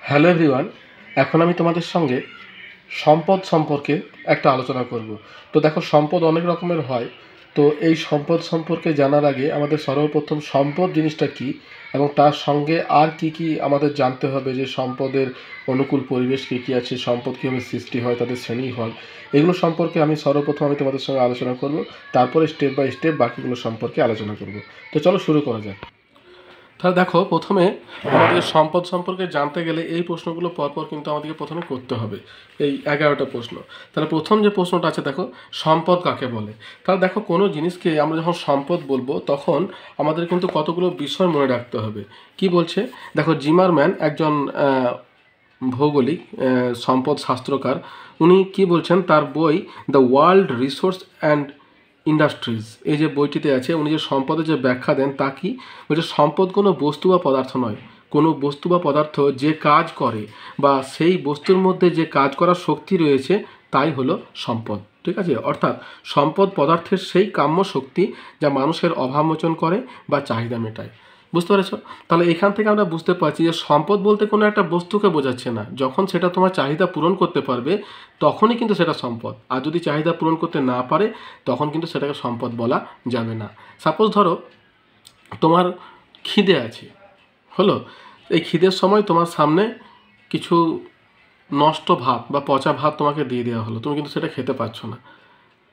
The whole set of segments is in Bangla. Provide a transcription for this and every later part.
হ্যালো এভরিওয়ান, এখন আমি তোমাদের সঙ্গে সম্পদ সম্পর্কে একটা আলোচনা করব। তো দেখো, সম্পদ অনেক রকমের হয়। তো এই সম্পদ সম্পর্কে জানার আগে আমাদের সর্বপ্রথম সম্পদ জিনিসটা কী এবং তার সঙ্গে আর কি কি আমাদের জানতে হবে, যে সম্পদের অনুকূল পরিবেশ কী কী আছে, সম্পদ কীভাবে সৃষ্টি হয়, তাদের শ্রেণী হয়, এগুলো সম্পর্কে সর্বপ্রথম আমি তোমাদের সঙ্গে আলোচনা করব। তারপরে স্টেপ বাই স্টেপ বাকিগুলো সম্পর্কে আলোচনা করব। তো চলো শুরু করা যাক। তাহলে দেখো, প্রথমে আমাদের সম্পদ সম্পর্কে জানতে গেলে এই প্রশ্নগুলো পরপর কিন্তু আমাদেরকে প্রথমে করতে হবে, এই 11টা প্রশ্ন। তাহলে প্রথম যে প্রশ্নটা আছে, দেখো সম্পদ কাকে বলে। তাহলে দেখো, কোনো জিনিসকে আমরা যখন সম্পদ বলবো তখন আমাদের কিন্তু কতগুলো বিষয় মনে রাখতে হবে। কি বলছে দেখো, জিমারম্যান একজন ভৌগোলিক সম্পদ শাস্ত্রকার, উনি কি বলছেন তার বই the world resource and industries, এই যে বইটিতে আছে, উনি যে সম্পদের যে ব্যাখ্যা দেন তা কি বলছে, সম্পদ কোনো বস্তু বা পদার্থ নয়, কোনো বস্তু বা পদার্থ যে কাজ করে বা সেই বস্তুর মধ্যে যে কাজ করার শক্তি রয়েছে তাই হলো সম্পদ। ঠিক আছে, অর্থাৎ সম্পদ পদার্থের সেই কাম্য শক্তি যা মানুষের অভাব মোচন করে বা চাহিদা মেটায়। বুঝতে পেরেছো? তাহলে এখান থেকে আমরা বুঝতে পারছি যে সম্পদ বলতে কোনো একটা বস্তুকে বোঝাচ্ছে না। যখন সেটা তোমার চাহিদা পূরণ করতে পারবে তখনই কিন্তু সেটা সম্পদ, আর যদি চাহিদা পূরণ করতে না পারে তখন কিন্তু সেটাকে সম্পদ বলা যাবে না। সাপোজ ধরো তোমার খিদে আছে, হলো, এই খিদের সময় তোমার সামনে কিছু নষ্ট ভাত বা পচা ভাত তোমাকে দিয়ে দেওয়া হলো, তুমি কিন্তু সেটা খেতে পারছো না,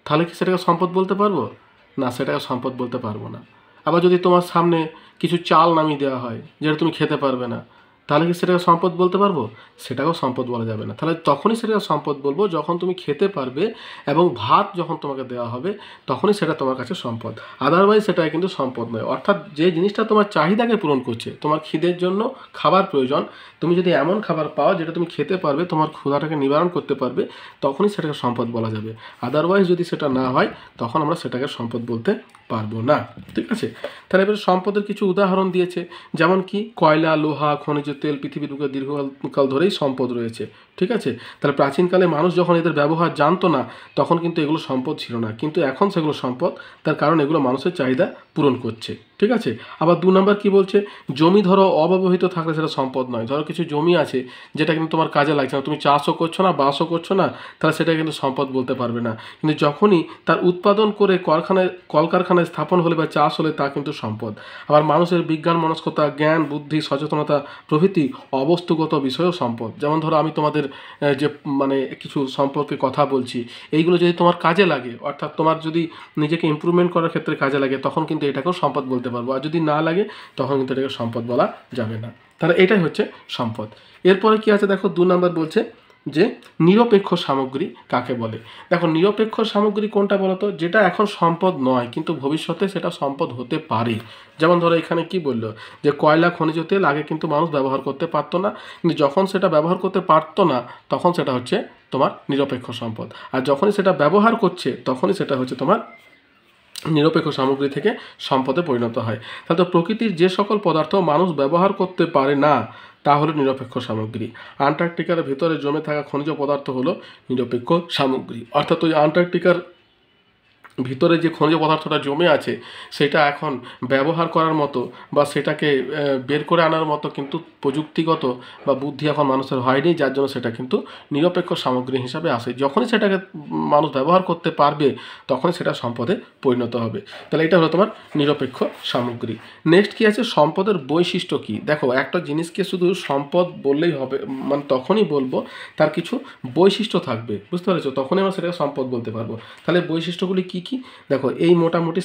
তাহলে কি সেটাকে সম্পদ বলতে পারবো? না, সেটাকে সম্পদ বলতে পারবো না। আবার যদি তোমার সামনে কিছু চাল নামিয়ে দেওয়া হয় যেটা তুমি খেতে পারবে না, তাহলে কি সেটাকে সম্পদ বলতে পারবো? সেটাকেও সম্পদ বলা যাবে না। তাহলে তখনই সেটাকে সম্পদ বলবো যখন তুমি খেতে পারবে এবং ভাত যখন তোমাকে দেওয়া হবে তখনই সেটা তোমার কাছে সম্পদ। আদারওয়াইজ সেটা কিন্তু সম্পদ নয়। অর্থাৎ যে জিনিসটা তোমার চাহিদাকে পূরণ করছে, তোমার খিদের জন্য খাবার প্রয়োজন, তুমি যদি এমন খাবার পাও যেটা তুমি খেতে পারবে, তোমার ক্ষুধাটাকে নিবারণ করতে পারবে, তখনই সেটাকে সম্পদ বলা যাবে। আদারওয়াইজ যদি সেটা না হয় তখন আমরা সেটাকে সম্পদ বলতে পারবো না। ঠিক আছে, তাহলে এবার সম্পদের কিছু উদাহরণ দিয়েছে, যেমন কি কয়লা, লোহা, খনিজ তেল পৃথিবীর বুকে দীর্ঘকাল ধরেই সম্পদ রয়েছে। ঠিক আছে, তাহলে প্রাচীনকালে মানুষ যখন এদের ব্যবহার জানতো না তখন কিন্তু এগুলো সম্পদ ছিল না, কিন্তু এখন সেগুলো সম্পদ, তার কারণ এগুলো মানুষের চাহিদা পূরণ করছে। ঠিক আছে, আবার 2 নম্বর কি বলছে, জমি ধরো অব্যবহৃত থাকলে সেটা সম্পদ নয়। ধরো কিছু জমি আছে যেটা কিন্তু তোমার কাজে লাগছে না, তুমি চাষও করছো না, বাসও করছো না, তাহলে সেটা কিন্তু সম্পদ বলতে পারবে না। কিন্তু যখনই তার উৎপাদন করে কলকারখানায় স্থাপন হলে বা চাষ হলে তা কিন্তু সম্পদ। আবার মানুষের বিজ্ঞান মনস্কতা, জ্ঞান, বুদ্ধি, সচেতনতা প্রভৃতি অবস্তুগত বিষয়ও সম্পদ। যেমন ধরো আমি তোমাদের যে কিছু সম্পর্কে কথা বলছি, এইগুলো যদি তোমার কাজে লাগে, অর্থাৎ তোমার যদি নিজেকে ইমপ্রুভমেন্ট করার ক্ষেত্রে কাজে লাগে, তখন কিন্তু এটাকেও সম্পদ বলতে পারবো। আর যদি না লাগে তখন কিন্তু এটাকে সম্পদ বলা যাবে না। তাহলে এটাই হচ্ছে সম্পদ। এরপরে কি আছে দেখো, 2 নম্বর বলছে যে নিরপেক্ষ সামগ্রী কাকে বলে। দেখো, নিরপেক্ষ সামগ্রী কোনটা বলতো, যেটা এখন সম্পদ নয় কিন্তু ভবিষ্যতে সেটা সম্পদ হতে পারে। যেমন ধরো এখানে কি বললো, যে কয়লা, খনিজ তেল আগে কিন্তু মানুষ ব্যবহার করতে পারতো না, কিন্তু যখন সেটা ব্যবহার করতে পারতো না তখন সেটা হচ্ছে তোমার নিরপেক্ষ সম্পদ, আর যখনই সেটা ব্যবহার করছে তখনই সেটা হচ্ছে তোমার নিরপেক্ষ সামগ্রী থেকে সম্পদে পরিণত হয়। তাহলে তো প্রকৃতির যে সকল পদার্থ মানুষ ব্যবহার করতে পারে না তা হলো নিরপেক্ষ সামগ্রী। আন্টার্কটিকার ভিতরে জমে থাকা খনিজ পদার্থ হলো নিরপেক্ষ সামগ্রী। অর্থাৎ ওই আন্টার্কটিকার ভিতরে যে খনিজ পদার্থটা জমে আছে সেটা এখন ব্যবহার করার মতো বা সেটাকে বের করে আনার মতো কিন্তু প্রযুক্তিগত বা বুদ্ধি এখন মানুষের হয়নি, যার জন্য সেটা কিন্তু নিরপেক্ষ সামগ্রী হিসাবে আসে। যখনই সেটাকে মানুষ ব্যবহার করতে পারবে তখনই সেটা সম্পদে পরিণত হবে। তাহলে এটা হলো তোমার নিরপেক্ষ সামগ্রী। নেক্সট কি আছে, সম্পদের বৈশিষ্ট্য কি। দেখো, একটা জিনিসকে শুধু সম্পদ বললেই হবে, তখনই বলবো তার কিছু বৈশিষ্ট্য থাকবে, বুঝতে পেরেছো, তখনই আমরা সেটাকে সম্পদ বলতে পারবো। তাহলে বৈশিষ্ট্যগুলি কি কি, দেখো এই মোটামুটি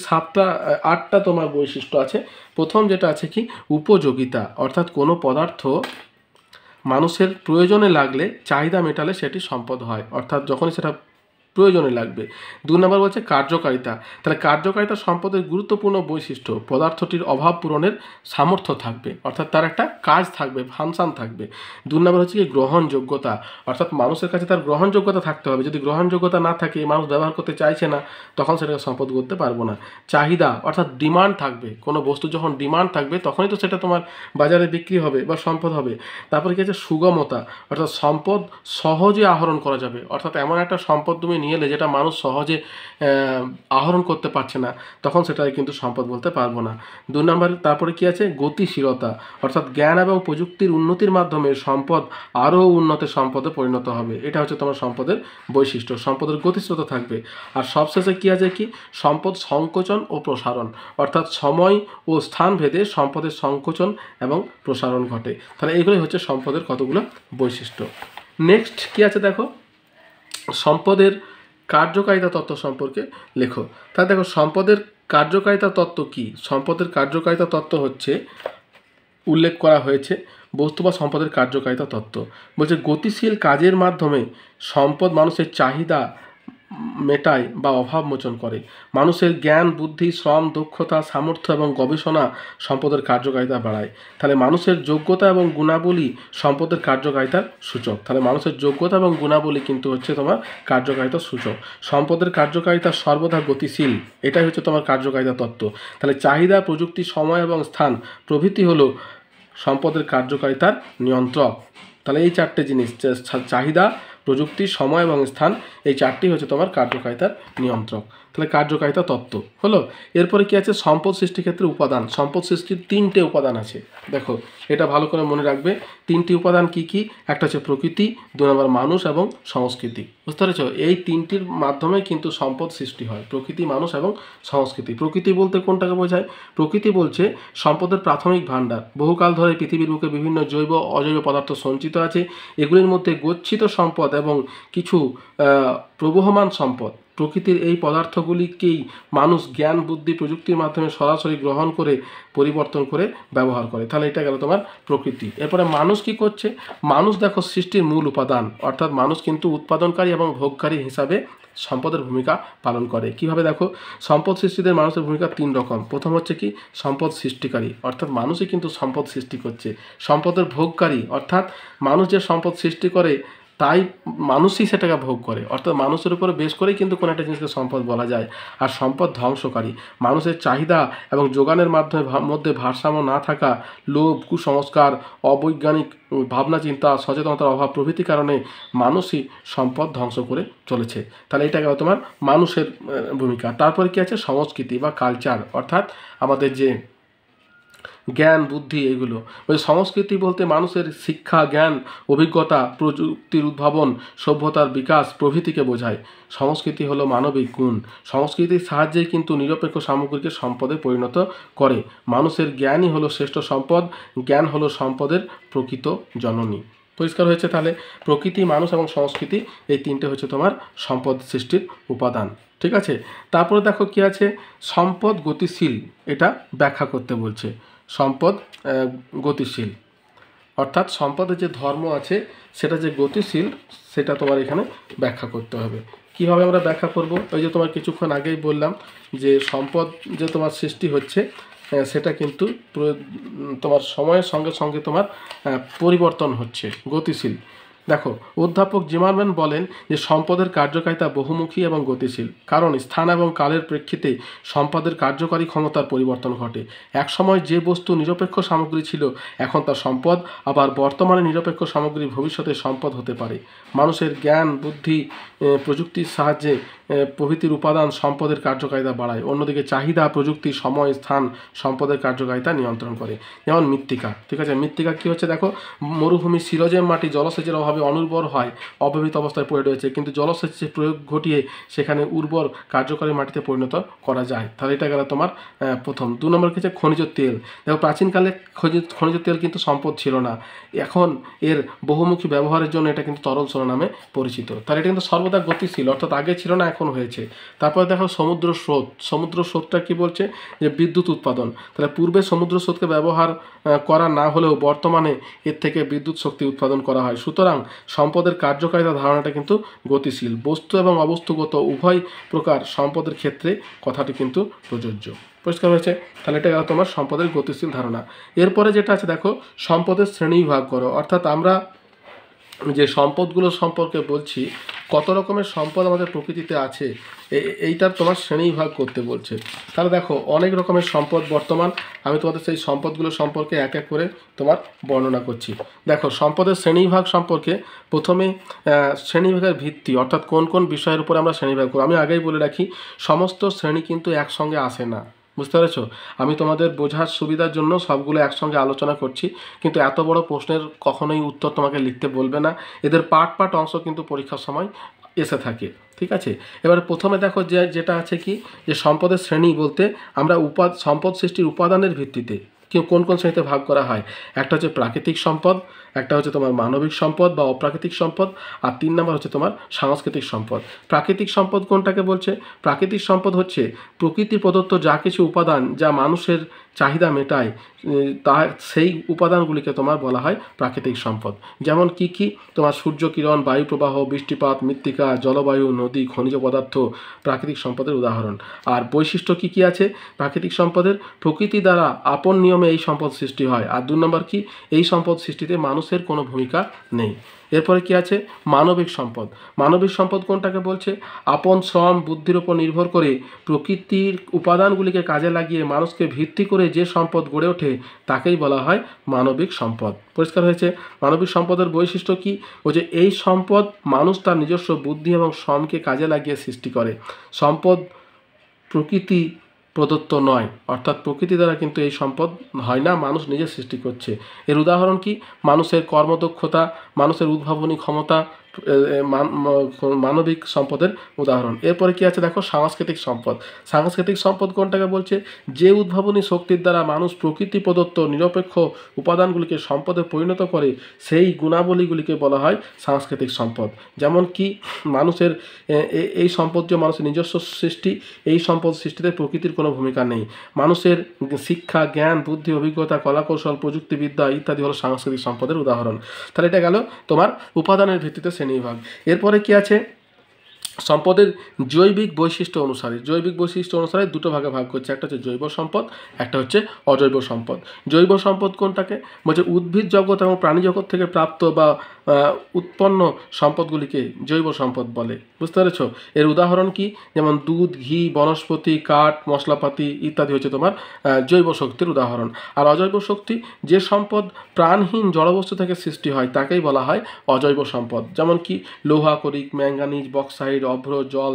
8টা তোমার বৈশিষ্ট্য আছে। প্রথম যেটা আছে কি, উপযোগিতা, অর্থাৎ কোনো পদার্থ মানুষের প্রয়োজনে লাগলে, চাহিদা মেটালে সেটি সম্পদ হয়, অর্থাৎ যখনই সেটা প্রয়োজনে লাগবে। 2 নম্বর বলছে কার্যকারিতা। তাহলে কার্যকারিতা সম্পদের গুরুত্বপূর্ণ বৈশিষ্ট্য, পদার্থটির অভাব পূরণের সামর্থ্য থাকবে, অর্থাৎ তার একটা কাজ থাকবে, ফাংশন থাকবে। 2 নম্বর হচ্ছে কি গ্রহণযোগ্যতা, অর্থাৎ মানুষের কাছে তার গ্রহণযোগ্যতা থাকতে হবে। যদি গ্রহণযোগ্যতা না থাকে, মানুষ ব্যবহার করতে চাইছে না, তখন সেটাকে সম্পদ করতে পারবো না। চাহিদা, অর্থাৎ ডিমান্ড থাকবে, কোনো বস্তু যখন ডিমান্ড থাকবে তখনই তো সেটা তোমার বাজারে বিক্রি হবে বা সম্পদ হবে। তারপরে কি আছে সুগমতা, অর্থাৎ সম্পদ সহজে আহরণ করা যাবে, অর্থাৎ এমন একটা সম্পদ তুমি নিয়ে এলে যেটা মানুষ সহজে আহরণ করতে পারছে না, তখন সেটাকে কিন্তু সম্পদ বলতে পারবো না। 2 নম্বর তারপরে কি আছে, গতিশীলতা, অর্থাৎ জ্ঞান এবং প্রযুক্তির উন্নতির মাধ্যমে সম্পদ আরও উন্নত সম্পদে পরিণত হবে। এটা হচ্ছে তোমার সম্পদের বৈশিষ্ট্য, সম্পদের গতিশীলতা থাকবে। আর সবশেষে কি আছে, কি সম্পদ সংকোচন ও প্রসারণ, অর্থাৎ সময় ও স্থান ভেদে সম্পদের সংকোচন এবং প্রসারণ ঘটে। তাহলে এগুলোই হচ্ছে সম্পদের কতগুলো বৈশিষ্ট্য। নেক্সট কি আছে দেখো, সম্পদের কার্যকারিতা তত্ত্ব সম্পর্কে লেখো। তাহলে দেখো সম্পদের কার্যকারিতা তত্ত্ব কি? সম্পদের কার্যকারিতা তত্ত্ব হচ্ছে, উল্লেখ করা হয়েছে বস্তু বা সম্পদের কার্যকারিতা তত্ত্ব। বলছে গতিশীল কাজের মাধ্যমে সম্পদ মানুষের চাহিদা মেটায় বা অভাব মোচন করে। মানুষের জ্ঞান, বুদ্ধি, শ্রম, দক্ষতা, সামর্থ্য এবং গবেষণা সম্পদের কার্যকারিতা বাড়ায়। তাহলে মানুষের যোগ্যতা এবং গুণাবলী সম্পদের কার্যকারিতার সূচক। তাহলে মানুষের যোগ্যতা এবং গুণাবলী কিন্তু হচ্ছে তোমার কার্যকারিতার সূচক। সম্পদের কার্যকারিতা সর্বদা গতিশীল, এটাই হচ্ছে তোমার কার্যকারিতা তত্ত্ব। তাহলে চাহিদা, প্রযুক্তি, সময় এবং স্থান প্রভৃতি হলো সম্পদের কার্যকারিতার নিয়ন্ত্রক। তাহলে এই চারটে জিনিস, চাহিদা, প্রযুক্তি, সময় এবং স্থান, এই চারটি হচ্ছে তোমার কার্যকারিতার নিয়ন্ত্রক। তাহলে কার্যকারিতা তত্ত্ব হলো। এরপরে কি আছে, সম্পদ সৃষ্টির ক্ষেত্রে উপাদান। সম্পদ সৃষ্টির 3টে উপাদান আছে, দেখো এটা ভালো করে মনে রাখবে। 3টি উপাদান কি কি? একটা হচ্ছে প্রকৃতি, 2 নম্বর মানুষ এবং সংস্কৃতি। বুঝতে পেরেছ? এই 3টির মাধ্যমে কিন্তু সম্পদ সৃষ্টি হয়, প্রকৃতি, মানুষ এবং সংস্কৃতি। প্রকৃতি বলতে কোনটাকে বোঝায়? প্রকৃতি বলছে সম্পদের প্রাথমিক ভাণ্ডার। বহুকাল ধরে পৃথিবীর বুকে বিভিন্ন জৈব অজৈব পদার্থ সঞ্চিত আছে। এগুলির মধ্যে গচ্ছিত সম্পদ এবং কিছু প্রবহমান সম্পদ। প্রকৃতির এই পদার্থগুলিকেই মানুষ জ্ঞান, বুদ্ধি, প্রযুক্তির মাধ্যমে সরাসরি গ্রহণ করে পরিবর্তন করে ব্যবহার করে। তাহলে এটা গেল তোমার প্রকৃতি। এরপরে মানুষ কি করছে? মানুষ দেখো সৃষ্টির মূল উপাদান, অর্থাৎ মানুষ কিন্তু উৎপাদনকারী এবং ভোগকারী হিসাবে সম্পদের ভূমিকা পালন করে। কিভাবে দেখো, সম্পদ সৃষ্টিতে মানুষের ভূমিকা 3 রকম। প্রথম হচ্ছে কি, সম্পদ সৃষ্টিকারী, অর্থাৎ মানুষই কিন্তু সম্পদ সৃষ্টি করছে। সম্পদের ভোগকারী, অর্থাৎ মানুষ যে সম্পদ সৃষ্টি করে তাই মানুষই সেটাকে ভোগ করে, অর্থাৎ মানুষের উপরে বেশ করেই কিন্তু কোনো একটা জিনিসকে সম্পদ বলা যায়। আর সম্পদ ধ্বংসকারী, মানুষের চাহিদা এবং যোগানের মধ্যে ভারসাম্য না থাকা, লোভ, কুসংস্কার, অবৈজ্ঞানিক ভাবনা চিন্তা, সচেতনতার অভাব প্রভৃতি কারণে মানুষই সম্পদ ধ্বংস করে চলেছে। তাহলে এটা গেল তোমার মানুষের ভূমিকা। তারপরে কি আছে, সংস্কৃতি বা কালচার, অর্থাৎ আমাদের যে জ্ঞান, বুদ্ধি, এগুলো। সংস্কৃতি বলতে মানুষের শিক্ষা, জ্ঞান, অভিজ্ঞতা, প্রযুক্তির উদ্ভাবন, সভ্যতার বিকাশ প্রভৃতিকে বোঝায়। সংস্কৃতি হলো মানবিক গুণ। সংস্কৃতির সাহায্যেই কিন্তু নিরপেক্ষ সামগ্রীকে সম্পদে পরিণত করে। মানুষের জ্ঞানই হলো শ্রেষ্ঠ সম্পদ, জ্ঞান হলো সম্পদের প্রকৃত জননী। পরিষ্কার হয়েছে? তাহলে প্রকৃতি, মানুষ এবং সংস্কৃতি, এই 3টে হচ্ছে তোমার সম্পদ সৃষ্টির উপাদান। ঠিক আছে? তারপরে দেখো কি আছে, সম্পদ গতিশীল, এটা ব্যাখ্যা করতে বলছে। সম্পদ গতিশীল, অর্থাৎ সম্পদের যে ধর্ম আছে সেটা যে গতিশীল, সেটা তোমার এখানে ব্যাখ্যা করতে হবে। কীভাবে আমরা ব্যাখ্যা করব? ওই যে তোমার কিছুক্ষণ আগেই বললাম যে সম্পদ যে তোমার সৃষ্টি হচ্ছে সেটা কিন্তু তোমার সময়ের সঙ্গে সঙ্গে তোমার পরিবর্তন হচ্ছে, গতিশীল। দেখো, অধ্যাপক জিমারম্যান বলেন যে সম্পদের কার্যকারিতা বহুমুখী এবং গতিশীল, কারণ স্থান এবং কালের প্রেক্ষিতে সম্পদের কার্যকারী ক্ষমতার পরিবর্তন ঘটে। একসময় যে বস্তু নিরপেক্ষ সামগ্রী ছিল এখন তা সম্পদ, আবার বর্তমানে নিরপেক্ষ সামগ্রী ভবিষ্যতে সম্পদ হতে পারে। মানুষের জ্ঞান, বুদ্ধি, প্রযুক্তির সাহায্যে প্রভৃতির উপাদান সম্পদের কার্যকারিতা বাড়ায়। অন্যদিকে চাহিদা, প্রযুক্তি, সময়, স্থান সম্পদের কার্যকারিতা নিয়ন্ত্রণ করে। যেমন মৃত্তিকা। ঠিক আছে? মৃত্তিকা কী হচ্ছে দেখো, মরুভূমি, সিলোজেম মাটি জলসেচের অভাবে অনুর্বর হয়, অব্যবহৃত অবস্থায় পড়ে রয়েছে, কিন্তু জলসেচের প্রয়োগ ঘটিয়ে সেখানে উর্বর কার্যকরী মাটিতে পরিণত করা যায়। তাহলে এটা গেল তোমার প্রথম। 2 নম্বর হচ্ছে খনিজ তেল। দেখো, প্রাচীনকালে খনিজ তেল কিন্তু সম্পদ ছিল না, এখন এর বহুমুখী ব্যবহারের জন্য এটা কিন্তু তরল সোনা নামে পরিচিত। তাহলে এটা কিন্তু সর্বদা গতিশীল, অর্থাৎ আগে ছিল না, এখন হয়েছে। তারপরে দেখো সমুদ্র স্রোত। সমুদ্র স্রোতটা কী বলছে? যে বিদ্যুৎ উৎপাদন। তাহলে পূর্বে সমুদ্র স্রোতকে ব্যবহার করা না হলেও বর্তমানে এর থেকে বিদ্যুৎ শক্তি উৎপাদন করা হয়। সুতরাং সম্পদের কার্যকারিতা ধারণাটা কিন্তু গতিশীল। বস্তু এবং অবস্তুগত উভয় প্রকার সম্পদের ক্ষেত্রে কথাটি কিন্তু প্রযোজ্য। পরিষ্কার হয়েছে? তাহলে এটা গেল তোমার সম্পদের গতিশীল ধারণা। এরপরে যেটা আছে দেখো, সম্পদের শ্রেণীবিভাগ করো। অর্থাৎ আমরা যে সম্পদগুলো সম্পর্কে বলছি, কত রকমের সম্পদ আমাদের প্রকৃতিতে আছে এইটার তোমার শ্রেণীবিভাগ করতে বলছে। তাহলে দেখো অনেক রকমের সম্পদ বর্তমান, আমি তোমাদের সেই সম্পদগুলো সম্পর্কে এক এক করে তোমার বর্ণনা করছি। দেখো সম্পদের শ্রেণীবিভাগ সম্পর্কে প্রথমে শ্রেণীবিভাগের ভিত্তি, অর্থাৎ কোন কোন বিষয়ের উপর আমরা শ্রেণীবিভাগ করব। আমি আগেই বলে রাখি, সমস্ত শ্রেণী কিন্তু একসঙ্গে আসে না, বুঝতে পেরেছো? আমি তোমাদের বোঝার সুবিধার জন্য সবগুলো একসঙ্গে আলোচনা করছি, কিন্তু এত বড় প্রশ্নের কখনোই উত্তর তোমাকে লিখতে বলবে না, এদের পার্ট পার্ট অংশ কিন্তু পরীক্ষার সময় এসে থাকে, ঠিক আছে? এবারে প্রথমে দেখো যেটা আছে কি, যে সম্পদের শ্রেণী বলতে আমরা সম্পদ সৃষ্টির উপাদানের ভিত্তিতে কোন কোন শ্রেণীতে ভাগ করা হয়। একটা হচ্ছে প্রাকৃতিক সম্পদ, একটা হচ্ছে তোমার মানবিক সম্পদ বা অপ্রাকৃতিক সম্পদ, আর 3 নম্বর হচ্ছে তোমার সাংস্কৃতিক সম্পদ। প্রাকৃতিক সম্পদ কোনটাকে বলছে? প্রাকৃতিক সম্পদ হচ্ছে প্রকৃতি প্রদত্ত যা কিছু উপাদান যা মানুষের চাহিদা মেটায়, তা সেই উপাদানগুলিকে তোমার বলা হয় প্রাকৃতিক সম্পদ। যেমন কি কি? তোমার সূর্যকিরণ, বায়ু প্রবাহ, বৃষ্টিপাত, মৃত্তিকা, জলবায়ু, নদী, খনিজ পদার্থ প্রাকৃতিক সম্পদের উদাহরণ। আর বৈশিষ্ট্য কি কি আছে প্রাকৃতিক সম্পদের? প্রকৃতি দ্বারা আপন নিয়মে এই সম্পদ সৃষ্টি হয়। আর 2 নম্বর কি? এই সম্পদ সৃষ্টিতে মানুষের কোনো ভূমিকা নেই। এরপরে কি আছে? মানবিক সম্পদ। মানবিক সম্পদ কোনটাকে বলছে? আপন শ্রম বুদ্ধির উপর নির্ভর করে প্রকৃতির উপাদানগুলিকে কাজে লাগিয়ে মানুষকে ভিত্তি করে যে সম্পদ গড়ে ওঠে তাকেই বলা হয় মানবিক সম্পদ। পরিষ্কার হয়েছে? মানবিক সম্পদের বৈশিষ্ট্য কি? যে এই সম্পদ মানুষ তার নিজস্ব বুদ্ধি এবং শ্রমকে কাজে লাগিয়ে সৃষ্টি করে। সম্পদ প্রকৃতি প্রদত্ত নয়, অর্থাৎ প্রকৃতি দ্বারা কিন্তু এই সম্পদ হয় না, মানুষ নিজে সৃষ্টি করছে। এর উদাহরণ কি? মানুষের কর্মদক্ষতা, মানুষের উদ্ভাবনী ক্ষমতা মানবিক সম্পদের উদাহরণ। এরপরে কি আছে দেখো? সাংস্কৃতিক সম্পদ। সাংস্কৃতিক সম্পদ কোনটাকে বলছে? যে উদ্ভাবনী শক্তির দ্বারা মানুষ প্রকৃতি প্রদত্ত নিরপেক্ষ উপাদানগুলিকে সম্পদে পরিণত করে সেই গুণাবলীগুলিকে বলা হয় সাংস্কৃতিক সম্পদ। যেমন কি? মানুষের এই সম্পদ যে মানুষের নিজস্ব সৃষ্টি, এই সম্পদ সৃষ্টিতে প্রকৃতির কোনো ভূমিকা নেই। মানুষের শিক্ষা, জ্ঞান, বুদ্ধি, অভিজ্ঞতা, কলাকৌশল, প্রযুক্তিবিদ্যা ইত্যাদি হলো সাংস্কৃতিক সম্পদের উদাহরণ। তাহলে এটা গেল তোমার উপাদানের ভিত্তিতে শ্রেণীবিভাগ। এরপরে কি আছে? সম্পদের জৈবিক বৈশিষ্ট্য অনুসারে, জৈবিক বৈশিষ্ট্য অনুসারে দুটো ভাগে ভাগ করছে, একটা হচ্ছে জৈব সম্পদ, একটা হচ্ছে অজৈব সম্পদ। জৈব সম্পদ কোনটাকে বলছে? উদ্ভিদ জগৎ এবং প্রাণী জগৎ থেকে প্রাপ্ত বা উৎপন্ন সম্পদগুলিকে জৈব সম্পদ বলে, বুঝতে পেরেছ? এর উদাহরণ কি? যেমন দুধ, ঘি, বনস্পতি, কাঠ, মশলাপাতি ইত্যাদি হচ্ছে তোমার জৈব শক্তির উদাহরণ। আর অজৈব শক্তি, যে সম্পদ প্রাণহীন জড়বস্তু থেকে সৃষ্টি হয় তাকেই বলা হয় অজৈব সম্পদ। যেমন কি? লোহা, করিক, ম্যাঙ্গানিজ, বক্সাইড, অভ্র, জল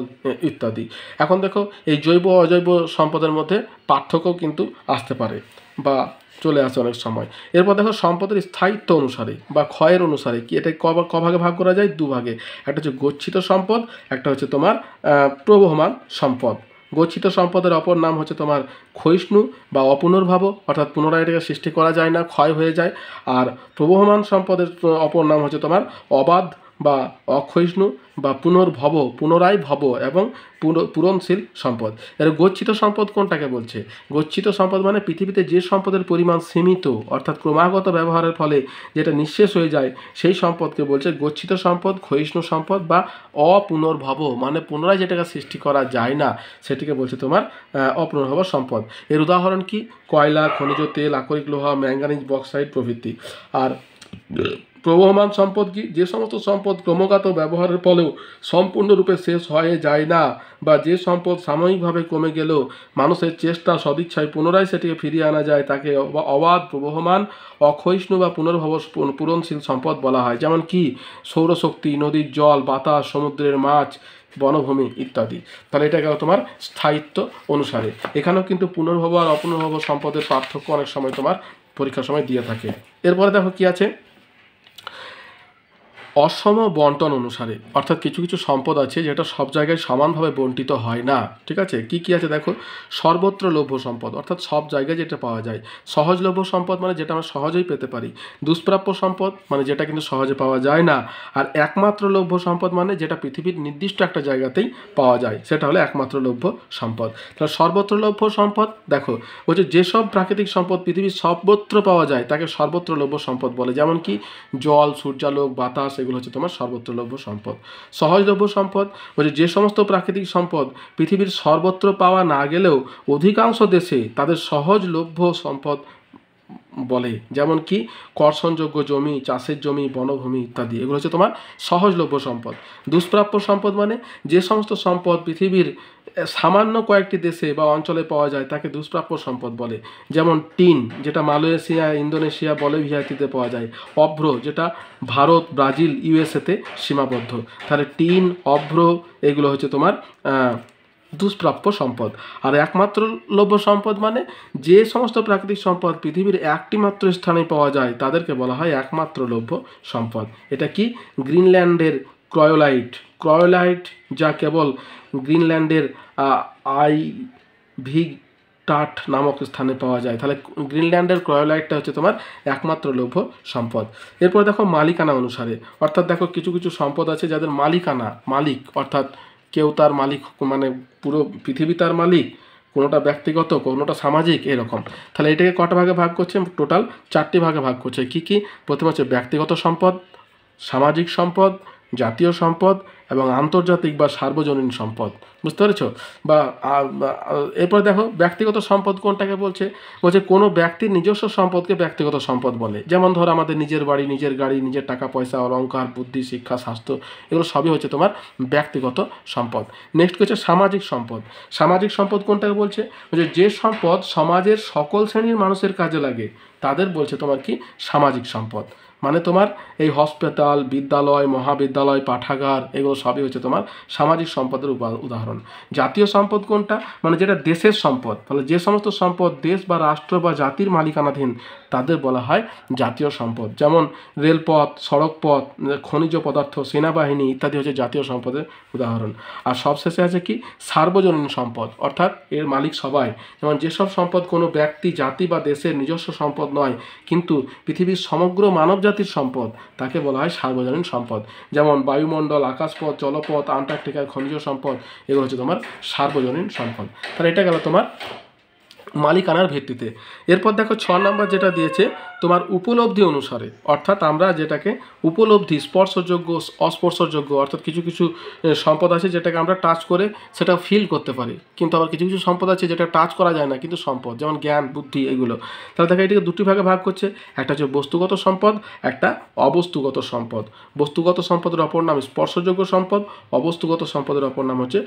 ইত্যাদি। এখন দেখো এই জৈব অজৈব সম্পদের মধ্যে পার্থক্য কিন্তু আসতে পারে বা চলে আসে অনেক সময়। এরপর দেখো সম্পদের স্থায়িত্ব অনুসারে বা ক্ষয়ের অনুসারে কি এটা কভাগে ভাগ করা যায়? 2 ভাগে। একটা হচ্ছে গচ্ছিত সম্পদ, একটা হচ্ছে তোমার প্রবহমান সম্পদ। গচ্ছিত সম্পদের অপর নাম হচ্ছে তোমার ক্ষয়িষ্ণু বা অপুনর্ভাব, অর্থাৎ পুনরায় এটাকে সৃষ্টি করা যায় না, ক্ষয় হয়ে যায়। আর প্রবহমান সম্পদের অপর নাম হচ্ছে তোমার অবাধ বা অক্ষয়িষ্ণু বা পুনরায় ভব এবং পূরণশীল সম্পদ। এর গচ্ছিত সম্পদ কোনটাকে বলছে? গচ্ছিত সম্পদ মানে পৃথিবীতে যে সম্পদের পরিমাণ সীমিত, অর্থাৎ ক্রমাগত ব্যবহারের ফলে যেটা নিঃশেষ হয়ে যায় সেই সম্পদকে বলছে গচ্ছিত সম্পদ, ক্ষয়িষ্ণু সম্পদ বা অপুনর্ভব, মানে পুনরায় যেটাকে সৃষ্টি করা যায় না সেটিকে বলছে তোমার অপুনর্ভব সম্পদ। এর উদাহরণ কি? কয়লা, খনিজ তেল, আকরিক লোহা, ম্যাঙ্গানিজ, বক্সাইড প্রভৃতি। আর প্রবহমান সম্পদ কি? যে সমস্ত সম্পদ ক্রমাগত ব্যবহারের ফলেও সম্পূর্ণরূপে শেষ হয়ে যায় না, বা যে সম্পদ সাময়িকভাবে কমে গেলেও মানুষের চেষ্টা সদিচ্ছায় পুনরায় সেটিকে ফিরিয়ে আনা যায় তাকে অবাধ, প্রবহমান, অক্ষয়িষ্ণু বা পুনর্ভব পূরণশীল সম্পদ বলা হয়। যেমন কি? সৌরশক্তি, নদীর জল, বাতাস, সমুদ্রের মাছ, বনভূমি ইত্যাদি। তাহলে এটা গেল তোমার স্থায়িত্ব অনুসারে। এখানেও কিন্তু পুনর্ভব আর অপুনর্ভব সম্পদের পার্থক্য অনেক সময় তোমার পরীক্ষার সময় দিয়ে থাকে। এরপরে দেখো কি আছে? অসম বন্টন অনুসারে, অর্থাৎ কিছু কিছু সম্পদ আছে যেটা সব জায়গায় সমানভাবে বন্টিত হয় না, ঠিক আছে? কি কি আছে দেখো? সর্বত্র লভ্য সম্পদ, অর্থাৎ সব জায়গায় যেটা পাওয়া যায়। সহজলভ্য সম্পদ মানে যেটা আমরা সহজেই পেতে পারি। দুষ্প্রাপ্য সম্পদ মানে যেটা কিন্তু সহজে পাওয়া যায় না। আর একমাত্র লভ্য সম্পদ মানে যেটা পৃথিবীর নির্দিষ্ট একটা জায়গাতেই পাওয়া যায়, সেটা হলো একমাত্র লভ্য সম্পদ। তাহলে সর্বত্র লভ্য সম্পদ দেখো বলছে যেসব প্রাকৃতিক সম্পদ পৃথিবীর সর্বত্র পাওয়া যায় তাকে সর্বত্র লভ্য সম্পদ বলে। যেমন কি? জল, সূর্যালোক, বাতাস, এগুলো হচ্ছে তোমার সর্বত্রলভ্য সম্পদ। সহজলভ্য সম্পদ বলছে যে সমস্ত প্রাকৃতিক সম্পদ পৃথিবীর সর্বত্র পাওয়া না গেলেও অধিকাংশ দেশে তাদের সহজলভ্য সম্পদ বলে, যেমন কি কর্ষণযোগ্য জমি, চাষের জমি, বনভূমি ইত্যাদি। এগুলো হচ্ছে তোমার সহজলভ্য সম্পদ। দুষ্প্রাপ্য সম্পদ মানে যে সমস্ত সম্পদ পৃথিবীর সামান্য কয়েকটি দেশে বা অঞ্চলে পাওয়া যায় তাকে দুষ্প্রাপ্য সম্পদ বলে। যেমন টিন, যেটা মালয়েশিয়া, ইন্দোনেশিয়া, বলিভিয়া ইত্যাদিতে পাওয়া যায়। অভ্র, যেটা ভারত, ব্রাজিল, ইউএসএতে সীমাবদ্ধ। তাহলে টিন, অভ্র এগুলো হচ্ছে তোমার দুষ্প্রাপ্য সম্পদ। আর একমাত্র লভ্য সম্পদ মানে যে সমস্ত প্রাকৃতিক সম্পদ পৃথিবীর একটি মাত্র স্থানে পাওয়া যায় তাদেরকে বলা হয় একমাত্র লভ্য সম্পদ। এটা কি গ্রিনল্যান্ডের ক্রয়োলাইট, যা কেবল গ্রিনল্যান্ডের আইভিটাট নামক স্থানে পাওয়া যায়। তাহলে গ্রিনল্যান্ডের ক্রয়োলাইটটা হচ্ছে তোমার একমাত্র লভ্য সম্পদ। এরপর দেখো মালিকানা অনুসারে, অর্থাৎ দেখো কিছু কিছু সম্পদ আছে যাদের মালিক অর্থাৎ কেউ তার মালিক, মানে পুরো পৃথিবী তার মালিক, কোনোটা ব্যক্তিগত, কোনোটা সামাজিক, এরকম। তাহলে এটাকে কটা ভাগে ভাগ করছে? টোটাল 4টি ভাগে ভাগ করছে। কি কি? প্রথমে হচ্ছে ব্যক্তিগত সম্পদ, সামাজিক সম্পদ, জাতীয় সম্পদ এবং আন্তর্জাতিক বা সার্বজনীন সম্পদ। বুঝতে পেরেছ? এরপর দেখো ব্যক্তিগত সম্পদ কোনটাকে বলছে কোনো ব্যক্তির নিজস্ব সম্পদকে ব্যক্তিগত সম্পদ বলে। যেমন ধর আমাদের নিজের বাড়ি, নিজের গাড়ি, নিজের টাকা পয়সা, অলংকার, বুদ্ধি, শিক্ষা, স্বাস্থ্য, এগুলো সবই হচ্ছে তোমার ব্যক্তিগত সম্পদ। নেক্সট হচ্ছে সামাজিক সম্পদ। সামাজিক সম্পদ কোনটাকে বলছে যে সম্পদ সমাজের সকল শ্রেণীর মানুষের কাজে লাগে তাদের বলছে তোমার কি সামাজিক সম্পদ। মানে তোমার এই হসপিটাল, বিদ্যালয়, মহাবিদ্যালয়, পাঠাগার, এগুলো সবই হচ্ছে তোমার সামাজিক সম্পদের উদাহরণ। জাতীয় সম্পদ কোনটা? মানে যেটা দেশের সম্পদ। তাহলে যে সমস্ত সম্পদ দেশ বা রাষ্ট্র বা জাতির মালিকানাধীন তাদের বলা হয় জাতীয় সম্পদ। যেমন রেলপথ, সড়কপথ, খনিজ পদার্থ, সেনাবাহিনী ইত্যাদি হচ্ছে জাতীয় সম্পদের উদাহরণ। আর সবশেষে আছে কি সার্বজনীন সম্পদ, অর্থাৎ এর মালিক সবাই। যেমন যেসব সম্পদ কোনো ব্যক্তি, জাতি বা দেশের নিজস্ব সম্পদ নয় কিন্তু পৃথিবীর সমগ্র মানব জাতির সম্পদ তাকে বলা হয় সার্বজনীন সম্পদ। যেমন বায়ুমণ্ডল, আকাশপথ, জলপথ, আন্টার্কটিকার খনিজ সম্পদ, এগুলো হচ্ছে তোমার সার্বজনীন সম্পদ। তাহলে এটা গেল তোমার মালিকানার ভিত্তিতে। এরপর দেখো 6 নম্বর যেটা দিয়েছে তোমার উপলব্ধি অনুসারে, অর্থাৎ আমরা যেটাকে উপলব্ধি, স্পর্শযোগ্য, অস্পর্শযোগ্য, অর্থাৎ কিছু কিছু সম্পদ আছে যেটাকে আমরা টাচ করে সেটা ফিল করতে পারি, কিন্তু আবার কিছু কিছু সম্পদ আছে যেটা টাচ করা যায় না কিন্তু সম্পদ, যেমন জ্ঞান, বুদ্ধি, এগুলো। তাহলে দেখো এটাকে দুটি ভাগে ভাগ করছে, একটা হচ্ছে বস্তুগত সম্পদ, একটা অবস্তুগত সম্পদ। বস্তুগত সম্পদের অপর নাম স্পর্শযোগ্য সম্পদ, অবস্তুগত সম্পদের অপর নাম হচ্ছে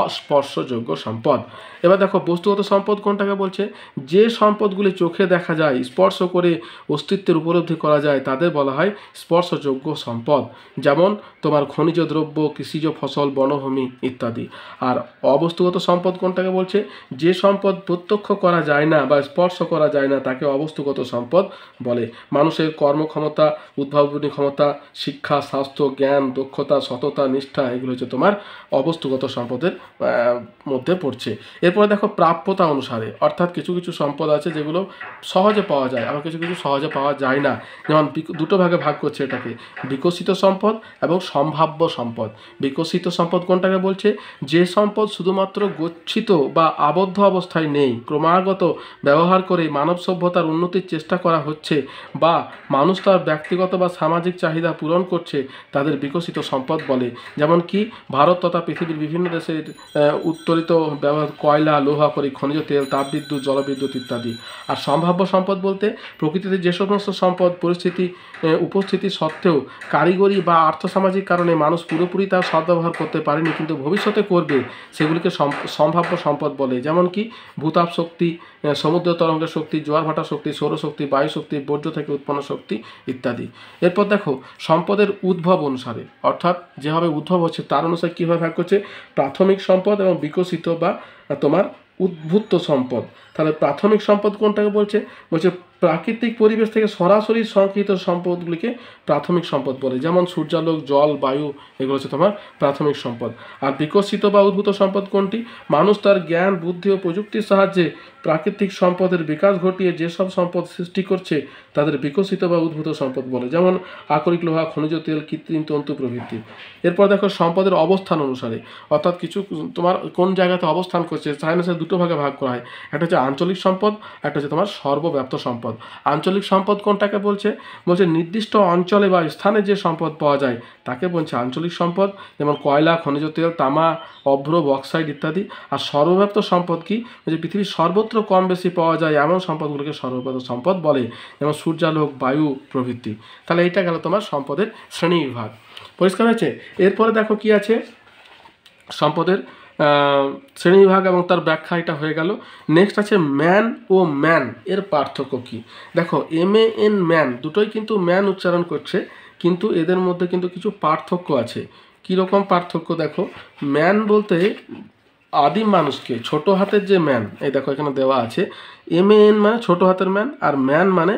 অস্পর্শযোগ্য সম্পদ। এবার দেখো বস্তুগত সম্পদ কোনটাকে বলছে যে সম্পদগুলি চোখে দেখা যায়, স্পর্শ করে অস্তিত্বের উপলব্ধি করা যায় তাদের বলা হয় স্পর্শযোগ্য সম্পদ। যেমন তোমার খনিজ দ্রব্য, কৃষিজ ফসল, বনভূমি ইত্যাদি। আর অবস্তুগত সম্পদ কোনটাকে বলছে যে সম্পদ প্রত্যক্ষ করা যায় না বা স্পর্শ করা যায় না তাকে অবস্তুগত সম্পদ বলে। মানুষের কর্মক্ষমতা, উদ্ভাবনী ক্ষমতা, শিক্ষা, স্বাস্থ্য, জ্ঞান, দক্ষতা, সততা, নিষ্ঠা, এগুলো হচ্ছে তোমার অবস্তুগত সম্পদের মধ্যে পড়ছে। এরপরে দেখো প্রাপ্যতা অনুসারে, অর্থাৎ কিছু কিছু সম্পদ আছে যেগুলো সহজে পাওয়া যায়, আবার কিছু কিছু সহজে পাওয়া যায় না। যেমন দুটো ভাগে ভাগ করছে এটাকে, বিকশিত সম্পদ এবং সম্ভাব্য সম্পদ। বিকশিত সম্পদ কোনটাকে বলছে যে সম্পদ শুধুমাত্র গচ্ছিত বা আবদ্ধ অবস্থায় নেই, ক্রমাগত ব্যবহার করে মানব সভ্যতার উন্নতির চেষ্টা করা হচ্ছে বা মানুষ তার ব্যক্তিগত বা সামাজিক চাহিদা পূরণ করছে তাদের বিকশিত সম্পদ বলে। যেমন কি ভারত তথা পৃথিবীর বিভিন্ন দেশের উত্তোলিত ব্যবহার কয়লা, লোহা, খনিজ তেল, তাপবিদ্যুৎ, জলবিদ্যুৎ ইত্যাদি। আর সম্ভাব্য সম্পদ বলতে প্রকৃতিতে যে সমস্ত সম্পদ পরিস্থিতি উপস্থিতি সত্ত্বেও কারিগরি বা আর্থসামাজিক কারণে মানুষ পুরোপুরি তার সদ্ব্যবহার করতে পারেনি কিন্তু ভবিষ্যতে করবে, সেগুলিকে সম্ভাব্য সম্পদ বলে। যেমন কি ভূতাপ শক্তি, সমুদ্র তরঙ্গের শক্তি, জোয়ার ভাটা শক্তি, সৌরশক্তি, বায়ু শক্তি, বর্জ্য থেকে উৎপন্ন শক্তি ইত্যাদি। এরপর দেখো সম্পদের উদ্ভব অনুসারে, অর্থাৎ যেভাবে উদ্ভব হচ্ছে তার অনুসারে কীভাবে ভাগ করছে প্রাথমিক সম্পদ এবং বিকশিত বা তোমার উদ্ভূত সম্পদ। তাহলে প্রাথমিক সম্পদ কোনটাকে বলছে প্রাকৃতিক পরিবেশ থেকে সরাসরি সংকৃত সম্পদগুলিকে প্রাথমিক সম্পদ বলে। যেমন সূর্যালোক, জল, বায়ু, এগুলো হচ্ছে তোমার প্রাথমিক সম্পদ। আর বিকশিত বা উদ্ভূত সম্পদ কোনটি? মানুষ তার জ্ঞান, বুদ্ধি ও প্রযুক্তির সাহায্যে প্রাকৃতিক সম্পদের বিকাশ ঘটিয়ে যেসব সম্পদ সৃষ্টি করছে তাদের বিকশিত বা উদ্ভূত সম্পদ বলে। যেমন আকরিক লোহা, খনিজ তেল, কৃত্রিম তন্তু প্রভৃতি। এরপর দেখো সম্পদের অবস্থান অনুসারে, অর্থাৎ কিছু তোমার কোন জায়গাতে অবস্থান করছে সায়েন্সে দুটো ভাগে ভাগ করা হয়, একটা হচ্ছে আঞ্চলিক সম্পদ, একটা হচ্ছে তোমার সর্বব্যাপ্ত সম্পদ। আঞ্চলিক সম্পদ কোনটাকে বলছে নির্দিষ্ট অঞ্চল অঞ্চলে বা স্থানে যে সম্পদ পাওয়া যায় তাকে বলছে আঞ্চলিক সম্পদ, যেমন কয়লা, খনিজ তেল, তামা, অভ্র, বক্সাইড ইত্যাদি। আর সর্বব্যাপ্ত সম্পদ কি, যে পৃথিবীর সর্বত্র কম বেশি পাওয়া যায় এমন সম্পদগুলোকে সর্বব্যাপ্ত সম্পদ বলে, যেমন সূর্যালোক, বায়ু প্রভৃতি। তাহলে এইটা গেল তোমার সম্পদের শ্রেণী বিভাগ। পরিষ্কার হয়েছে? এরপরে দেখো কি আছে, সম্পদের শ্রেণীবিভাগ এবং তার ব্যাখ্যা, এটা হয়ে গেল। নেক্সট আছে ম্যান ও ম্যান এর পার্থক্য কি। দেখো MAN ম্যান দুটোই কিন্তু ম্যান উচ্চারণ করছে, কিন্তু এদের মধ্যে কিন্তু কিছু পার্থক্য আছে। কীরকম পার্থক্য দেখো, ম্যান বলতে আদিম মানুষকে, ছোট হাতের যে ম্যান, এই দেখো এখানে দেওয়া আছে, MAN মানে ছোট হাতের ম্যান, আর ম্যান মানে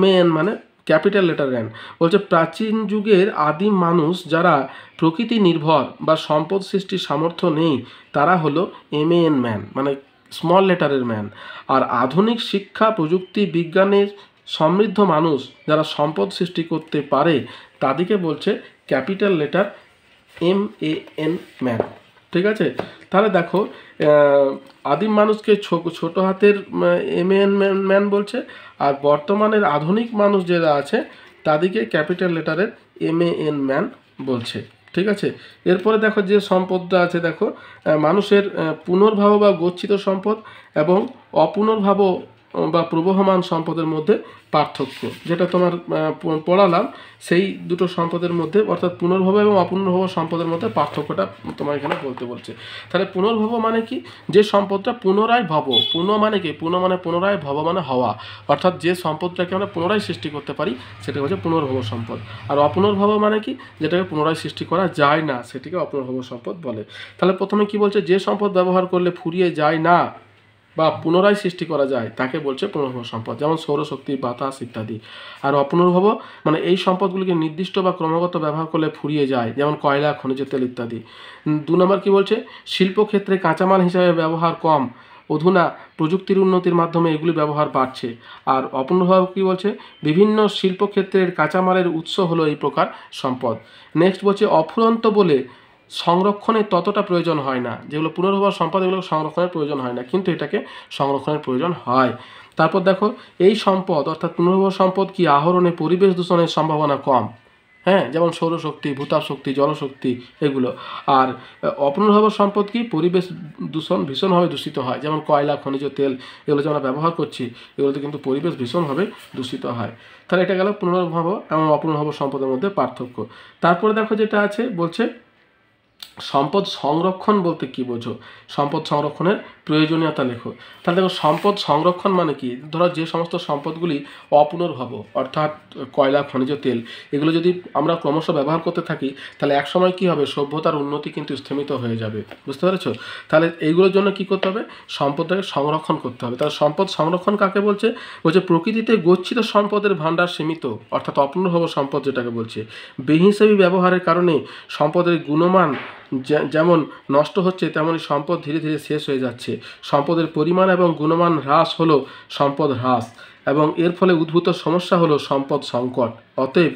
MAN মানে ক্যাপিটাল লেটার ম্যান। বলছে প্রাচীন যুগের আদিম মানুষ যারা প্রকৃতি নির্ভর বা সম্পদ সৃষ্টির সামর্থ্য নেই, তারা হলো MAN ম্যান মানে স্মল লেটারের ম্যান। আর আধুনিক শিক্ষা, প্রযুক্তি, বিজ্ঞানের সমৃদ্ধ মানুষ যারা সম্পদ সৃষ্টি করতে পারে, তাদেরকে বলছে ক্যাপিটাল লেটার MAN ম্যান। ঠিক আছে? তাহলে দেখো আদিম মানুষকে ছোট হাতের MAN ম্যান বলছে, আর বর্তমানের আধুনিক মানুষ যারা আছে তাদেরকে ক্যাপিটাল লেটারের MAN ম্যান বলছে। ঠিক আছে? এরপরে দেখো যে সম্পদটা আছে, দেখো মানুষের পুনর্ভাব বা গচ্ছিত সম্পদ এবং অপুনর্ভাব বা প্রবহমান সম্পদের মধ্যে পার্থক্য, যেটা তোমার পড়ালাম, সেই দুটো সম্পদের মধ্যে, অর্থাৎ পুনর্ভব এবং অপুনর্ভব সম্পদের মধ্যে পার্থক্যটা তোমার এখানে বলতে বলছে। তাহলে পুনর্ভব মানে কি, যে সম্পদটা পুনরায় ভব, পুনঃ মানে কি, পুনঃ মানে পুনরায়, ভব মানে হওয়া, অর্থাৎ যে সম্পদটাকে আমরা পুনরায় সৃষ্টি করতে পারি সেটা হচ্ছে পুনর্ভব সম্পদ। আর অপুনর্ভব মানে কি, যেটাকে পুনরায় সৃষ্টি করা যায় না সেটিকে অপুনর্ভব সম্পদ বলে। তাহলে প্রথমে কি বলছে, যে সম্পদ ব্যবহার করলে ফুরিয়ে যায় না বা পুনরায় সৃষ্টি করা যায় তাকে বলছে পুনর্ভব সম্পদ, যেমন সৌরশক্তি, বাতাস ইত্যাদি। আর অপুনর্ভব মানে এই সম্পদগুলিকে নির্দিষ্ট বা ক্রমাগত ব্যবহার করলে ফুরিয়ে যায়, যেমন কয়লা, খনিজ তেল ইত্যাদি। 2 নম্বর কি বলছে, শিল্পক্ষেত্রে কাঁচামাল হিসাবে ব্যবহার কম, অধুনা প্রযুক্তির উন্নতির মাধ্যমে এগুলি ব্যবহার বাড়ছে। আর অপুনর্ভব কি বলছে, বিভিন্ন শিল্পক্ষেত্রের কাঁচামালের উৎস হলো এই প্রকার সম্পদ। নেক্সট বলছে অফুরন্ত বলে সংরক্ষণের ততটা প্রয়োজন হয় না, যেগুলো পুনর্ভব সম্পদ এগুলো সংরক্ষণের প্রয়োজন হয় না, কিন্তু এটাকে সংরক্ষণের প্রয়োজন হয়। তারপর দেখো এই সম্পদ অর্থাৎ পুনর্ভব সম্পদ কি আহরণে পরিবেশ দূষণের সম্ভাবনা কম, হ্যাঁ, যেমন সৌরশক্তি, ভূতাপ শক্তি, জলশক্তি এগুলো। আর অপুনর্ভব সম্পদ কি পরিবেশ দূষণ ভীষণভাবে দূষিত হয়, যেমন কয়লা, খনিজ তেল এগুলো যে আমরা ব্যবহার করছি এগুলোতে কিন্তু পরিবেশ ভীষণভাবে দূষিত হয়। তাহলে এটা গেল পুনর্ভব এবং অপুনর্ভব সম্পদের মধ্যে পার্থক্য। তারপরে দেখো যেটা আছে, বলছে সম্পদ সংরক্ষণ বলতে কি বোঝো, সম্পদ সংরক্ষণের প্রয়োজনীয়তা লেখো। তাহলে দেখো সম্পদ সংরক্ষণ মানে কি, ধরো যে সমস্ত সম্পদগুলি অপুনর্ভব অর্থাৎ কয়লা, খনিজ তেল এগুলো যদি আমরা ক্রমশ ব্যবহার করতে থাকি, তাহলে এক সময় কি হবে, সভ্যতার উন্নতি কিন্তু স্থমিত হয়ে যাবে। বুঝতে পেরেছো? তাহলে এইগুলোর জন্য কি করতে হবে, সম্পদটাকে সংরক্ষণ করতে হবে। তাহলে সম্পদ সংরক্ষণ কাকে বলছে, বলছে প্রকৃতিতে গচ্ছিত সম্পদের ভাণ্ডার সীমিত, অর্থাৎ অপুনর্ভব সম্পদ যেটাকে বলছে, বেহিসাবি ব্যবহারের কারণে সম্পদের গুণমান যেমন নষ্ট হচ্ছে, তেমনই সম্পদ ধীরে ধীরে শেষ হয়ে যাচ্ছে। সম্পদের পরিমাণ এবং গুণমান হ্রাস হলো সম্পদ হ্রাস, এবং এর ফলে উদ্ভূত সমস্যা হলো সম্পদ সংকট। অতএব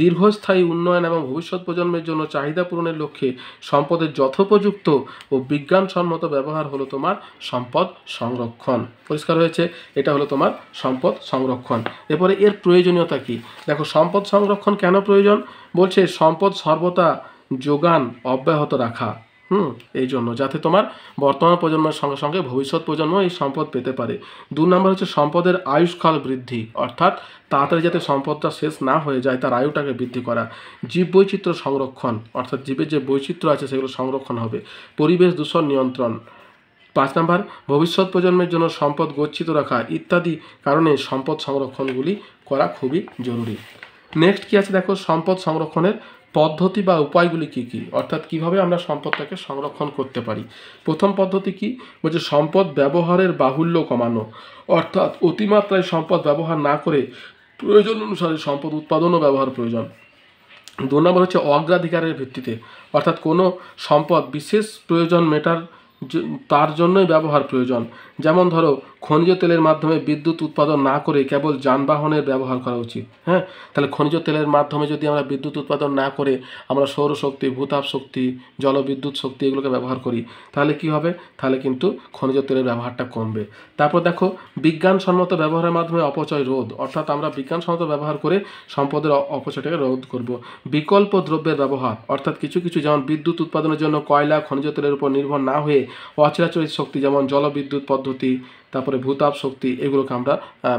দীর্ঘস্থায়ী উন্নয়ন এবং ভবিষ্যৎ প্রজন্মের জন্য চাহিদা পূরণের লক্ষ্যে সম্পদের যথোপযুক্ত ও বিজ্ঞানসম্মত ব্যবহার হলো তোমার সম্পদ সংরক্ষণ। পরিষ্কার হয়েছে? এটা হলো তোমার সম্পদ সংরক্ষণ। এরপরে এর প্রয়োজনীয়তা কি, দেখো সম্পদ সংরক্ষণ কেন প্রয়োজন, বলছে সম্পদ সর্বদা যোগান অব্যাহত রাখা, এই জন্য যাতে তোমার বর্তমান প্রজন্মের সঙ্গে সঙ্গে ভবিষ্যৎ প্রজন্ম এই সম্পদ পেতে পারে। 2 নম্বর হচ্ছে সম্পদের আয়ুষ্কাল বৃদ্ধি, অর্থাৎ তাড়াতাড়ি যাতে সম্পদটা শেষ না হয়ে যায় তার আয়ুটাকে বৃদ্ধি করা। জীব বৈচিত্র্য সংরক্ষণ, অর্থাৎ জীবের যে বৈচিত্র্য আছে সেগুলো সংরক্ষণ হবে। পরিবেশ দূষণ নিয়ন্ত্রণ। 5 নম্বর ভবিষ্যৎ প্রজন্মের জন্য সম্পদ গচ্ছিত রাখা ইত্যাদি কারণে সম্পদ সংরক্ষণগুলি করা খুবই জরুরি। নেক্সট কি আছে দেখো, সম্পদ সংরক্ষণের পদ্ধতি বা উপায়গুলি কি কি, অর্থাৎ কিভাবে আমরা সম্পদটাকে সংরক্ষণ করতে পারি। প্রথম পদ্ধতি কি, বলছে সম্পদ ব্যবহারের বাহুল্য কমানো, অর্থাৎ অতিমাত্রায় সম্পদ ব্যবহার না করে প্রয়োজন অনুসারে সম্পদ উৎপাদন ও ব্যবহার প্রয়োজন। 2 নম্বর হচ্ছে অগ্রাধিকারের ভিত্তিতে, অর্থাৎ কোনো সম্পদ বিশেষ প্রয়োজন মেটার তার জন্যই ব্যবহার প্রয়োজন, যেমন ধরো খনিজ তেলের মাধ্যমে বিদ্যুৎ উৎপাদন না করে কেবল যানবাহনের ব্যবহার করা উচিত। হ্যাঁ, তাহলে খনিজ তেলের মাধ্যমে যদি আমরা বিদ্যুৎ উৎপাদন না করে আমরা সৌরশক্তি, ভূতাপ শক্তি, জলবিদ্যুৎ শক্তি এগুলোকে ব্যবহার করি, তাহলে কি হবে? তাহলে কিন্তু খনিজ তেলের ব্যবহারটা কমবে। তারপর দেখো, বিজ্ঞানসম্মত ব্যবহারের মাধ্যমে অপচয় রোধ, অর্থাৎ আমরা বিজ্ঞানসম্মত ব্যবহার করে সম্পদের অপচয়টাকে রোধ করব। বিকল্প দ্রব্যের ব্যবহার, অর্থাৎ কিছু কিছু যেমন বিদ্যুৎ উৎপাদনের জন্য কয়লা, খনিজ তেলের উপর নির্ভর না হয়ে অচিরাচরিত শক্তি যেমন জলবিদ্যুৎ পদ্ধতি, তারপরে ভূতাপ শক্তি এগুলোকে আমরা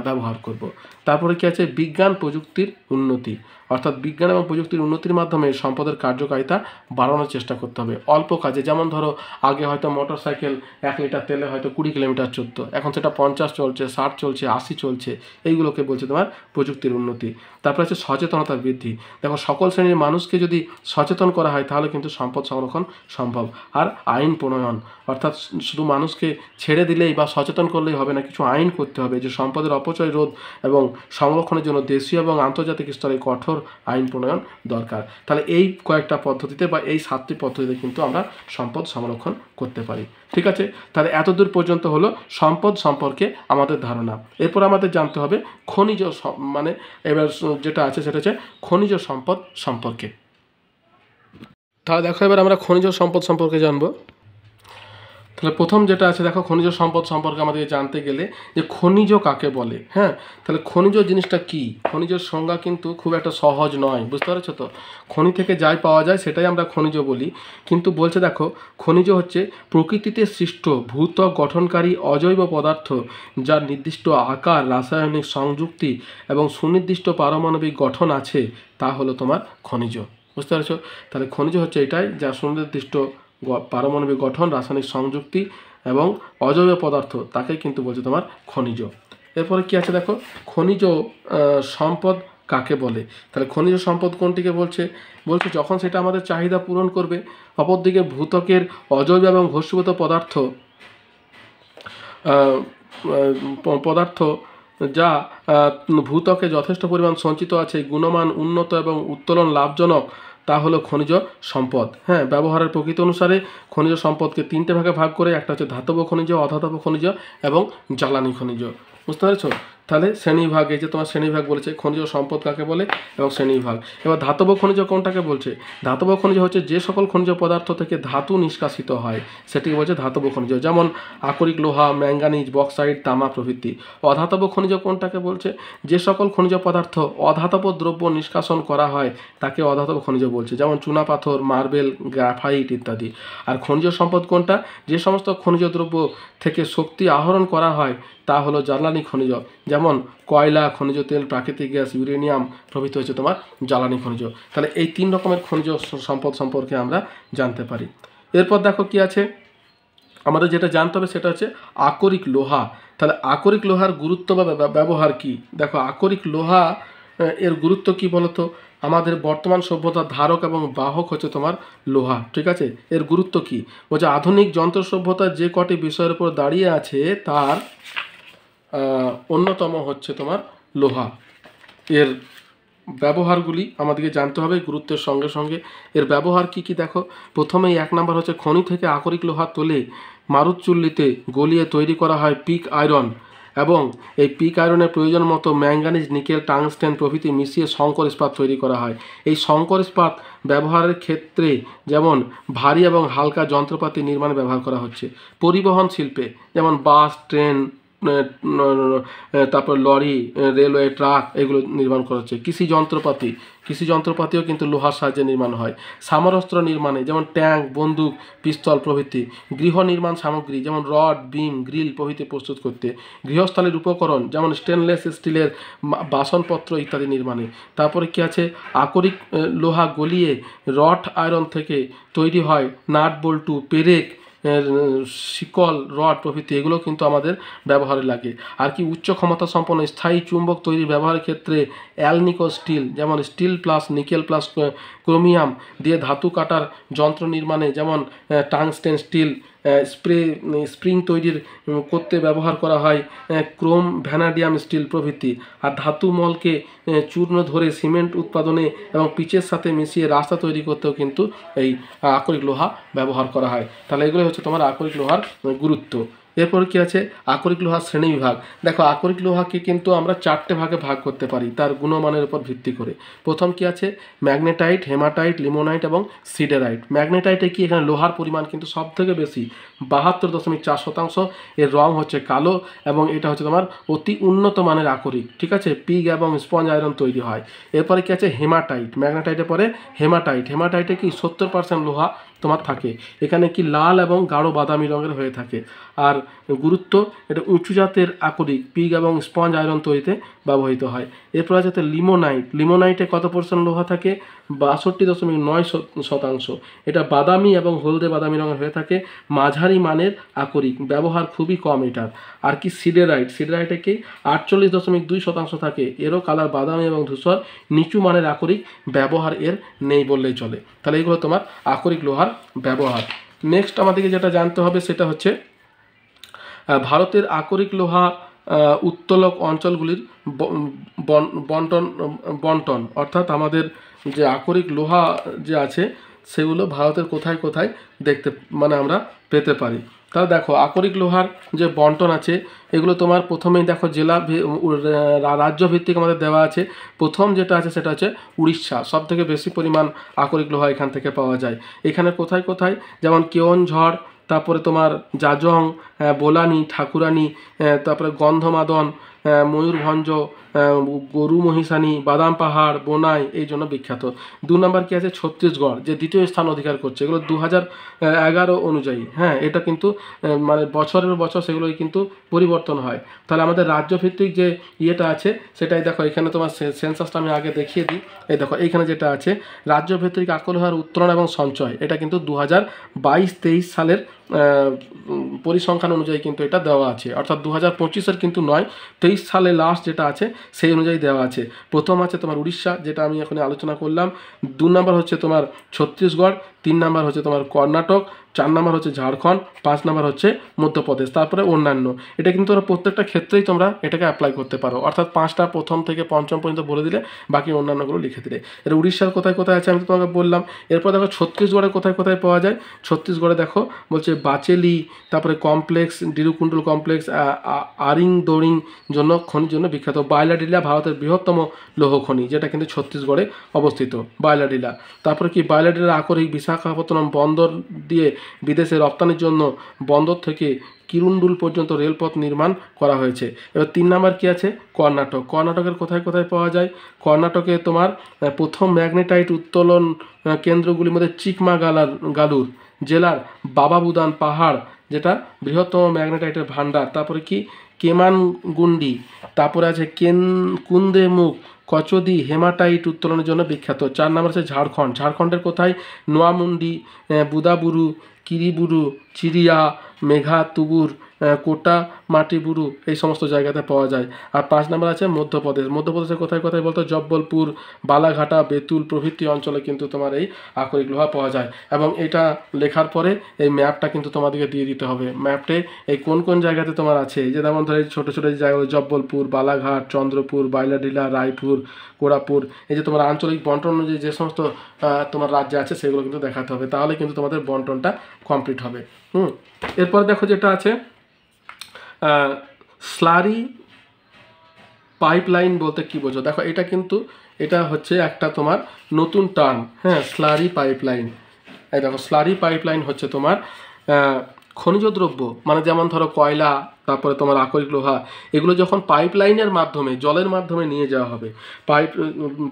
ব্যবহার করব। তারপরে কি আছে? বিজ্ঞান প্রযুক্তির উন্নতি, অর্থাৎ বিজ্ঞান এবং প্রযুক্তির উন্নতির মাধ্যমে সম্পদের কার্যকারিতা বাড়ানোর চেষ্টা করতে হবে অল্প কাজে। যেমন ধরো, আগে হয়তো মোটর সাইকেল 1 লিটার তেলে হয়তো 20 কিলোমিটার চলতো, এখন সেটা 50 চলছে, 60 চলছে, 80 চলছে। এইগুলোকে বলছে তোমার প্রযুক্তির উন্নতি। তারপরে আছে সচেতনতা বৃদ্ধি। দেখো, সকল শ্রেণীর মানুষকে যদি সচেতন করা হয় তাহলে কিন্তু সম্পদ সংরক্ষণ সম্ভব। আর আইন প্রণয়ন, অর্থাৎ শুধু মানুষকে ছেড়ে দিলেই বা সচেতন করলেই হবে না, কিছু আইন করতে হবে যে সম্পদের অপচয় রোধ এবং সংরক্ষণের জন্য দেশীয় এবং আন্তর্জাতিক স্তরে কঠোর আইন প্রণয়ন দরকার। তাহলে এই কয়েকটা পদ্ধতিতে বা এই 7টি পদ্ধতিতে কিন্তু আমরা সম্পদ সংরক্ষণ করতে পারি। ঠিক আছে, তাহলে এতদূর পর্যন্ত হলো সম্পদ সম্পর্কে আমাদের ধারণা। এরপর আমাদের জানতে হবে খনিজ, মানে এবার যেটা আছে সেটা হচ্ছে খনিজ সম্পদ সম্পর্কে। তাহলে দেখো, এবার আমরা খনিজ সম্পদ সম্পর্কে জানবো। তাহলে প্রথম যেটা আছে, দেখো, খনিজ সম্পদ সম্পর্কে আমাদের জানতে গেলে যে খনিজ কাকে বলে। হ্যাঁ, তাহলে খনিজ জিনিসটা কি? খনিজের সংজ্ঞা কিন্তু খুব একটা সহজ নয়, বুঝতে পারছো তো? খনি থেকে যাই পাওয়া যায় সেটাই আমরা খনিজ বলি, কিন্তু বলছে দেখো, খনিজ হচ্ছে প্রকৃতিতে সৃষ্ট ভূত্বক গঠনকারী অজৈব পদার্থ যার নির্দিষ্ট আকার, রাসায়নিক সংযুক্তি এবং সুনির্দিষ্ট পারমাণবিক গঠন আছে, তা হলো তোমার খনিজ। বুঝতে পারছো? তাহলে খনিজ হচ্ছে এটাই যা সুনির্দিষ্ট পারমাণবিক গঠন, রাসায়নিক সংযুক্তি এবং অজৈব পদার্থ, তাকে কিন্তু বলছে তোমার খনিজ। এরপরে কি আছে দেখো, খনিজ সম্পদ কাকে বলে। তাহলে খনিজ সম্পদ কোনটিকে বলছে? বলছে যখন সেটা আমাদের চাহিদা পূরণ করবে। অপরদিকে ভূত্বকের অজৈব এবং ঘনীভূত পদার্থ যা ভূত্বকে যথেষ্ট পরিমাণ সঞ্চিত আছে, গুণমান উন্নত এবং উত্তোলন লাভজনক, তা হলো খনিজ সম্পদ। হ্যাঁ, ব্যবহারের প্রকৃতি অনুসারে খনিজ সম্পদকে 3টে ভাগে ভাগ করে, একটা হচ্ছে ধাতব খনিজ, অধাতব খনিজ এবং জ্বালানি খনিজ। বুঝতে পেরেছো? তাহলে শ্রেণীবিভাগ, এই যে তোমার শ্রেণীবিভাগ বলেছে খনিজ সম্পদ কাকে বলে এবং শ্রেণীবিভাগ। এবার ধাতব খনিজ কোনটাকে বলছে? ধাতব খনিজ হচ্ছে যে সকল খনিজ পদার্থ থেকে ধাতু নিষ্কাশিত হয় সেটিকে বলছে ধাতব খনিজ, যেমন আকরিক লোহা, ম্যাঙ্গানিজ, বক্সাইট, তামা প্রভৃতি। অধাতব খনিজ কোনটাকে বলছে? যে সকল খনিজ পদার্থ অধাতব দ্রব্য নিষ্কাশন করা হয় তাকে অধাতব খনিজ বলছে, যেমন চুনাপাথর, মার্বেল, গ্রাফাইট ইত্যাদি। আর খনিজ সম্পদ কোনটা? যে সমস্ত খনিজ দ্রব্য থেকে শক্তি আহরণ করা হয় তা হলো জ্বালানি খনিজ, যেমন কয়লা, খনিজ তেল, প্রাকৃতিক গ্যাস, ইউরেনিয়াম প্রভৃতি হচ্ছে তোমার জ্বালানি খনিজ। তাহলে এই 3 রকমের খনিজ সম্পদ সম্পর্কে আমরা জানতে পারি। এরপর দেখো কি আছে, আমাদের যেটা জানতে হবে সেটা হচ্ছে আকরিক লোহা। তাহলে আকরিক লোহার গুরুত্ব বা ব্যবহার কি? দেখো, আকরিক লোহা এর গুরুত্ব কি বলতো? আমাদের বর্তমান সভ্যতার ধারক এবং বাহক হচ্ছে তোমার লোহা। ঠিক আছে, এর গুরুত্ব কি? বলছে আধুনিক যন্ত্র সভ্যতার যে কটি বিষয়ের উপর দাঁড়িয়ে আছে তার অন্যতম হচ্ছে তোমার লোহা। এর ব্যবহারগুলি আমাদেরকে জানতে হবে গুরুত্বের সঙ্গে সঙ্গে। এর ব্যবহার কি কি দেখো, প্রথমেই 1 নম্বর হচ্ছে খনি থেকে আকরিক লোহা তুলে মারুতচুল্লিতে গলিয়ে তৈরি করা হয় পিক আয়রন, এবং এই পিক আয়রনের প্রয়োজন মতো ম্যাঙ্গানিজ, নিকেল, টাংস্টেন প্রভৃতি মিশিয়ে সংকর ইস্পাত তৈরি করা হয়। এই সংকর ইস্পাত ব্যবহারের ক্ষেত্রে যেমন ভারী এবং হালকা যন্ত্রপাতি নির্মাণে ব্যবহার করা হচ্ছে। পরিবহন শিল্পে যেমন বাস, ট্রেন, তারপর লরি, রেলওয়ে, ট্রাক এগুলো নির্মাণ করা হচ্ছে। কৃষি যন্ত্রপাতিও কিন্তু লোহার সাহায্যে নির্মাণ হয়। সমরাস্ত্র নির্মাণে যেমন ট্যাঙ্ক, বন্দুক, পিস্তল প্রভৃতি। গৃহ নির্মাণ সামগ্রী যেমন রড, বিম, গ্রিল প্রভৃতি প্রস্তুত করতে। গৃহস্থালির উপকরণ যেমন স্টেনলেস স্টিলের বাসনপত্র ইত্যাদি নির্মাণে। তারপরে কি আছে, আকরিক লোহা গলিয়ে রড আয়রন থেকে তৈরি হয় নাট, বল্টু, পেরেক, শিকল, রড প্রভৃতি, এগুলো কিন্তু আমাদের ব্যবহারে লাগে। আর কি, উচ্চ ক্ষমতা সম্পন্ন স্থায়ী চুম্বক তৈরির ব্যবহারের ক্ষেত্রে অ্যালনিকো স্টিল, যেমন steel plus nickel plus chromium দিয়ে ধাতু কাটার যন্ত্র নির্মাণে, যেমন টাংস্টেন স্টিল, স্প্রিং তৈরির করতে ব্যবহার করা হয় ক্রোম, ভ্যানাডিয়াম স্টিল প্রভৃতি। আর ধাতু মলকে চূর্ণ ধরে সিমেন্ট উৎপাদনে এবং পিচের সাথে মিশিয়ে রাস্তা তৈরি করতেও কিন্তু এই আকরিক লোহা ব্যবহার করা হয়। তাহলে এগুলো হচ্ছে তোমার আকরিক লোহার গুরুত্ব। এরপর কি আছে আকরিক লোহার শ্রেণীবিভাগ। দেখো আকরিক লোহাকে কিন্তু আমরা 4টে ভাগে ভাগ করতে পারি তার গুণমানের উপর ভিত্তি করে। প্রথম কি আছে ম্যাগনেটাইট, হেমাটাইট, লিমোনাইট এবং সিডেরাইট। ম্যাগনেটাইটে কি এখানে লোহার পরিমাণ কিন্তু সব থেকে বেশি 72.4%। এর রং হচ্ছে কালো এবং এটা হচ্ছে তোমার অতি উন্নত মানের আকরিক, ঠিক আছে, পিগ এবং স্পঞ্জ আয়রন তৈরি হয়। এরপরে কি আছে হেমাটাইট। ম্যাগনেটাইটের পরে হেমাটাইট। হেমাটাইটে কি 70% লোহা তোমার থাকে। এখানে কি লাল এবং গাঢ় বাদামি রঙের হয়ে থাকে। আর গুরুত্ব, এটা উঁচু জাতের আকরিক, পিগ এবং স্পঞ্জ আয়রন তৈরিতে ব্যবহৃত হয়। এরপর আছে লিমোনাইট। লিমোনাইটে কত পার্সেন্ট লোহা থাকে? 62.9%। এটা বাদামি এবং হলদে বাদামি রঙের হয়ে থাকে, মাঝারি মানের আকরিক, ব্যবহার খুবই কম এটার। আর কি সিডেরাইট। সিডেরাইটে কি 48.2% থাকে, এরও কালার বাদামি এবং ধূসর, নিচু মানের আকরিক, ব্যবহার এর নেই বললেই চলে। তাহলে এইগুলো তোমার আকরিক লোহার ব্যবহার। নেক্সট আমাদেরকে যেটা জানতে হবে সেটা হচ্ছে ভারতের আকরিক লোহা উত্তোলক অঞ্চলগুলির বন্টন, অর্থাৎ আমাদের যে আকরিক লোহা যে আছে সেগুলো ভারতের কোথায় কোথায় দেখতে আমরা পেতে পারি। তাহলে দেখো আকরিক লোহার যে বন্টন আছে এগুলো তোমার প্রথমেই দেখো রাজ্য ভিত্তিক আমাদের দেওয়া আছে। প্রথম যেটা আছে সেটা হচ্ছে উড়িষ্যা, সব থেকে বেশি পরিমাণ আকরিক লোহা এখান থেকে পাওয়া যায়। এখানে কোথায় কোথায়, যেমন কেওনঝড়, তারপরে তোমার জাজং, বোলানি, ঠাকুরানি, তারপরে গন্ধমাদন, ময়ূরভঞ্জ, গরু মহিষানি, বাদাম পাহাড়, বোনাই এই জন্য বিখ্যাত। 2 নম্বর কি আছে ছত্তিশগড়, যে দ্বিতীয় স্থান অধিকার করছে। এগুলো 2011 অনুযায়ী, হ্যাঁ, এটা কিন্তু বছরের বছর সেগুলো কিন্তু পরিবর্তন হয়। তাহলে আমাদের রাজ্যভিত্তিক যে ইয়েটা আছে সেটাই দেখো এখানে তোমার সেন্সাসটা আমি আগে দেখিয়ে দিই। এই দেখো এইখানে যেটা আছে রাজ্যভিত্তিক আকরিক লোহার উত্তোলন এবং সঞ্চয়, এটা কিন্তু 2022-23 সালের পরিসংখ্যান অনুযায়ী কিন্তু এটা দেওয়া আছে, অর্থাৎ 2025-এর কিন্তু নয়, 23 সালে লাস্ট যেটা আছে সেই অনুযায়ী দেওয়া আছে। প্রথম আছে তোমার উড়িষ্যা, যেটা আমি এখন আলোচনা করলাম। 2 নম্বর হচ্ছে তোমার ছত্তিশগড়, 3 নম্বর হচ্ছে তোমার কর্ণাটক, 4 নম্বর হচ্ছে ঝাড়খণ্ড, 5 নম্বর হচ্ছে মধ্যপ্রদেশ, তারপরে অন্যান্য। এটা কিন্তু তোমরা প্রত্যেকটা ক্ষেত্রেই তোমরা এটাকে অ্যাপ্লাই করতে পারো, অর্থাৎ 5টা প্রথম থেকে পঞ্চম পর্যন্ত বলে দিলে বাকি অন্যান্যগুলো লিখে দিলে। এটা উড়িষ্যার কোথায় কোথায় আছে আমি তোমাকে বললাম। এরপর দেখো ছত্তিশগড়ে কোথায় কোথায় পাওয়া যায়। ছত্তিশগড়ে দেখো বলছে বাচেলি, তারপরে কমপ্লেক্স, ডিরুকুন্ডল কমপ্লেক্স, আরিং দৌরিং খনির জন্য বিখ্যাত। বায়লাডিলা ভারতের বৃহত্তম লৌহ খনি, যেটা কিন্তু ছত্তিশগড়ে অবস্থিত, বায়লাডিলা। তারপরে কি বায়লাডিলা আকরিক বিশাখাপত্তনম বন্দর দিয়ে বিদেশে রপ্তানির জন্য বন্দর থেকে কিরুন্ডুল পর্যন্ত রেলপথ নির্মাণ করা হয়েছে। এবার 3 নম্বর কি আছে কর্ণাটক। কর্ণাটকের কোথায় কোথায় পাওয়া যায়? কর্ণাটকে তোমার প্রথম ম্যাগনেটাইট উত্তোলন কেন্দ্রগুলির মধ্যে চিকমাগালুর জেলার বাবাবুদান পাহাড়, যেটা বৃহত্তম ম্যাগনেটাইটের ভান্ডার। তারপরে কি কেমানগুন্ডি, তারপরে আছে কুন্দেমুখ, কচদি হেমাটাইট উত্তোলনের জন্য বিখ্যাত। 4 নম্বর আছে ঝাড়খণ্ড। ঝাড়খণ্ডের কোথায়? নোয়ামুন্ডি, বুদাবুরু, কিরিবুরু, চিরিয়া, মেঘাতুবুর, কোটা মাটিবুরু এই সমস্ত জায়গাতে পাওয়া যায়। আর 5 নম্বর আছে মধ্যপ্রদেশ। মধ্যপ্রদেশের কোথায় কোথায় বলতো? জব্বলপুর, বালাঘাটা, বেতুল প্রভৃতি অঞ্চলে কিন্তু তোমার এই আকরিক লোহা পাওয়া যায়। এবং এটা লেখার পরে এই ম্যাপটা কিন্তু তোমাদেরকে দিয়ে দিতে হবে। ম্যাপটে এই কোন কোন জায়গাতে তোমার আছে, যে যেমন ধরো এই ছোটো ছোটো জায়গাগুলো জব্বলপুর, বালাঘাট, চন্দ্রপুর, বাইলাডিলা, রায়পুর, কোরাপুর, এই যে তোমার আঞ্চলিক বন্টন অনুযায়ী যে সমস্ত তোমার রাজ্যে আছে সেগুলো কিন্তু দেখাতে হবে, তাহলে কিন্তু তোমাদের বন্টনটা কমপ্লিট হবে। এরপর দেখো যেটা আছে স্লারি পাইপলাইন বলতে কি বোঝো? দেখো এটা হচ্ছে একটা তোমার নতুন টার্ম, হ্যাঁ, স্লারি পাইপলাইন। এই দেখো স্লারি পাইপলাইন হচ্ছে তোমার খনিজ দ্রব্য, যেমন ধরো কয়লা, তারপরে তোমার আকরিক লোহা, এগুলো যখন পাইপলাইনের মাধ্যমে জলের মাধ্যমে নিয়ে যাওয়া হবে,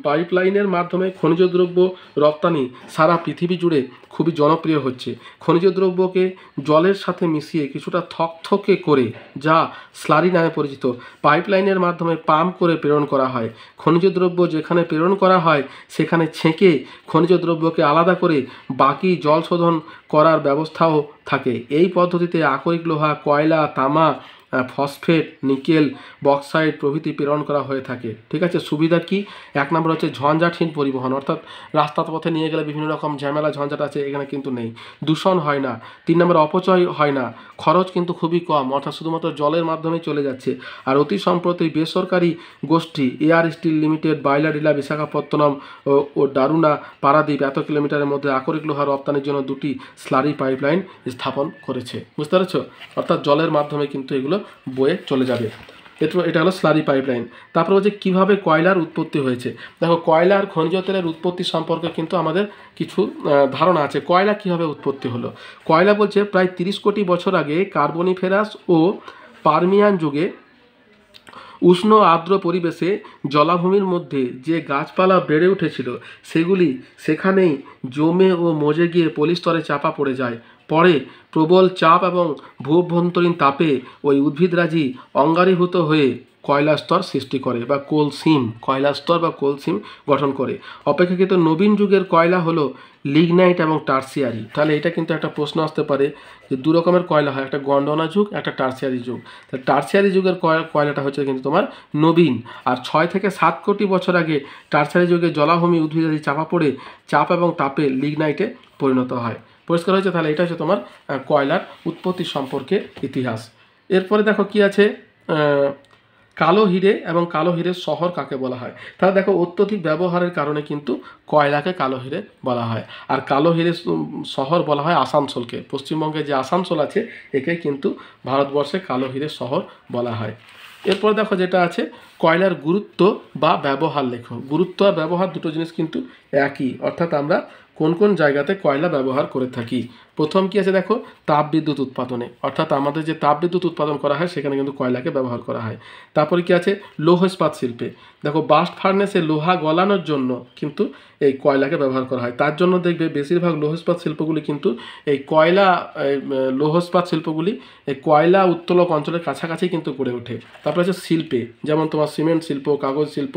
পাইপলাইনের মাধ্যমে খনিজ দ্রব্য রপ্তানি সারা পৃথিবী জুড়ে খুবই জনপ্রিয় হচ্ছে। খনিজ দ্রব্যকে জলের সাথে মিশিয়ে কিছুটা থকথকে করে, যা স্লারি নামে পরিচিত, পাইপলাইনের মাধ্যমে পাম্প করে প্রেরণ করা হয়। খনিজ দ্রব্য যেখানে প্রেরণ করা হয় সেখানে ছেঁকে খনিজ দ্রব্যকে আলাদা করে বাকি জল শোধন করার ব্যবস্থাও থাকে। এই পদ্ধতিতে আকরিক লোহা, কয়লা, তামা, ফসফেট, নিকেল, বক্সাইট প্রভৃতি প্রেরণ করা হয়ে থাকে। ঠিক আছে, সুবিধা কি? এক নম্বর হচ্ছে ঝঞ্ঝাটহীন পরিবহন, অর্থাৎ রাস্তার পথে নিয়ে গেলে বিভিন্ন রকম ঝামেলা ঝঞ্ঝাট আছে, এখানে কিন্তু নেই। দূষণ হয় না। 3 নম্বর অপচয় হয় না। খরচ কিন্তু খুবই কম, অর্থাৎ শুধুমাত্র জলের মাধ্যমেই চলে যাচ্ছে। আর অতি সম্প্রতি বেসরকারি গোষ্ঠী এয়ার স্টিল লিমিটেড বাইলাডিলা বিশাখাপত্তনম ও দারুণা পারাদ্বীপ এত কিলোমিটারের মধ্যে আকরিক লোহা রপ্তানির জন্য 2টি স্লারি পাইপলাইন স্থাপন করেছে। বুঝতে পেরেছ? অর্থাৎ জলের মাধ্যমে কিন্তু এগুলো বয়ে চলে যাবে। এটা হলো স্লারি পাইপলাইন। তারপর হচ্ছে কীভাবে কয়লার উৎপত্তি হয়েছে। দেখো, কয়লা আর খনিজ তেলের উৎপত্তি সম্পর্কে কিন্তু আমাদের কিছু ধারণা আছে। কয়লা কীভাবে উৎপত্তি হলো? কয়লা বলছে প্রায় 30 কোটি বছর আগে কার্বনিফেরাস ও পার্মিয়ান যুগে উষ্ণ আর্দ্র পরিবেশে জলাভূমির মধ্যে যে গাছপালা বেড়ে উঠেছিল সেগুলি সেখানেই জমে ও মজে গিয়ে পলিস্তরে চাপা পড়ে যায়। পরে প্রবল চাপ এবং ভূঅভ্যন্তরীণ তাপে ওই উদ্ভিদরাজি অঙ্গারীভূত হয়ে কয়লা স্তর সৃষ্টি করে বা কোলসিম, কয়লা স্তর বা কোলসিম গঠন করে। অপেক্ষাকৃত নবীন যুগের কয়লা হলো লিগনাইট এবং টার্সিয়ারি। তাহলে এটা কিন্তু একটা প্রশ্ন আসতে পারে যে 2 রকমের কয়লা হয়, একটা গন্ডনা যুগ, একটা টার্সিয়ারি যুগ। তাহলে টার্সিয়ারি যুগের কয়লাটা হচ্ছে কিন্তু তোমার নবীন। আর 6 থেকে 7 কোটি বছর আগে টার্সিয়ারি যুগে জলাভূমি উদ্ভিদাদি চাপা পড়ে চাপ এবং তাপে লিগনাইটে পরিণত হয়। পরিষ্কার হয়েছে? তাহলে এটা হচ্ছে তোমার কয়লার উৎপত্তি সম্পর্কে ইতিহাস। এরপরে দেখো কি আছে, কালো হিরে এবং কালো হিরের শহর কাকে বলা হয়। তাহলে দেখো, অত্যধিক ব্যবহারের কারণে কিন্তু কয়লাকে কালো হিরে বলা হয়। আর কালো হিরের শহর বলা হয় আসানসোলকে। পশ্চিমবঙ্গে যে আসানসোল আছে একে কিন্তু ভারতবর্ষে কালো হিরের শহর বলা হয়। এরপর দেখো যেটা আছে, কয়লার গুরুত্ব বা ব্যবহার লেখো। গুরুত্ব আর ব্যবহার দুটো জিনিস কিন্তু একই, অর্থাৎ আমরা কোন কোন জায়গাতে কয়লা ব্যবহার করে থাকি। প্রথম কি আছে দেখো, তাপবিদ্যুৎ উৎপাদনে, অর্থাৎ আমাদের যে তাপবিদ্যুৎ উৎপাদন করা হয় সেখানে কিন্তু কয়লাকে ব্যবহার করা হয়। তারপরে কি আছে, লৌহ ইস্পাত শিল্পে। দেখো, ব্লাস্ট ফার্নেসে লোহা গলানোর জন্য কিন্তু এই কয়লাকে ব্যবহার করা হয়। তার জন্য দেখবে বেশিরভাগ লৌহ ইস্পাত শিল্পগুলি কিন্তু এই লৌহ ইস্পাত শিল্পগুলি এই কয়লা উত্তোলক অঞ্চলের কাছাকাছি কিন্তু গড়ে ওঠে। তারপরে আছে শিল্পে, যেমন তোমার সিমেন্ট শিল্প, কাগজ শিল্প,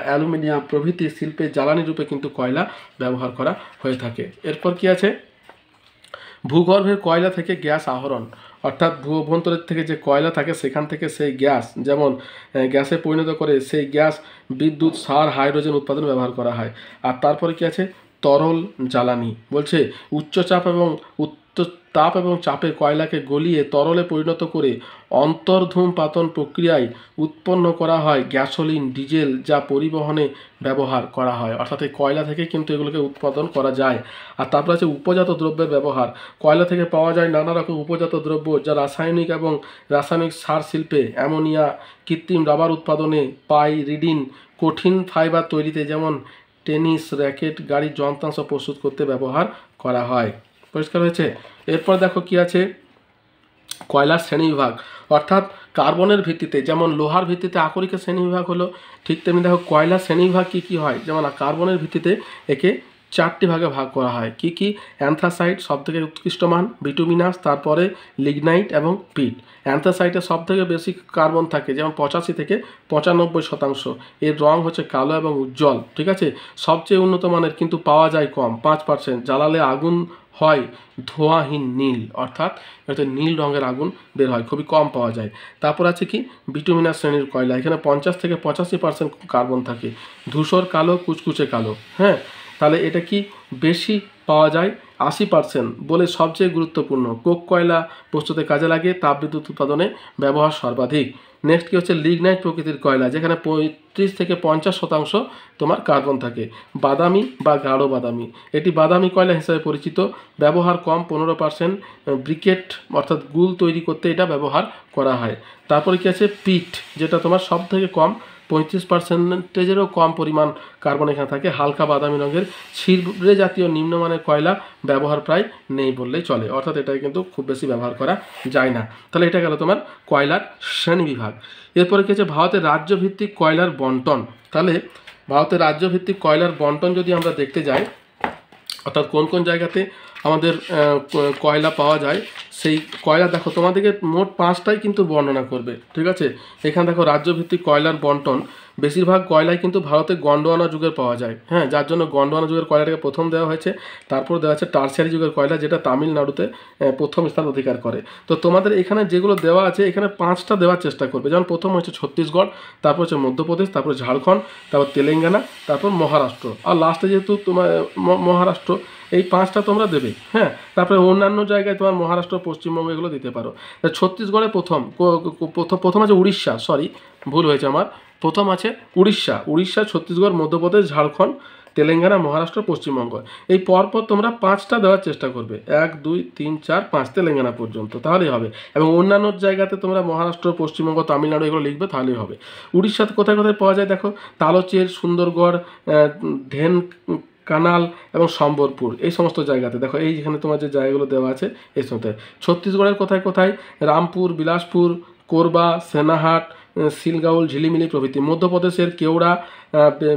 অ্যালুমিনিয়াম প্রভৃতি শিল্পে জ্বালানি রূপে কিন্তু কয়লা ব্যবহার করা হয়ে থাকে। এরপর কি আছে, ভূগর্ভের কয়লা থেকে গ্যাস আহরণ, অর্থাৎ ভূ অভ্যন্তরের থেকে যে কয়লা থাকে সেখান থেকে সেই গ্যাস যেমন গ্যাসে পরিণত করে সেই গ্যাস বিদ্যুৎ, সার, হাইড্রোজেন উৎপাদন ব্যবহার করা হয়। আর তারপরে কি আছে, তরল জ্বালানি। বলছে তাপ এবং চাপে কয়লাকে গলিয়ে তরলে পরিণত করে অন্তর্ধূমপাতন প্রক্রিয়ায় উৎপন্ন করা হয় গ্যাসোলিন, ডিজেল, যা পরিবহনে ব্যবহার করা হয়। অর্থাৎ এই কয়লা থেকে কিন্তু এগুলোকে উৎপাদন করা যায়। আর তারপর আছে উপজাত দ্রব্যের ব্যবহার। কয়লা থেকে পাওয়া যায় নানা রকম উপজাত দ্রব্য, যা রাসায়নিক সার শিল্পে, অ্যামোনিয়া, কৃত্রিম রাবার উৎপাদনে, পাইরিডিন, কঠিন ফাইবার তৈরিতে যেমন টেনিস র্যাকেট, গাড়ির যন্ত্রাংশ প্রস্তুত করতে ব্যবহার করা হয়। পরিষ্কার হয়েছে? এরপর দেখো কি আছে, কয়লার শ্রেণীবিভাগ, অর্থাৎ কার্বনের ভিত্তিতে যেমন লোহার ভিত্তিতে আকরিকের শ্রেণীবিভাগ হলো, ঠিক তেমনি দেখো কয়লার শ্রেণীবিভাগ কী কী হয়। যেমন কার্বনের ভিত্তিতে একে 4টি ভাগে ভাগ করা হয়। কি কি? অ্যান্থ্রাসাইট সবথেকে উৎকৃষ্ট মান, বিটুমিনাস, তারপরে লিগনাইট এবং পিট। অ্যান্থ্রাসাইটে সবথেকে বেশি কার্বন থাকে, যেমন 85 থেকে 95%। এর রং হচ্ছে কালো এবং উজ্জ্বল। ঠিক আছে, সবচেয়ে উন্নত মানের কিন্তু পাওয়া যায় কম, 5%। জ্বালালে আগুন হয় ধোঁয়াহীন নীল, অর্থাৎ এটা নীল রঙের আগুন বের হয়, খুবই কম পাওয়া যায়। তারপর আছে কি, বিটুমিনাস শ্রেণীর কয়লা। এখানে 50 থেকে 85% কার্বন থাকে, ধূসর কালো, কুচকুচে কালো। হ্যাঁ, তাহলে এটা কি বেশি পাওয়া যায় 80% বলে সবচেয়ে গুরুত্বপূর্ণ। কোক কয়লা প্রস্তুতে কাজে লাগে, তাপবিদ্যুৎ উৎপাদনে ব্যবহার সর্বাধিক। নেক্সট কি হচ্ছে, লিগনাইট প্রকৃতির কয়লা, যেখানে 35 থেকে 50% তোমার কার্বন থাকে, বাদামি বা গাঢ় বাদামি। এটি বাদামি কয়লা হিসেবে পরিচিত, ব্যবহার কম, 15%। ব্রিকেট অর্থাৎ গুল তৈরি করতে এটা ব্যবহার করা হয়। তারপরে কি আছে, পিট, যেটা তোমার সব থেকে কম, 35%-এরও কম পরিমাণ কার্বন এখানে থাকে, হালকা বাদামি রঙের। ছিবড়ে জাতীয় নিম্নমানের কয়লা ব্যবহার প্রায় নেই বললেই চলে, অর্থাৎ এটা কিন্তু খুব বেশি ব্যবহার করা যায় না। তাহলে এটা গেল তোমার কয়লার শ্রেণীবিভাগ। এরপরে কি আছে, ভারতের রাজ্যভিত্তিক কয়লার বন্টন। তাহলে ভারতের রাজ্যভিত্তিক কয়লার বন্টন যদি আমরা দেখতে যাই, অর্থাৎ কোন কোন জায়গাতে আমাদের কয়লা পাওয়া যায়, সেই কয়লা দেখো তোমাদেরকে মোট 5টাই কিন্তু বর্ণনা করবে, ঠিক আছে। এখানে দেখো রাজ্যভিত্তিক কয়লার বন্টন, বেশিরভাগ কয়লাই কিন্তু ভারতে গন্ডোয়ানা যুগের পাওয়া যায়, হ্যাঁ, যার জন্য গন্ডোয়ানা যুগের কয়লাটাকে প্রথম দেওয়া হয়েছে। তারপর দেওয়া আছে টারশিয়ারি যুগের কয়লা, যেটা তামিলনাড়ুতে প্রথম স্থান অধিকার করে। তো তোমাদের এখানে যেগুলো দেওয়া আছে, এখানে 5টা দেওয়ার চেষ্টা করবে। যেমন প্রথম হচ্ছে ছত্তিশগড়, তারপর হচ্ছে মধ্যপ্রদেশ, তারপর ঝাড়খণ্ড, তারপর তেলেঙ্গানা, তারপর মহারাষ্ট্র, আর লাস্টে যেহেতু তোমার মহারাষ্ট্র, এই 5টা তোমরা দেবে, হ্যাঁ। তারপরে অন্যান্য জায়গায় তোমার মহারাষ্ট্র, পশ্চিমবঙ্গ এগুলো দিতে পারো। ছত্তিশগড়ে প্রথম আছে উড়িষ্যা, সরি ভুল হয়েছে আমার, প্রথম আছে উড়িষ্যা, ছত্তিশগড়, মধ্যপ্রদেশ, ঝাড়খণ্ড, তেলেঙ্গানা, মহারাষ্ট্র, পশ্চিমবঙ্গ। এই পরপর তোমরা 5টা দেওয়ার চেষ্টা করবে, 1 2 3 4 5 তেলেঙ্গানা পর্যন্ত, তাহলেই হবে। এবং অন্যান্য জায়গাতে তোমরা মহারাষ্ট্র, পশ্চিমবঙ্গ, তামিলনাড়ু এগুলো লিখবে, তাহলেই হবে। উড়িষ্যাতে কোথায় কোথায় পাওয়া যায় দেখো, তালচের, সুন্দরগড়, ঢেন কানাল এবং সম্বলপুর, এই সমস্ত জায়গাতে দেখো, এই যেখানে তোমার যে জায়গাগুলো দেওয়া আছে এই সমস্ত। ছত্তিশগড়ের কোথায় কোথায়, রামপুর, বিলাসপুর, কোরবা, সেনাহাট, শিলগাউল, ঝিলিমিলি প্রভৃতি। মধ্যপ্রদেশের কেওড়া,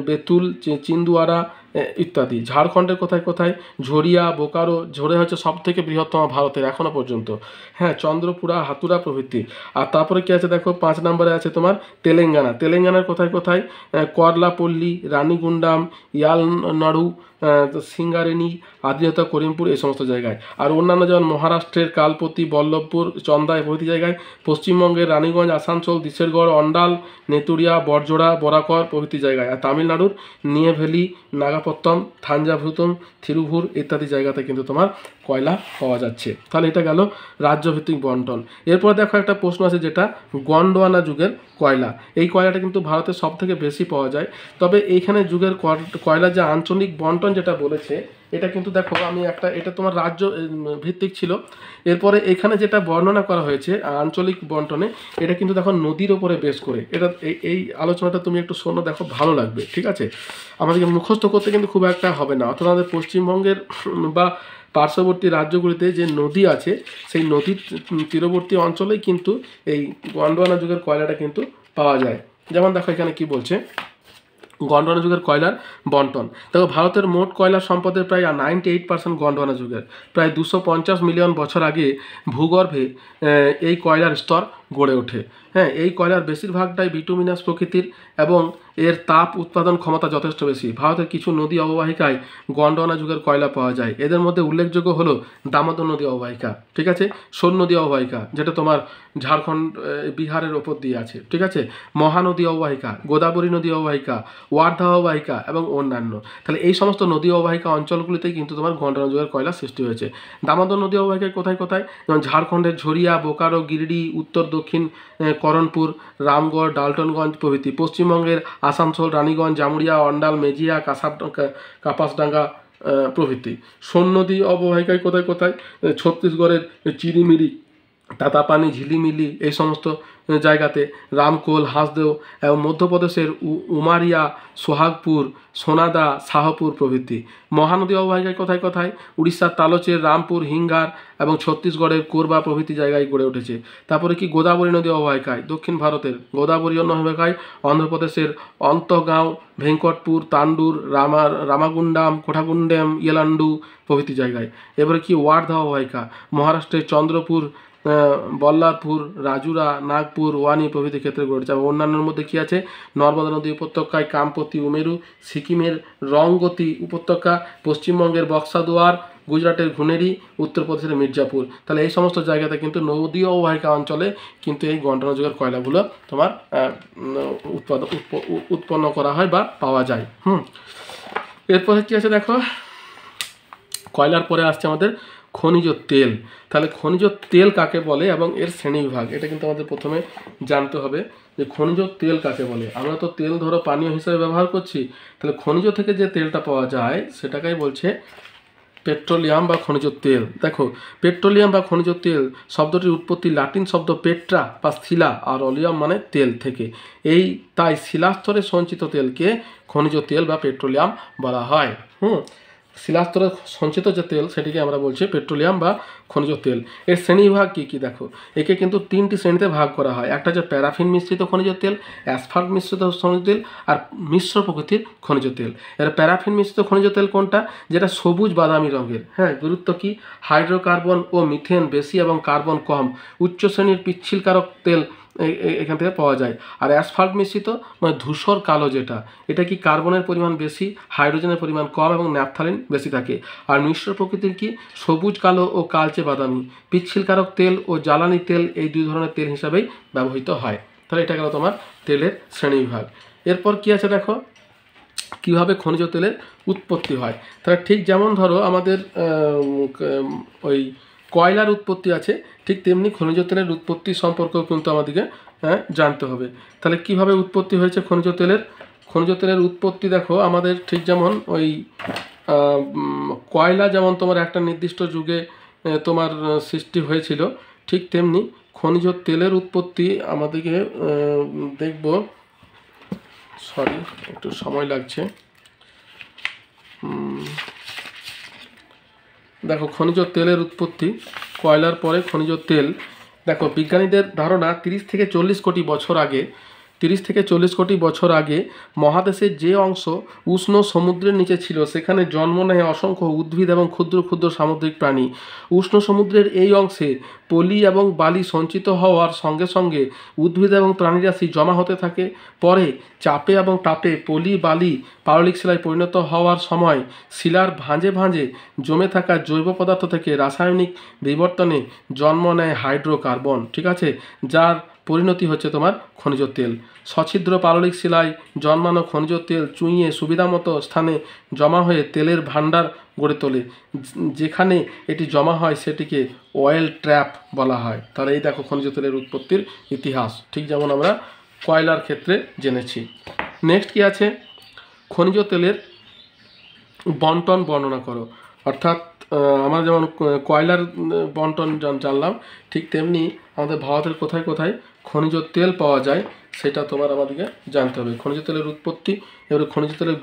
বেতুল, চিন্দুয়ারা ইত্যাদি। ঝাড়খণ্ডের কোথায় কোথায়, ঝরিয়া, বোকারো, ঝরে হচ্ছে সব থেকে বৃহত্তম ভারতের এখনও পর্যন্ত, হ্যাঁ, চন্দ্রপুরা, হাতুরা প্রভৃতি। আর তারপরে কী আছে দেখো, 5 নম্বরে আছে তোমার তেলেঙ্গানার কোথায় কোথায়, করলাপল্লী, রানীগুন্ডাম, ইয়ালনাড়ু, সিঙ্গারেনি, আদিলতা, করিমপুর, এই সমস্ত জায়গায়। আর অন্যান্য যেমন মহারাষ্ট্রের কালপতি, বল্লভপুর, চন্দাই প্রভৃতি জায়গায়। পশ্চিমবঙ্গের রানীগঞ্জ, আসানসোল, দিশেরগড়, অন্ডাল, নেতুরিয়া, বড়জোড়া, বরাকর প্রভৃতি জায়গায়। আর তামিলনাড়ুর নিয়েভেলি, নাগাপত্তম, থাঞ্জাভুতম, থিরুভুর ইত্যাদি জায়গাতে কিন্তু তোমার কয়লা পাওয়া যাচ্ছে। তাহলে এটা গেল রাজ্যভিত্তিক বন্টন। এরপর দেখো একটা প্রশ্ন আছে, যেটা গন্ডোয়ানা যুগের কয়লা। এই কয়লাটা কিন্তু ভারতের সব থেকে বেশি পাওয়া যায়। তবে এইখানে যুগের কয়লা যে আঞ্চলিক বন্টন যেটা বলেছে, এটা কিন্তু দেখো আমি এটা তোমার রাজ্য ভিত্তিক ছিল। এরপরে এখানে যেটা বর্ণনা করা হয়েছে আঞ্চলিক বন্টনে, এটা কিন্তু দেখো নদীর ওপরে বেস করে। এটা এই আলোচনাটা তুমি একটু শোনো, দেখো ভালো লাগবে, ঠিক আছে। আমাদেরকে মুখস্থ করতে কিন্তু খুব একটা হবে না। অর্থাৎ আমাদের পশ্চিমবঙ্গের বা পার্শ্ববর্তী রাজ্যগুলিতে যে নদী আছে, সেই নদীর তীরবর্তী অঞ্চলেই কিন্তু এই গন্ডোয়ানা যুগের কয়লাটা কিন্তু পাওয়া যায়। যেমন দেখো এখানে কি বলছে, গন্ডোয়ানা যুগের কয়লার বন্টন। দেখো ভারতের মোট কয়লার সম্পদের প্রায় 98% গন্ডোয়ানা যুগের। প্রায় 250 মিলিয়ন বছর আগে ভূগর্ভে এই কয়লার স্তর গড়ে ওঠে, হ্যাঁ। এই কয়লার বেশিরভাগটাই বিটুমিনাস প্রকৃতির এবং এর তাপ উৎপাদন ক্ষমতা যথেষ্ট বেশি। ভারতের কিছু নদী অববাহিকায় গন্ডোয়ানা যুগের কয়লা পাওয়া যায়। এদের মধ্যে উল্লেখযোগ্য হলো দামোদর নদী অববাহিকা, ঠিক আছে, সোন নদী অববাহিকা, যেটা তোমার ঝাড়খণ্ড বিহারের ওপর দিয়ে আছে, ঠিক আছে, মহানদী অববাহিকা, গোদাবরী নদী অববাহিকা, ওয়ার্ধা অববাহিকা এবং অন্যান্য। তাহলে এই সমস্ত নদী অববাহিকা অঞ্চলগুলিতেই কিন্তু তোমার গন্ডোয়ানা যুগের কয়লা সৃষ্টি হয়েছে। দামোদর নদী অববাহিকায় কোথায় কোথায়, যেমন ঝাড়খণ্ডের ঝরিয়া, বোকারো, গিরিডি, উত্তর দক্ষিণ করণপুর, রামগড়, ডালটনগঞ্জ প্রভৃতি। পশ্চিমবঙ্গের আসানসোল, রানীগঞ্জ, জামুরিয়া, অন্ডাল, মেজিয়া, কাপাসডাঙ্গা প্রভৃতি। সোন নদী অববাহিকায় কোথায় কোথায়, ছত্তিশগড়ের চিরিমিরি, তাতাপানি, ঝিলিমিলি এই সমস্ত জায়গাতে। রামকোল, হাঁসদেও এবং মধ্যপ্রদেশের উমারিয়া, সোহাগপুর, সোনাদা, শাহপুর প্রভৃতি। মহানদী অববাহিকায় কোথায় কোথায়, উড়িষ্যার তালচের, রামপুর, হিঙ্গার এবং ছত্তিশগড়ের কোরবা প্রভৃতি জায়গায় গড়ে উঠেছে। তারপরে কি গোদাবরী নদী অববাহিকায়, দক্ষিণ ভারতের গোদাবরী অববাহিকায়, অন্ধ্রপ্রদেশের অন্তগাঁও, ভেঙ্কটপুর, তান্ডুর, রামাগুন্ডাম, কোঠাগুন্ডেম, ইয়েলান্ডু প্রভৃতি জায়গায়। এবারে কি ওয়ার্ধা অববাহিকা, মহারাষ্ট্রের চন্দ্রপুর, বল্লারপুর, রাজুরা, নাগপুর, ওয়ানি প্রভৃতি ক্ষেত্রে গড়ে উঠেছে। অন্যান্যের মধ্যে কী আছে, নর্মদা নদী উপত্যকায় কামপতি, উমেরু, সিকিমের রংগতি উপত্যকা, পশ্চিমবঙ্গের বক্সাদুয়ার, গুজরাটের ঘুনেরি, উত্তরপ্রদেশের মির্জাপুর। তাহলে এই সমস্ত জায়গাতে কিন্তু নদী অববাহিকা অঞ্চলে কিন্তু এই গন্ডোয়ানা যুগের কয়লাগুলো তোমার উৎপন্ন করা হয় বা পাওয়া যায়। এরপরে কী আছে দেখো, কয়লার পরে আসছে আমাদের খনিজ তেল। তাহলে খনিজ তেল কাকে বলে এবং এর শ্রেণীবিভাগ, এটা কিন্তু আমাদের প্রথমে জানতে হবে যে খনিজ তেল কাকে বলে। আমরা তো তেল ধরো পানীয় হিসেবে ব্যবহার করছি, তাহলে খনিজ থেকে যে তেলটা পাওয়া যায় সেটাকেই বলছে পেট্রোলিয়াম বা খনিজ তেল। দেখো পেট্রোলিয়াম বা খনিজ তেল শব্দটির উৎপত্তি লাতিন শব্দ পেট্রা বা শিলা, আর অলিয়াম মানে তেল থেকে। তাই শিলাস্তরে সঞ্চিত তেলকে খনিজ তেল বা পেট্রোলিয়াম বলা হয়। শিলাস্তরে সঞ্চিত যে তেল সেটিকে আমরা বলছি পেট্রোলিয়াম বা খনিজ তেল। এর শ্রেণীবিভাগ কী কী দেখো, একে কিন্তু 3টি শ্রেণীতে ভাগ করা হয়। একটা হচ্ছে প্যারাফিন মিশ্রিত খনিজ তেল, অ্যাসফাল্ট মিশ্রিত খনিজ তেল আর মিশ্র প্রকৃতির খনিজ তেল। এর প্যারাফিন মিশ্রিত খনিজ তেল কোনটা, যেটা সবুজ বাদামি রঙের। হ্যাঁ, গুরুত্ব কি, হাইড্রোকার্বন ও মিথেন বেশি এবং কার্বন কম, উচ্চ শ্রেণীর পিচ্ছিলকারক তেল এখান থেকে পাওয়া যায়। আর অ্যাসফাল্ট মিশ্রিত মানে ধূসর কালো যেটা, এটা কি কার্বনের পরিমাণ বেশি, হাইড্রোজেনের পরিমাণ কম এবং ন্যাপথালিন বেশি থাকে। আর মিশ্র প্রকৃতির কি, সবুজ কালো ও কালচে বাদামি, পিচ্ছিলকারক তেল ও জ্বালানি তেল এই দুই ধরনের তেল হিসাবেই ব্যবহৃত হয়। তাহলে এটা গেল তোমার তেলের শ্রেণীবিভাগ। এরপর কি আছে দেখো, কিভাবে খনিজ তেলের উৎপত্তি হয়। তাহলে ঠিক যেমন ধরো আমাদের ওই কয়লার উৎপত্তি আছে, ঠিক তেমনি খনিজ তেলের উৎপত্তি সম্পর্কেও কিন্তু আমাদেরকে জানতে হবে। তাহলে কিভাবে উৎপত্তি হয়েছে খনিজ তেলের, খনিজ তেলের উৎপত্তি দেখো আমাদের ঠিক যেমন ওই কয়লা যেমন তোমার একটা নির্দিষ্ট যুগে তোমার সৃষ্টি হয়েছিল, ঠিক তেমনি খনিজ তেলের উৎপত্তি আমাদেরকে দেখব, সরি একটু সময় লাগছে। দেখো খনিজ তেলের উৎপত্তি, কয়লার পরে খনিজ তেল। দেখো বিজ্ঞানীদের ধারণা 30 থেকে 40 কোটি বছর আগে, 30 থেকে 40 কোটি বছর আগে মহাদেশের যে অংশ উষ্ণ সমুদ্রের নিচে ছিল সেখানে জন্ম নেয় অসংখ্য উদ্ভিদ এবং ক্ষুদ্র ক্ষুদ্র সামুদ্রিক প্রাণী। উষ্ণ সমুদ্রের এই অংশে পলি এবং বালি সঞ্চিত হওয়ার সঙ্গে সঙ্গে উদ্ভিদ এবং প্রাণীরাশি জমা হতে থাকে। পরে চাপে এবং তাপে পলি বালি পাললিক শিলায় পরিণত হওয়ার সময় শিলার ভাঁজে ভাঁজে জমে থাকা জৈব পদার্থ থেকে রাসায়নিক বিবর্তনে জন্ম নেয় হাইড্রোকার্বন, ঠিক আছে, যার পরিণতি হচ্ছে তোমার খনিজ তেল। সছিদ্র পাললিক শিলায় জন্মানো খনিজ তেল চুইয়ে সুবিধামতো স্থানে জমা হয়ে তেলের ভাণ্ডার গড়ে তোলে। যেখানে এটি জমা হয় সেটিকে অয়েল ট্র্যাপ বলা হয়। তাহলে এই দেখো খনিজ তেলের উৎপত্তির ইতিহাস, ঠিক যেমন আমরা কয়লার ক্ষেত্রে জেনেছি। নেক্সট কি আছে, খনিজ তেলের বন্টন বর্ণনা করো। অর্থাৎ আমরা যেমন কয়লার বন্টন জানলাম, ঠিক তেমনি আমাদের ভারতের কোথায় কোথায় খনিজ তেল পাওয়া যায় সেটা তোমার আমাদেরকে জানতে হবে। খনিজ তেলের উৎপত্তি, এবারে খনিজ তেলের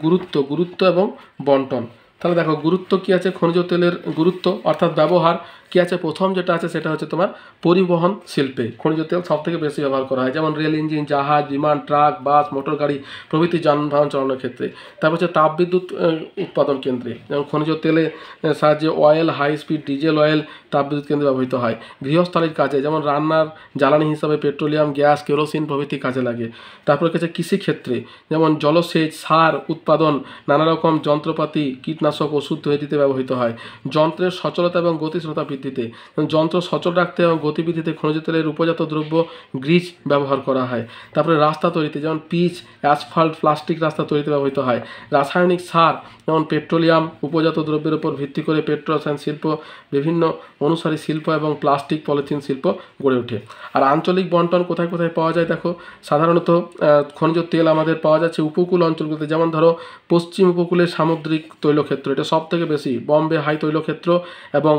গুরুত্ব এবং বন্টন। তাহলে দেখো গুরুত্ব কি আছে, খনিজ তেলের গুরুত্ব অর্থাৎ ব্যবহার কি আছে, প্রথম যেটা আছে সেটা হচ্ছে তোমার পরিবহন শিল্পে খনিজ তেল সব থেকে বেশি ব্যবহার করা হয়, যেমন রেল ইঞ্জিন, জাহাজ, বিমান, ট্রাক, বাস, মোটর গাড়ি প্রভৃতি যানবাহন চালানোর ক্ষেত্রে। তারপর হচ্ছে তাপবিদ্যুৎ উৎপাদন কেন্দ্রে, যেমন খনিজ তেলের সাহায্যে oil, high speed diesel oil তাপবিদ্যুৎ কেন্দ্রে ব্যবহৃত হয়। গৃহস্থালির কাজে, যেমন রান্নার জ্বালানি হিসাবে পেট্রোলিয়াম, গ্যাস, কেরোসিন প্রভৃতি কাজে লাগে। তারপর হচ্ছে কৃষিক্ষেত্রে, যেমন জলসেচ, সার উৎপাদন, নানা রকম যন্ত্রপাতি, কীটনাশক, ওষুধ তৈরি দিতে ব্যবহৃত হয়। যন্ত্রের সচলতা এবং গতিশীলতা বৃদ্ধিতে, যন্ত্র সচল রাখতে এবং গতিবৃদ্ধিতে খনিজ তেলের উপজাত দ্রব্য গ্রিজ ব্যবহার করা হয়। তারপরে রাস্তা তৈরিতে, যেমন পিচ, অ্যাসফাল্ট, প্লাস্টিক রাস্তা তৈরিতে ব্যবহৃত হয়। রাসায়নিক সার, যেমন পেট্রোলিয়াম উপজাত দ্রব্যের উপর ভিত্তি করে পেট্রোরসায়ন শিল্প, বিভিন্ন অনুসারী শিল্প এবং প্লাস্টিক পলিথিন শিল্প গড়ে ওঠে। আর আঞ্চলিক বন্টন কোথায় কোথায় পাওয়া যায় দেখো, সাধারণত খনিজ তেল আমাদের পাওয়া যাচ্ছে উপকূল অঞ্চলগুলোতে, যেমন ধরো পশ্চিম উপকূলের সামুদ্রিক তৈলক্ষেত্র, এটা সব থেকে বেশি, বম্বে হাই তৈলক্ষেত্র এবং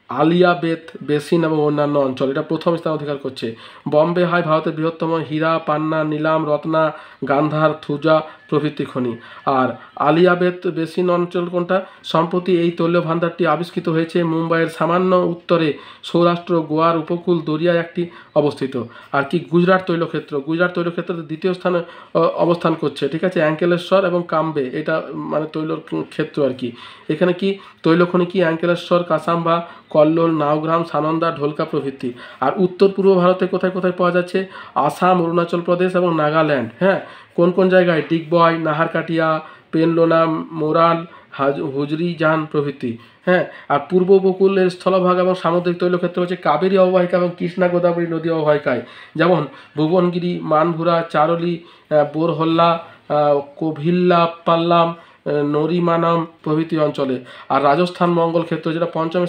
আলিয়াবেত বেসিন এবং অন্যান্য অঞ্চল, এটা প্রথম স্থান অধিকার করছে। বম্বে হাই ভারতের বৃহত্তম হীরা, পান্না, নীলাম, রত্না, গান্ধার, থুজা প্রভৃতি খনি। আর আলিয়াবেত বেসিন অঞ্চল কোনটা, সম্প্রতি এই তৈল ভাণ্ডারটি আবিষ্কৃত হয়েছে মুম্বাইয়ের সামান্য উত্তরে, সৌরাষ্ট্র গোয়ার উপকূল দরিয়ায় একটি অবস্থিত। আর কি গুজরাট তৈলক্ষেত্র, গুজরাট তৈলক্ষেত্রের দ্বিতীয় স্থানে অবস্থান করছে, ঠিক আছে, অ্যাঙ্কেলেশ্বর এবং কাম্বে, এটা মানে তৈল ক্ষেত্র আর কি। এখানে কি তৈলখনি কি অ্যাঙ্কেলেশ্বর, কাসাম্বা, কল্লোল, নাওগ্রাম, সানন্দা, ঢোলকা প্রভৃতি। আর উত্তর পূর্ব ভারতে কোথায় কোথায় পাওয়া যাচ্ছে, আসাম, অরুণাচল প্রদেশ এবং নাগাল্যান্ড। হ্যাঁ, কোন কোন জায়গায়, ডিগবয়, নাহারকাটিয়া, পেনলোনা, মোরাল, হুজরিজান প্রভৃতি। হ্যাঁ, আর পূর্ব উপকূলের স্থলভাগ এবং সামুদ্রিক তৈলক্ষেত্র হচ্ছে কাবেরী অববাহিকা এবং কৃষ্ণা গোদাবরী নদী অববাহিকায়, যেমন ভুবনগিরি, মানভুরা, চারলি, বোরহল্লা, কোভিল্লা পাল্লাম, নরিমানাম প্রভৃতি অঞ্চলে। আর রাজস্থান মঙ্গল ক্ষেত্র, যেটা পঞ্চম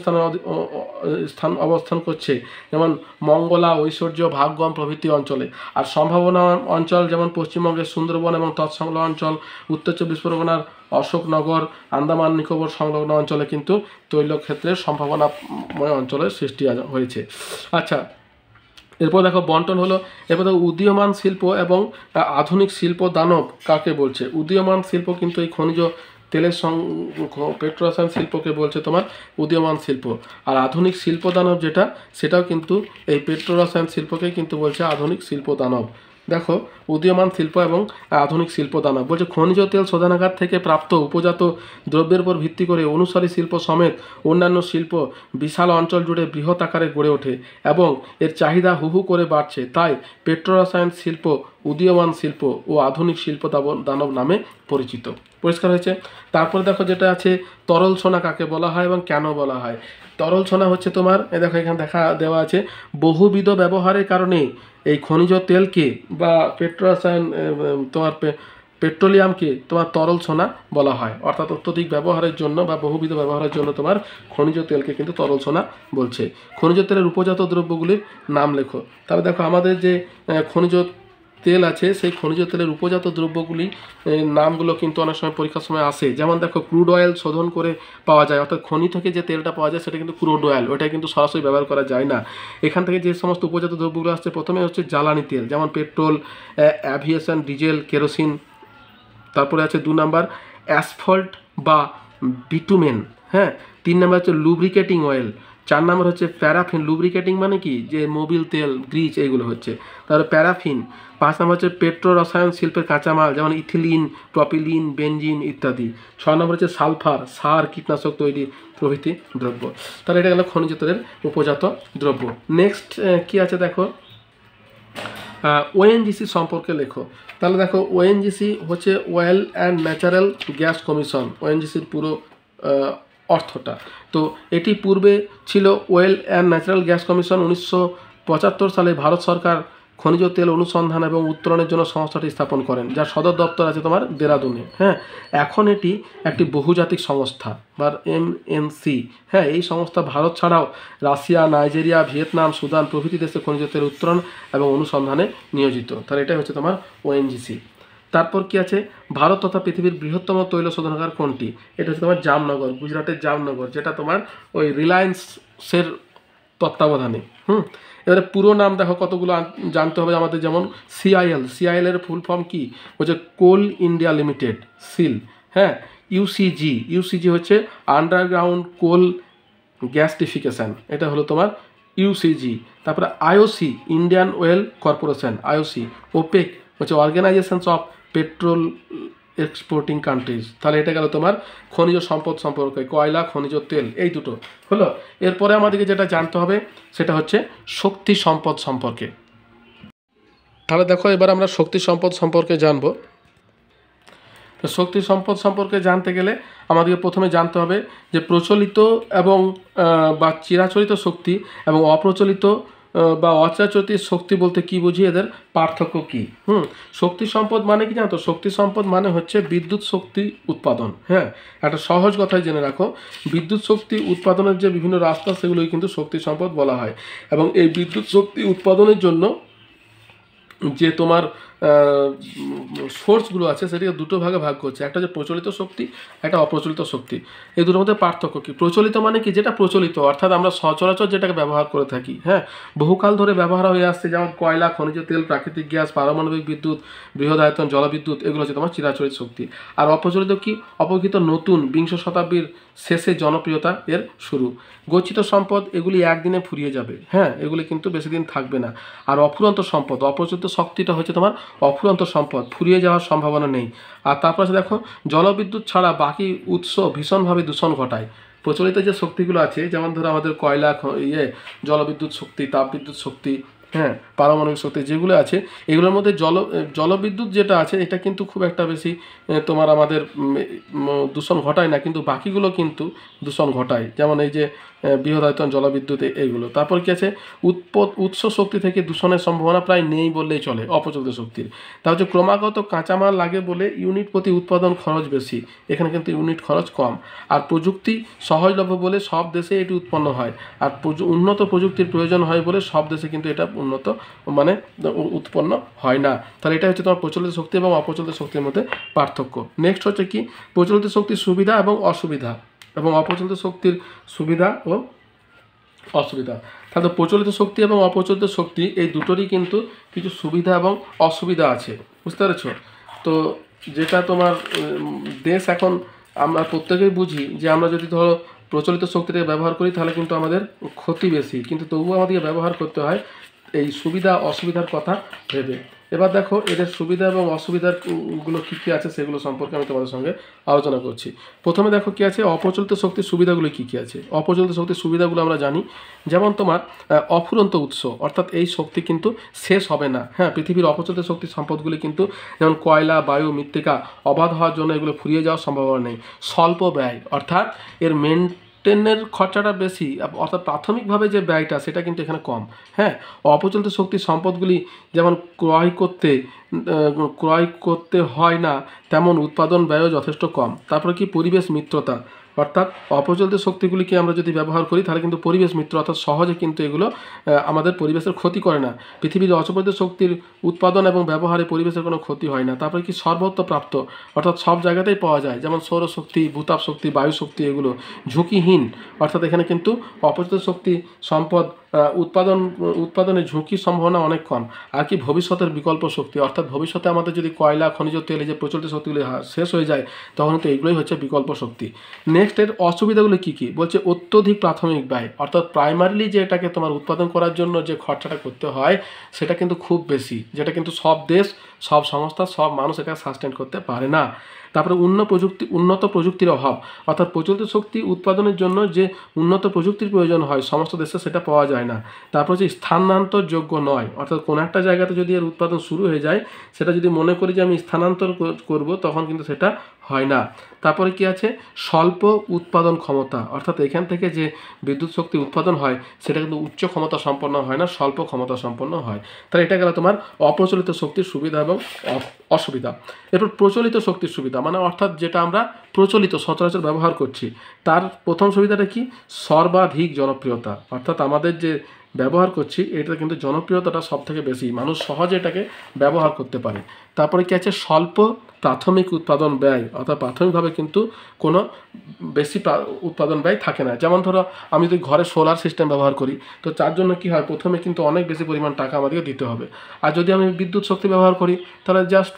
স্থান অবস্থান করছে, যেমন মঙ্গলা, ঐশ্বর্য, ভাগ্যম প্রভৃতি অঞ্চলে। আর সম্ভাবনা অঞ্চল, যেমন পশ্চিমবঙ্গের সুন্দরবন এবং তৎসংলগ্ন অঞ্চল, উত্তর চব্বিশ পরগনার অশোকনগর, আন্দামান নিকোবর সংলগ্ন অঞ্চলে কিন্তু তৈলক্ষেত্রের সম্ভাবনাময় অঞ্চলের সৃষ্টি হয়েছে। আচ্ছা, এরপর দেখো বন্টন হলো। এরপর দেখো উদীয়মান শিল্প এবং আধুনিক শিল্প দানব কাকে বলছে। উদীয়মান শিল্প কিন্তু এই খনিজ তেলের পেট্রো রসায়ন শিল্পকে বলছে তোমার উদীয়মান শিল্প। আর আধুনিক শিল্প দানব যেটা, সেটাও কিন্তু এই পেট্রো রসায়ন শিল্পকে কিন্তু বলছে আধুনিক শিল্প দানব। দেখো উদীয়মান শিল্প এবং আধুনিক শিল্প দানব বলছে খনিজ তেল শোধনাগার থেকে প্রাপ্ত উপজাত দ্রব্যের উপর ভিত্তি করে অনুসারী শিল্প সমেত অন্যান্য শিল্প বিশাল অঞ্চল জুড়ে বৃহৎ আকারে গড়ে ওঠে এবং এর চাহিদা হু হু করে বাড়ছে। তাই পেট্রো রসায়ন শিল্প উদীয়মান শিল্প ও আধুনিক শিল্প দানব নামে পরিচিত। পরিষ্কার হয়েছে। তারপরে দেখো যেটা আছে তরল সোনা কাকে বলা হয় এবং কেন বলা হয়। তরল সোনা হচ্ছে তোমার দেখো এখানে দেওয়া আছে বহুবিধ ব্যবহারের কারণে এই খনিজ তেলকে বা পেট্রো রসায়ন তোমার পেট্রোলিয়ামকে তোমার তরল সোনা বলা হয়, অর্থাৎ অত্যধিক ব্যবহারের জন্য বা বহুবিধ ব্যবহারের জন্য তোমার খনিজ তেলকে কিন্তু তরল সোনা বলছে। খনিজ তেলের উপজাত দ্রব্যগুলির নাম লেখো। তাহলে দেখো আমাদের যে খনিজ তেল আছে সেই খনিজ তেলের উপজাত দ্রব্যগুলি নামগুলো কিন্তু অনেক সময় পরীক্ষার সময় আসে। যেমন দেখো ক্রুড অয়েল শোধন করে পাওয়া যায়, অর্থাৎ খনি থেকে যে তেলটা পাওয়া যায় সেটা কিন্তু ক্রুড অয়েল, ওটা কিন্তু সরাসরি ব্যবহার করা যায় না। এখান থেকে যে সমস্ত উপজাত দ্রব্যগুলো আসছে প্রথমে হচ্ছে জ্বালানি তেল, যেমন পেট্রোল, অ্যাভিয়েশন, ডিজেল, কেরোসিন। তারপরে আছে 2 নাম্বার অ্যাসফল্ট বা বিটুমেন, হ্যাঁ। 3 নাম্বার হচ্ছে লুব্রিকেটিং অয়েল। 4 নাম্বার হচ্ছে প্যারাফিন। লুব্রিকেটিং মানে কি, যে মোবিল তেল, গ্রিজ, এইগুলো হচ্ছে। তারপরে প্যারাফিন। 5 নাম্বার হচ্ছে পেট্রো রসায়ন শিল্পের কাঁচামাল, যেমন ইথিলিন, প্রপিলিন, বেনজিন ইত্যাদি। 6 নম্বর হচ্ছে সালফার, সার, কীটনাশক তৈরি প্রভৃতি দ্রব্য। তাহলে এটা গেল খনিজ তেলের উপজাত দ্রব্য। নেক্সট কি আছে দেখো, ওএনজিসি সম্পর্কে লেখো। তাহলে দেখো ওএনজিসি হচ্ছে oil and natural gas commission, ওএনজিসির পুরো অর্থটা। তো এটি পূর্বে ছিল oil and natural gas commission. 1975 সালে ভারত সরকার খনিজ তেল অনুসন্ধান এবং উত্তোলনের জন্য সংস্থাটি স্থাপন করেন, যার সদর দপ্তর আছে তোমার দেরাদুনে, হ্যাঁ। এখন এটি একটি বহুজাতিক সংস্থা বা এমএনসি, হ্যাঁ। এই সংস্থা ভারত ছাড়াও রাশিয়া, নাইজেরিয়া, ভিয়েতনাম, সুদান প্রভৃতি দেশে খনিজ তেল উত্তোলন এবং অনুসন্ধানে নিয়োজিত। তাহলে এটাই হচ্ছে তোমার ওএনজিসি। তারপর কি আছে, ভারত তথা পৃথিবীর বৃহত্তম তৈল শোধনাগার কোনটি? এটা হচ্ছে তোমার জামনগর, গুজরাটের জামনগর, যেটা তোমার ওই রিলায়েন্সের তত্ত্বাবধানে। এবারে পুরো নাম দেখো কতগুলো জানতে হবে আমাদের, যেমন সিআইএল এর ফুল ফর্ম কি হচ্ছে কোল ইন্ডিয়া লিমিটেড, সিল, হ্যাঁ। ইউসিজি হচ্ছে আন্ডারগ্রাউন্ড কোল গ্যাসিফিকেশন, এটা হলো তোমার ইউসিজি। তারপরে IOC, Indian Oil Corporation, IOC. OPEC হচ্ছে organisations of petrol exporting countries. তাহলে এটা গেল তোমার খনিজ সম্পদ সম্পর্কে, কয়লা, খনিজ তেল, এই দুটো হলো। এরপরে আমাদেরকে যেটা জানতে হবে সেটা হচ্ছে শক্তি সম্পদ সম্পর্কে। তাহলে দেখো এবার আমরা শক্তি সম্পদ সম্পর্কে জানব। তো শক্তি সম্পদ সম্পর্কে জানতে গেলে আমাদেরকে প্রথমে জানতে হবে যে প্রচলিত এবং বা চিরাচরিত শক্তি এবং অপ্রচলিত বা অচাচরিত শক্তি বলতে কি বুঝি, এদের পার্থক্য কি? শক্তি সম্পদ মানে কি জানো তো? শক্তি সম্পদ মানে হচ্ছে বিদ্যুৎ শক্তি উৎপাদন, হ্যাঁ। একটা সহজ কথায় জেনে রাখো, বিদ্যুৎ শক্তি উৎপাদনের যে বিভিন্ন রাস্তা সেগুলোই কিন্তু শক্তি সম্পদ বলা হয়। এবং এই বিদ্যুৎ শক্তি উৎপাদনের জন্য যে তোমার সোর্সগুলো আছে সেটিকে দুটো ভাগে ভাগ করছে, একটা হচ্ছে প্রচলিত শক্তি, একটা অপ্রচলিত শক্তি। এই দুটোর মধ্যে পার্থক্য কি? প্রচলিত মানে কি, যেটা প্রচলিত, অর্থাৎ আমরা সচরাচর যেটাকে ব্যবহার করে থাকি, হ্যাঁ, বহুকাল ধরে ব্যবহার হয়ে আসছে, যেমন কয়লা, খনিজ তেল, প্রাকৃতিক গ্যাস, পারমাণবিক বিদ্যুৎ, বৃহদায়তন জলবিদ্যুৎ, এগুলো হচ্ছে তোমার চিরাচরিত শক্তি। আর অপ্রচলিত কি? অপেক্ষিত নতুন, বিংশ শতাব্দীর শেষে জনপ্রিয়তা এর শুরু। গচ্ছিত সম্পদ, এগুলি একদিনে ফুরিয়ে যাবে, হ্যাঁ, এগুলি কিন্তু বেশি দিন থাকবে না। আর অফুরন্ত সম্পদ, অপ্রচলিত শক্তিটা হচ্ছে তোমার অফুরন্ত সম্পদ, ফুরিয়ে যাওয়ার সম্ভাবনা নেই। আর তারপর আছে দেখো, জলবিদ্যুৎ ছাড়া বাকি উৎস ভীষণভাবে দূষণ ঘটায়। প্রচলিত যে শক্তিগুলো আছে, যেমন ধরো আমাদের কয়লা, জলবিদ্যুৎ শক্তি, তাপবিদ্যুৎ শক্তি, হ্যাঁ, পারমাণবিক শক্তি যেগুলো আছে, এগুলোর মধ্যে জলবিদ্যুৎ যেটা আছে এটা কিন্তু খুব একটা বেশি তোমার আমাদের দূষণ ঘটায় না, কিন্তু বাকিগুলো কিন্তু দূষণ ঘটায়, যেমন এই যে বৃহদায়তন জলবিদ্যুৎ, এইগুলো। তারপর কি আছে, উৎস শক্তি থেকে দূষণের সম্ভাবনা প্রায় নেই বললেই চলে অপ্রচলিত শক্তির। তা হচ্ছে ক্রমাগত কাঁচামাল লাগে বলে ইউনিট প্রতি উৎপাদন খরচ বেশি, এখানে কিন্তু ইউনিট খরচ কম। আর প্রযুক্তি সহজলভ্য বলে সব দেশে এটি উৎপন্ন হয়, আর উন্নত প্রযুক্তির প্রয়োজন হয় বলে সব দেশে কিন্তু এটা উন্নত মানে উৎপন্ন হয় না। তাহলে এটা হচ্ছে তোমার প্রচলিত শক্তি এবং অপ্রচলিত শক্তির মধ্যে পার্থক্য। নেক্সট হচ্ছে কি, প্রচলিত শক্তির সুবিধা এবং অসুবিধা এবং অপ্রচলিত শক্তির সুবিধা ও অসুবিধা। তাহলে প্রচলিত শক্তি এবং অপ্রচলিত শক্তি এই দুটোরই কিন্তু কিছু সুবিধা এবং অসুবিধা আছে, বুঝতে পেরেছ? তো যেটা তোমার দেশ এখন আমরা প্রত্যেকেই বুঝি যে আমরা যদি ধরো প্রচলিত শক্তিটাকে ব্যবহার করি তাহলে কিন্তু আমাদের ক্ষতি বেশি, কিন্তু তবুও আমাদেরকে ব্যবহার করতে হয় এই সুবিধা অসুবিধার কথা ভেবে। এবার দেখো এদের সুবিধা এবং অসুবিধার গুলো কী কী আছে সেগুলো সম্পর্কে আমি তোমাদের সঙ্গে আলোচনা করছি। প্রথমে দেখো কী আছে, অপ্রচলিত শক্তির সুবিধাগুলো কী কী আছে। অপ্রচলিত শক্তির সুবিধাগুলো আমরা জানি, যেমন তোমার অফুরন্ত উৎস, অর্থাৎ এই শক্তি কিন্তু শেষ হবে না। হ্যাঁ, পৃথিবীর অপ্রচলিত শক্তির সম্পদগুলি কিন্তু যেমন কয়লা, বায়ু, মৃত্তিকা অবাধ হওয়ার জন্য এগুলো ফুরিয়ে যাওয়ার সম্ভাবনা নেই। স্বল্প ব্যয়, অর্থাৎ এর মেনটেনের খরচাটা বেশি, অর্থাৎ প্রাথমিকভাবে যে ব্যয়টা সেটা কিন্তু এখানে কম। হ্যাঁ, অপ্রচলিত শক্তির সম্পদগুলি যেমন ক্রয় করতে হয় না, তেমন উৎপাদন ব্যয়ও যথেষ্ট কম। তারপরে কি পরিবেশ মিত্রতা, অর্থাৎ অপ্রচলিত শক্তিগুলিকে আমরা যদি ব্যবহার করি তাহলে কিন্তু পরিবেশ মিত্র, অর্থাৎ সহজে কিন্তু এগুলো আমাদের পরিবেশের ক্ষতি করে না। পৃথিবীর অপ্রচলিত শক্তির উৎপাদন এবং ব্যবহারে পরিবেশের কোনো ক্ষতি হয় না। তারপরে কি সর্বত্র প্রাপ্ত, অর্থাৎ সব জায়গাতেই পাওয়া যায়, যেমন সৌরশক্তি, ভূতাপ শক্তি, বায়ু শক্তি, এগুলো ঝুঁকিহীন, অর্থাৎ এখানে কিন্তু অপ্রচলিত শক্তি সম্পদ উৎপাদনের ঝুঁকির সম্ভাবনা অনেক কম। আর কি ভবিষ্যতের বিকল্প শক্তি, অর্থাৎ ভবিষ্যতে আমাদের যদি কয়লা, খনিজ তেল, যে প্রচলিত শক্তিগুলি শেষ হয়ে যায় তখন তো এগুলোই হচ্ছে বিকল্প শক্তি। নেক্সট, এর অসুবিধাগুলো কী কী বলছে, অত্যধিক প্রাথমিক ব্যয়, অর্থাৎ প্রাইমারিলি যে এটাকে তোমার উৎপাদন করার জন্য যে খরচাটা করতে হয় সেটা কিন্তু খুব বেশি, যেটা কিন্তু সব দেশ, সব সংস্থা, সব মানুষ এটা সাস্টেন করতে পারে না। তারপরে উন্নত প্রযুক্তির অভাব, অর্থাৎ প্রচলিত শক্তি উৎপাদনের জন্য যে উন্নত প্রযুক্তির প্রয়োজন হয় সমস্ত দেশে সেটা পাওয়া যায় না। তারপর হচ্ছে স্থানান্তরযোগ্য নয়, অর্থাৎ কোনো একটা জায়গাতে যদি এর উৎপাদন শুরু হয়ে যায় সেটা যদি মনে করি যে আমি স্থানান্তর করব তখন কিন্তু সেটা হয় না। তারপরে কি আছে, স্বল্প উৎপাদন ক্ষমতা, অর্থাৎ এখান থেকে যে বিদ্যুৎ শক্তি উৎপাদন হয় সেটা কিন্তু উচ্চ ক্ষমতা সম্পন্ন হয় না, স্বল্প ক্ষমতা সম্পন্ন হয়। তাহলে এটা গেল তোমার অপ্রচলিত শক্তির সুবিধা এবং অসুবিধা। এরপর প্রচলিত শক্তির সুবিধা, মানে অর্থাৎ যেটা আমরা প্রচলিত সচরাচর ব্যবহার করছি তার প্রথম সুবিধাটা কি, সর্বাধিক জনপ্রিয়তা, অর্থাৎ আমাদের যে ব্যবহার করছি এটা কিন্তু জনপ্রিয়তাটা সব থেকে বেশি, মানুষ সহজে এটাকে ব্যবহার করতে পারে। তারপরে কি আছে, স্বল্প প্রাথমিক উৎপাদন ব্যয়, অর্থাৎ প্রাথমিকভাবে কিন্তু কোনো বেশি উৎপাদন ব্যয় থাকে না। যেমন ধরো আমি যদি ঘরে সোলার সিস্টেম ব্যবহার করি তো তার জন্য কি হয়, প্রথমে কিন্তু অনেক বেশি পরিমাণ টাকা আমাদেরকে দিতে হবে। আর যদি আমি বিদ্যুৎ শক্তি ব্যবহার করি তাহলে জাস্ট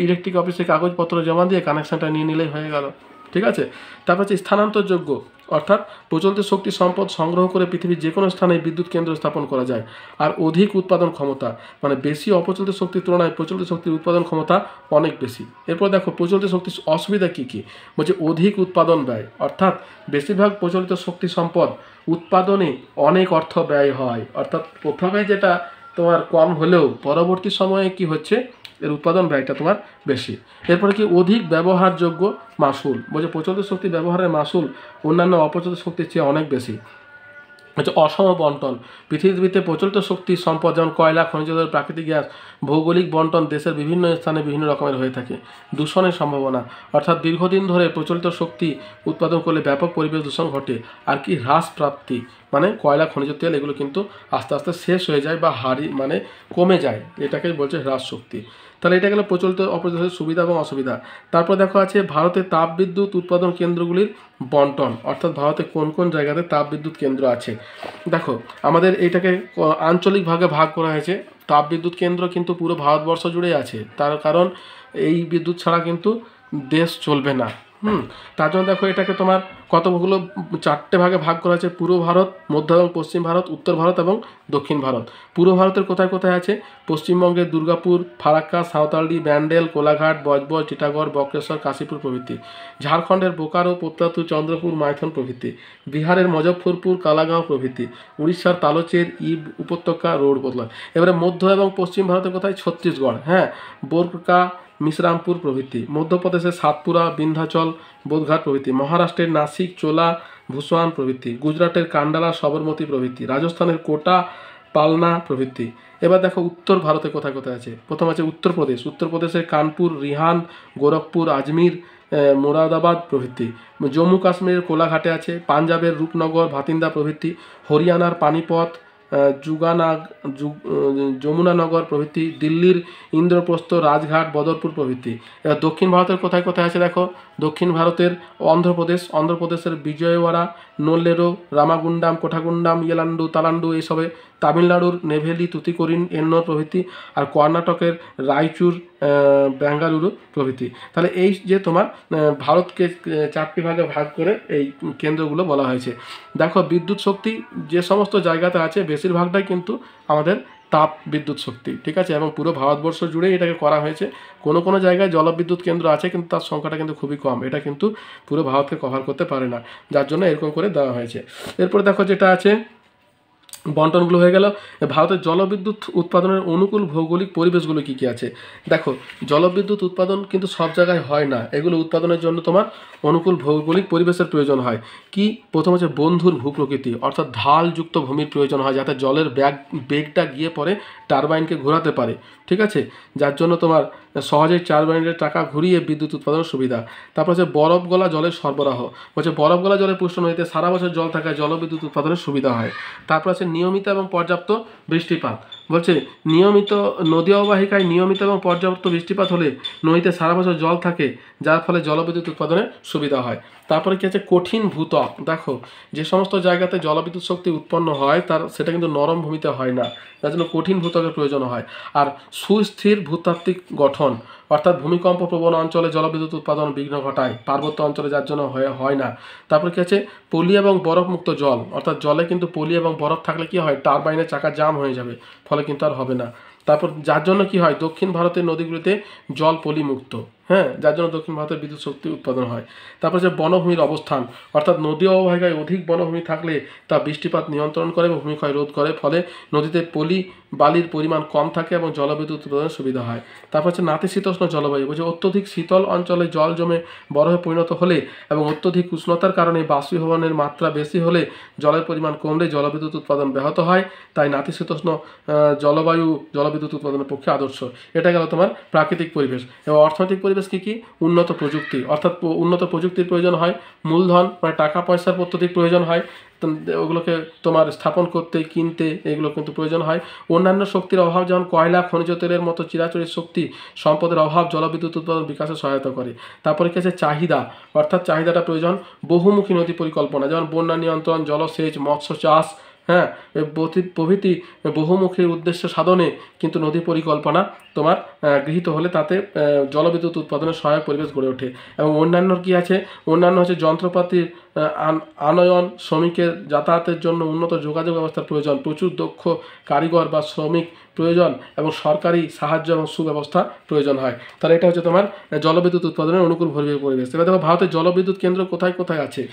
ইলেকট্রিক অফিসে কাগজপত্র জমা দিয়ে কানেকশানটা নিয়ে নিলেই হয়ে গেল। ঠিক আছে। তারপর হচ্ছে স্থানান্তরযোগ্য, অর্থাৎ প্রচলিত শক্তি সম্পদ সংগ্রহ করে পৃথিবীর যে কোনো স্থানে বিদ্যুৎ কেন্দ্র স্থাপন করা যায়। আর অধিক উৎপাদন ক্ষমতা, মানে বেশি অপ্রচলিত শক্তির তুলনায় প্রচলিত শক্তির উৎপাদন ক্ষমতা অনেক বেশি। এরপর দেখো প্রচলিত শক্তির অসুবিধা কী কী বলছে, অধিক উৎপাদন ব্যয়, অর্থাৎ বেশিরভাগ প্রচলিত শক্তি সম্পদ উৎপাদনে অনেক অর্থ ব্যয় হয়, অর্থাৎ প্রথমে যেটা তোমার কম হলেও পরবর্তী সময়ে কি হচ্ছে, এর উৎপাদন ব্যয়টা তোমার বেশি। এরপরে কি অধিক ব্যবহারযোগ্য মাসুল, বলছে প্রচলিত শক্তি ব্যবহারের মাসুল অন্যান্য অপ্রচলিত শক্তির চেয়ে অনেক বেশি। হচ্ছে অসম বন্টন, পৃথিবীতে প্রচলিত শক্তি সম্পদ যেমন কয়লা, খনিজ তেল, প্রাকৃতিক গ্যাস ভৌগোলিক বন্টন দেশের বিভিন্ন স্থানে বিভিন্ন রকমের হয়ে থাকে। দূষণের সম্ভাবনা, অর্থাৎ দীর্ঘদিন ধরে প্রচলিত শক্তি উৎপাদন করলে ব্যাপক পরিবেশ দূষণ ঘটে। আর কি হ্রাস প্রাপ্তি, মানে কয়লা, খনিজ তেল এগুলো কিন্তু আস্তে আস্তে শেষ হয়ে যায় বা মানে কমে যায়, এটাকে বলছে হ্রাস শক্তি। তাহলে এটা গেল প্রচলিত অপ্রচলিত সুবিধা এবং অসুবিধা। তারপর দেখো আছে ভারতের তাপবিদ্যুৎ উৎপাদন কেন্দ্রগুলির বন্টন, অর্থাৎ ভারতে কোন কোন জায়গাতে তাপবিদ্যুৎ কেন্দ্র আছে। দেখো আমাদের এইটাকে আঞ্চলিকভাবে ভাগ করা হয়েছে। তাপবিদ্যুৎ কেন্দ্র কিন্তু পুরো ভারতবর্ষ জুড়েই আছে, তার কারণ এই বিদ্যুৎ ছাড়া কিন্তু দেশ চলবে না। তার জন্য দেখো এটাকে তোমার কতগুলো 4টে ভাগে ভাগ করা আছে, পূর্ব ভারত, মধ্য এবং পশ্চিম ভারত, উত্তর ভারত এবং দক্ষিণ ভারত। পূর্ব ভারতের কোথায় কোথায় আছে, পশ্চিমবঙ্গের দুর্গাপুর, ফারাক্কা, সাঁওতালডি, ব্যান্ডেল, কোলাঘাট, বজবজ, টিটাগড়, বক্রেশ্বর, কাশীপুর প্রভৃতি। ঝাড়খণ্ডের বোকারো, প্রত্যাতু, চন্দ্রপুর, মাইথন প্রভৃতি। বিহারের মুজফ্ফরপুর, কালাগাঁও প্রভৃতি। উড়িষ্যার তালচের, ইব উপত্যকা, রোড বদলা। এবারে মধ্য এবং পশ্চিম ভারতের কোথায়, ছত্তিশগড়, হ্যাঁ, বোরকা, মিশরামপুর প্রভৃতি। মধ্যপ্রদেশের সাতপুরা, বিন্ধ্যাচল, বোধঘাট প্রভৃতি। মহারাষ্ট্রের নাসিক, চোলা, ভুসওয়ান প্রভৃতি। গুজরাটের কান্ডালা, সবরমতী প্রভৃতি। রাজস্থানের কোটা, পালনা প্রভৃতি। এবার দেখো উত্তর ভারতে কোথায় কোথায় আছে। প্রথম আছে উত্তরপ্রদেশ, উত্তরপ্রদেশের কানপুর, রিহান, গোরখপুর, আজমির, মোরাদাবাদ প্রভৃতি। জম্মু কাশ্মীরের কোলাঘাটে আছে। পাঞ্জাবের রূপনগর, ভাতিন্দা প্রভৃতি। হরিয়ানার পানিপথ, যমুনানগর প্রভৃতি। দিল্লির ইন্দ্রপ্রস্থ, রাজঘাট, বদরপুর প্রভৃতি। এবার দক্ষিণ ভারতের কোথায় কোথায় আছে দেখো, দক্ষিণ ভারতের অন্ধ্রপ্রদেশের বিজয়ওয়াড়া, নোল্লেরো, রামাগুন্ডাম, কোঠাগুন্ডাম, ইয়েলান্ডু, তালান্ডু এইসবে। তামিলনাড়ুর নেভেলি, তুতিকোরিন, এন্নোর প্রভৃতি, আর কর্ণাটকের রায়চুর, বেঙ্গালুরু প্রভৃতি। তাহলে এই যে তোমার ভারতকে 4টি ভাগে ভাগ করে এই কেন্দ্রগুলো বলা হয়েছে। দেখো বিদ্যুৎ শক্তি যে সমস্ত জায়গাতে আছে বেশিরভাগটাই কিন্তু আমাদের তাপ বিদ্যুৎ শক্তি, ঠিক আছে, এবং পুরো ভারতবর্ষ জুড়েই এটাকে করা হয়েছে। কোনো কোনো জায়গায় জলবিদ্যুৎ কেন্দ্র আছে কিন্তু তার সংখ্যাটা কিন্তু খুবই কম, এটা কিন্তু পুরো ভারতকে কভার করতে পারে না, যার জন্য এরকম করে দেওয়া হয়েছে। এরপরে দেখো যেটা আছে বন্টনগুলো হয়ে গেল। ভারতের জলবিদ্যুৎ উৎপাদনের অনুকূল ভৌগোলিক পরিবেশগুলো কী কী আছে। দেখো জলবিদ্যুৎ উৎপাদন কিন্তু সব জায়গায় হয় না, এগুলো উৎপাদনের জন্য তোমার অনুকূল ভৌগোলিক পরিবেশের প্রয়োজন হয়। কি প্রথম হচ্ছে বন্ধুর ভূপ্রকৃতি, অর্থাৎ ঢালযুক্ত ভূমির প্রয়োজন হয় যাতে জলের বেগটা গিয়ে পরে টারবাইনকে ঘোরাতে পারে, ঠিক আছে, যার জন্য তোমার সহজেই টারবাইনের চাকা ঘুরিয়ে বিদ্যুৎ উৎপাদনের সুবিধা। তারপর হচ্ছে বরফ গলা জলের সরবরাহ, বলছে বরফ গলা জলে পুষ্ট নদীতে সারা বছর জল থাকায় জলবিদ্যুৎ উৎপাদনের সুবিধা হয়। তারপর আছে নিয়মিত এবং পর্যাপ্ত বৃষ্টিপাত, বলছে নিয়মিত নদী অববাহিকায় নিয়মিত এবং পর্যাপ্ত বৃষ্টিপাত হলে নদীতে সারা বছর জল থাকে, যার ফলে জলবিদ্যুৎ উৎপাদনের সুবিধা হয়। তারপরে কি আছে কঠিন ভূত্বক, দেখো যে সমস্ত জায়গাতে জলবিদ্যুৎ শক্তি উৎপন্ন হয় সেটা কিন্তু নরম ভূমিতে হয় না, যার জন্য কঠিন ভূত্বকের প্রয়োজন হয়। আর সুস্থির ভূতাত্ত্বিক গঠন, অর্থাৎ ভূমিকম্প প্রবণ অঞ্চলে জলবিদ্যুৎ উৎপাদন বিঘ্ন ঘটায়, পার্বত্য অঞ্চলে যার জন্য হয় না। তারপরে কি আছে পলি এবং বরফমুক্ত জল, অর্থাৎ জলে কিন্তু পলি এবং বরফ থাকলে কি হয় টারবাইনের চাকা জাম হয়ে যাবে, ফলে কিন্তু আর হবে না। তারপর যার জন্য কি হয় দক্ষিণ ভারতের নদীগুলিতে জল পলিমুক্ত, হ্যাঁ, যার জন্য দক্ষিণ ভারতের বিদ্যুৎ শক্তি উৎপাদন হয়। তারপর যে বনভূমির অবস্থান, অর্থাৎ নদী অববাহিকায় অধিক বনভূমি থাকলে তা বৃষ্টিপাত নিয়ন্ত্রণ করে এবং ভূমিক্ষয় রোধ করে, ফলে নদীতে পলি বালির পরিমাণ কম থাকে এবং জলবিদ্যুৎ উৎপাদনের সুবিধা হয়। তারপর হচ্ছে নাতিশীতোষ্ণ জলবায়ু, বলছে অত্যধিক শীতল অঞ্চলে জল জমে বরফে পরিণত হলে এবং অত্যধিক উষ্ণতার কারণে বাষ্পীভবনের মাত্রা বেশি হলে জলের পরিমাণ কমলে জলবিদ্যুৎ উৎপাদন ব্যাহত হয়, তাই নাতিশীতোষ্ণ জলবায়ু জলবিদ্যুৎ উৎপাদনের পক্ষে আদর্শ। এটা গেল তোমার প্রাকৃতিক পরিবেশ। এবং অর্থনৈতিক পরিবেশ কী কী, উন্নত প্রযুক্তি, অর্থাৎ উন্নত প্রযুক্তির প্রয়োজন হয়, মূলধন মানে টাকা পয়সার অত্যধিক প্রয়োজন হয়, ওগুলোকে তোমার স্থাপন করতে কিনতে এগুলো কিন্তু প্রয়োজন হয়। অন্যান্য শক্তির অভাব যেমন কয়লা খনিজ তেলের মতো চিরাচরিত শক্তি সম্পদের অভাব জলবিদ্যুৎ উৎপাদন বিকাশে সহায়তা করে। তারপরে কি আছে চাহিদা, অর্থাৎ চাহিদাটা প্রয়োজন বহুমুখী নদী পরিকল্পনা, যেমন বন্যা নিয়ন্ত্রণ, জলসেচ, মৎস্য চাষ, হ্যাঁ, প্রভৃতি বহুমুখী উদ্দেশ্য সাধনে কিন্তু নদী পরিকল্পনা তোমার গৃহীত হলে তাতে জলবিদ্যুৎ উৎপাদনের সহায়ক পরিবেশ গড়ে ওঠে। এবং অন্যান্য কি আছে, অন্যান্য হচ্ছে যন্ত্রপাতির আনয়ন, শ্রমিকের যাতায়াতের জন্য উন্নত যোগাযোগ ব্যবস্থার প্রয়োজন, প্রচুর দক্ষ কারিগর বা শ্রমিক প্রয়োজন এবং সরকারি সাহায্য এবং সুব্যবস্থা প্রয়োজন হয়। তাহলে এটা হচ্ছে তোমার জলবিদ্যুৎ উৎপাদনের অনুকূল পরিবেশ। এবার দেখো ভারতের জলবিদ্যুৎ কেন্দ্র কোথায় কোথায় আছে।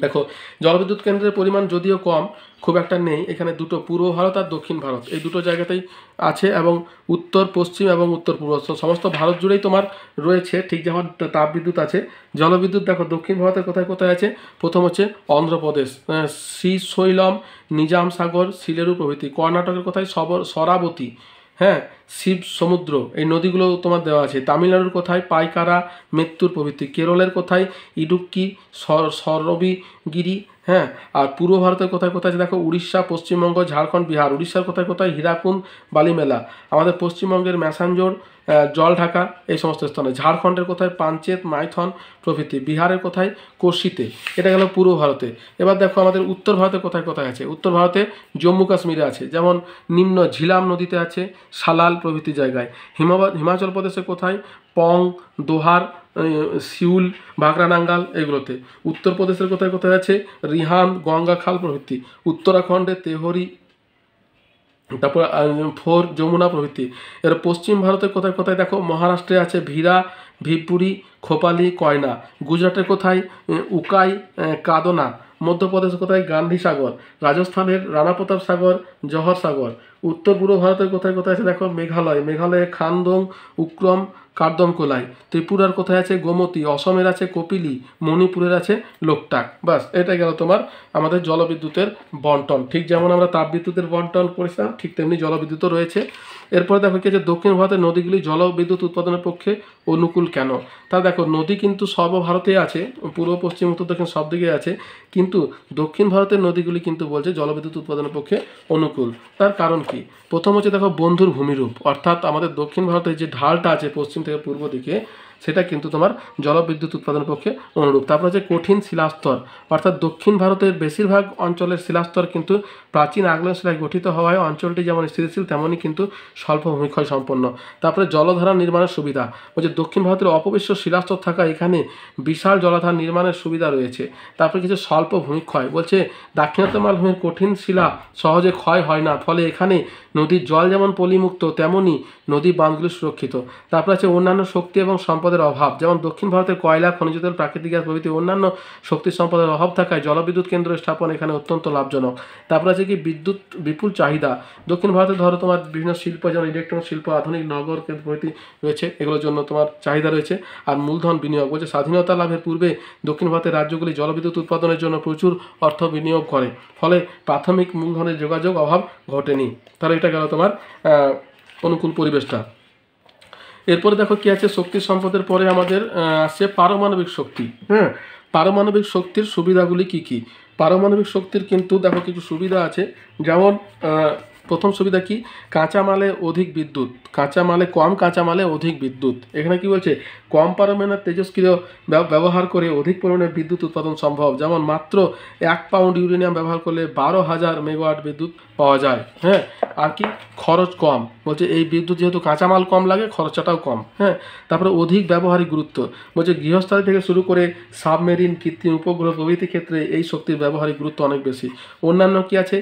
দেখো জলবিদ্যুৎ কেন্দ্রের পরিমাণ যদিও কম, খুব একটা নেই, এখানে দুটো পূর্ব ভারত আর দক্ষিণ ভারত এই দুটো জায়গাতেই আছে, এবং উত্তর পশ্চিম এবং উত্তর পূর্ব সমস্ত ভারত জুড়েই তোমার রয়েছে। ঠিক যেমন তাপবিদ্যুৎ আছে, জলবিদ্যুৎ দেখো দক্ষিণ ভারতের কোথায় কোথায় আছে। প্রথম হচ্ছে অন্ধ্রপ্রদেশ, শ্রীশৈলম, নিজাম সাগর, সিলেরু প্রভৃতি। কর্ণাটকের কোথায় সরাবতী, হ্যাঁ, শিব সমুদ্র, এই নদীগুলো তোমার দেওয়া আছে। তামিলনাড়ুর কোথায় পাইকারা, মেত্তুর প্রভৃতি। কেরলের কোথায় ইডুক্কি, সরবিগিরি, হ্যাঁ। আর পূর্ব ভারতের কোথায় কোথায় আছে দেখো উড়িষ্যা, পশ্চিমবঙ্গ, ঝাড়খণ্ড, বিহার। উড়িষ্যার কোথায় কোথায় হীরাকুন্দ, বালিমেলা। আমাদের পশ্চিমবঙ্গের ম্যাসাঞ্জোর, জলঢাকা, এই সমস্ত স্থানে। ঝাড়খণ্ডের কোথায় পাঞ্চেত, মাইথন প্রভৃতি। বিহারের কোথায় কোশিতে। এটা গেল পূর্ব ভারতে। এবার দেখো আমাদের উত্তর ভারতে কোথায় কোথায় আছে। উত্তর ভারতে জম্মু কাশ্মীরে আছে, যেমন নিম্ন ঝিলাম নদীতে আছে, সালাল প্রভৃতি জায়গায়। হিমাচল প্রদেশে কোথায় পং, দোহার, সিউল, বাগরানাঙ্গাল এগুলোতে। উত্তরপ্রদেশের কোথায় কোথায় আছে রিহান, গঙ্গাখাল প্রভৃতি। উত্তরাখণ্ডে তেহরি, তারপর ফোর, যমুনা প্রভৃতি। এর পশ্চিম ভারতের কোথায় কোথায় দেখো মহারাষ্ট্রে আছে ভিরা, ভিপুরি, খোপালি, কয়না। গুজরাটের কোথায় উকাই, কাদনা। মধ্যপ্রদেশ কোথায় গান্ধী সাগর। রাজস্থানের রানা প্রতাপ সাগর, জহর সাগর। উত্তর পূর্ব ভারতের কোথায় কোথায় আছে দেখো মেঘালয়ে খানদং, উক্রম, কার্দমকোলাই। ত্রিপুরার কোথায় আছে গোমতী। অসমের আছে কপিলি, মণিপুরের আছে লোকটাক। বাস এটা গেল তোমার আমাদের জলবিদ্যুতের বন্টন। ঠিক যেমন আমরা তাপবিদ্যুতের বন্টন করেছিলাম ঠিক তেমনি জলবিদ্যুৎও রয়েছে। এরপরে দেখো কি যে দক্ষিণ ভারতের নদীগুলি জলবিদ্যুৎ উৎপাদনের পক্ষে অনুকূল কেন। তা দেখো নদী কিন্তু সর্বভারতে আছে, পূর্ব পশ্চিম উত্তর দক্ষিণ সব দিকে আছে, কিন্তু দক্ষিণ ভারতের নদীগুলি কিন্তু বলছে জলবিদ্যুৎ উৎপাদনের পক্ষে অনুকূল। তার কারণ কি, প্রথম হচ্ছে দেখো বন্ধুর ভূমিরূপ, অর্থাৎ আমাদের দক্ষিণ ভারতের যে ঢালটা আছে পশ্চিম থেকে পূর্ব দিকে সেটা কিন্তু তোমার জলবিদ্যুৎ উৎপাদনের পক্ষে অনুরূপ। তারপর হচ্ছে কঠিন শিলাস্তর, অর্থাৎ দক্ষিণ ভারতের বেশিরভাগ অঞ্চলের শিলাস্তর কিন্তু প্রাচীন আগ্নেয় শিলায় গঠিত হওয়ায় অঞ্চলটি যেমন স্থিতিশীল তেমনই কিন্তু স্বল্প ভূমিক্ষয় সম্পন্ন। তারপরে জলধারা নির্মাণের সুবিধা, বলছে দক্ষিণ ভারতের অপবিশ্ব শিলাস্তর থাকা এখানে বিশাল জলাধার নির্মাণের সুবিধা রয়েছে। তারপরে কিছু স্বল্প ভূমিক্ষয়, বলছে দাক্ষিণাত্য মালভূমির কঠিন শিলা সহজে ক্ষয় হয় না, ফলে এখানে নদীর জল যেমন পলিমুক্ত তেমনই নদী বাঁধগুলি সুরক্ষিত। তারপর আছে অন্যান্য শক্তি এবং সম্পদের অভাব, যেমন দক্ষিণ ভারতের কয়লা, খনিজ তেল, প্রাকৃতিক গ্যাস প্রভৃতি অন্যান্য শক্তি সম্পদের অভাব থাকায় জলবিদ্যুৎ কেন্দ্র স্থাপন এখানে অত্যন্ত লাভজনক। তারপর আছে কি বিদ্যুৎ বিপুল চাহিদা, দক্ষিণ ভারতে ধরো তোমার বিভিন্ন শিল্প যেমন ইলেকট্রনিক শিল্প, আধুনিক নগর কেন্দ্র প্রভৃতি রয়েছে, এগুলোর জন্য তোমার চাহিদা রয়েছে। আর মূলধন বিনিয়োগ, বলছে স্বাধীনতা লাভের পূর্বে দক্ষিণ ভারতের রাজ্যগুলি জলবিদ্যুৎ উৎপাদনের জন্য প্রচুর অর্থ বিনিয়োগ করে, ফলে প্রাথমিক মূলধনের যোগাযোগ অভাব ঘটেনি। তাহলে এটা গেল তোমার অনুকূল পরিবেশটা। এরপরে দেখো কি আছে, শক্তি সম্পদের পরে আমাদের আসছে পারমাণবিক শক্তি। হ্যাঁ, পারমাণবিক শক্তির সুবিধাগুলি কি কি? পারমাণবিক শক্তির কিন্তু দেখো কিছু সুবিধা আছে, যেমন প্রথম সুবিধা কি, কাঁচামালে অধিক বিদ্যুৎ, কম কাঁচামালে অধিক বিদ্যুৎ। এখানে কি বলছে, কম পরিমাণের তেজস্ক্রিয় ব্যবহার করে অধিক পরিমাণে বিদ্যুৎ উৎপাদন সম্ভব, যেমন মাত্র 1 পাউন্ড ইউরেনিয়াম ব্যবহার করলে 12,000 মেগাওয়াট বিদ্যুৎ পাওয়া যায়। হ্যাঁ, আর কি খরচ কম, বলছে এই বিদ্যুৎ যেহেতু কাঁচামাল কম লাগে খরচাটাও কম। হ্যাঁ, তারপরে অধিক ব্যবহারিক গুরুত্ব, বলছে গৃহস্থালী থেকে শুরু করে সাবমেরিন, কৃত্রিম উপগ্রহ প্রভৃতি ক্ষেত্রে এই শক্তির ব্যবহারিক গুরুত্ব অনেক বেশি। অন্যান্য কি আছে,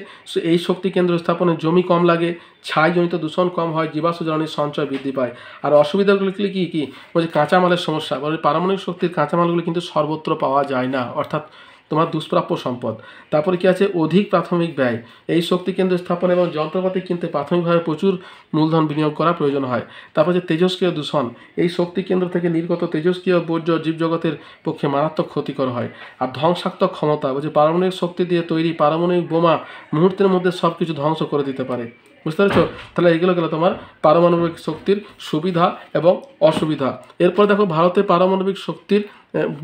এই শক্তি কেন্দ্র স্থাপনে জমি কম লাগে, ছাইজনিত দূষণ কম হয়, জীবাশ্ম জ্বালানির সঞ্চয় বৃদ্ধি পায়। আর অসুবিধাগুলি কি কি, বলছে কাঁচামালের সমস্যা, বলে পারমাণবিক শক্তির কাঁচামালগুলি কিন্তু সর্বত্র পাওয়া যায় না, অর্থাৎ তোমার দুষ্প্রাপ্য সম্পদ। তারপরে কি আছে, অধিক প্রাথমিক ব্যয়, এই শক্তি কেন্দ্র স্থাপন এবং যন্ত্রপাতি কিনতে প্রাথমিকভাবে প্রচুর মূলধন বিনিয়োগ করা প্রয়োজন হয়। তারপর যে তেজস্ক্রিয় দূষণ, এই শক্তি কেন্দ্র থেকে নির্গত তেজস্ক্রিয় বর্জ্য জীবজগতের পক্ষে মারাত্মক ক্ষতিকর হয়। আর ধ্বংসাত্মক ক্ষমতা, বলছে পারমাণবিক শক্তি দিয়ে তৈরি পারমাণবিক বোমা মুহূর্তের মধ্যে সব কিছু ধ্বংস করে দিতে পারে। বুঝতে পেরেছো? তাহলে এগুলো গেল তোমার পারমাণবিক শক্তির সুবিধা এবং অসুবিধা। এরপর দেখো ভারতের পারমাণবিক শক্তির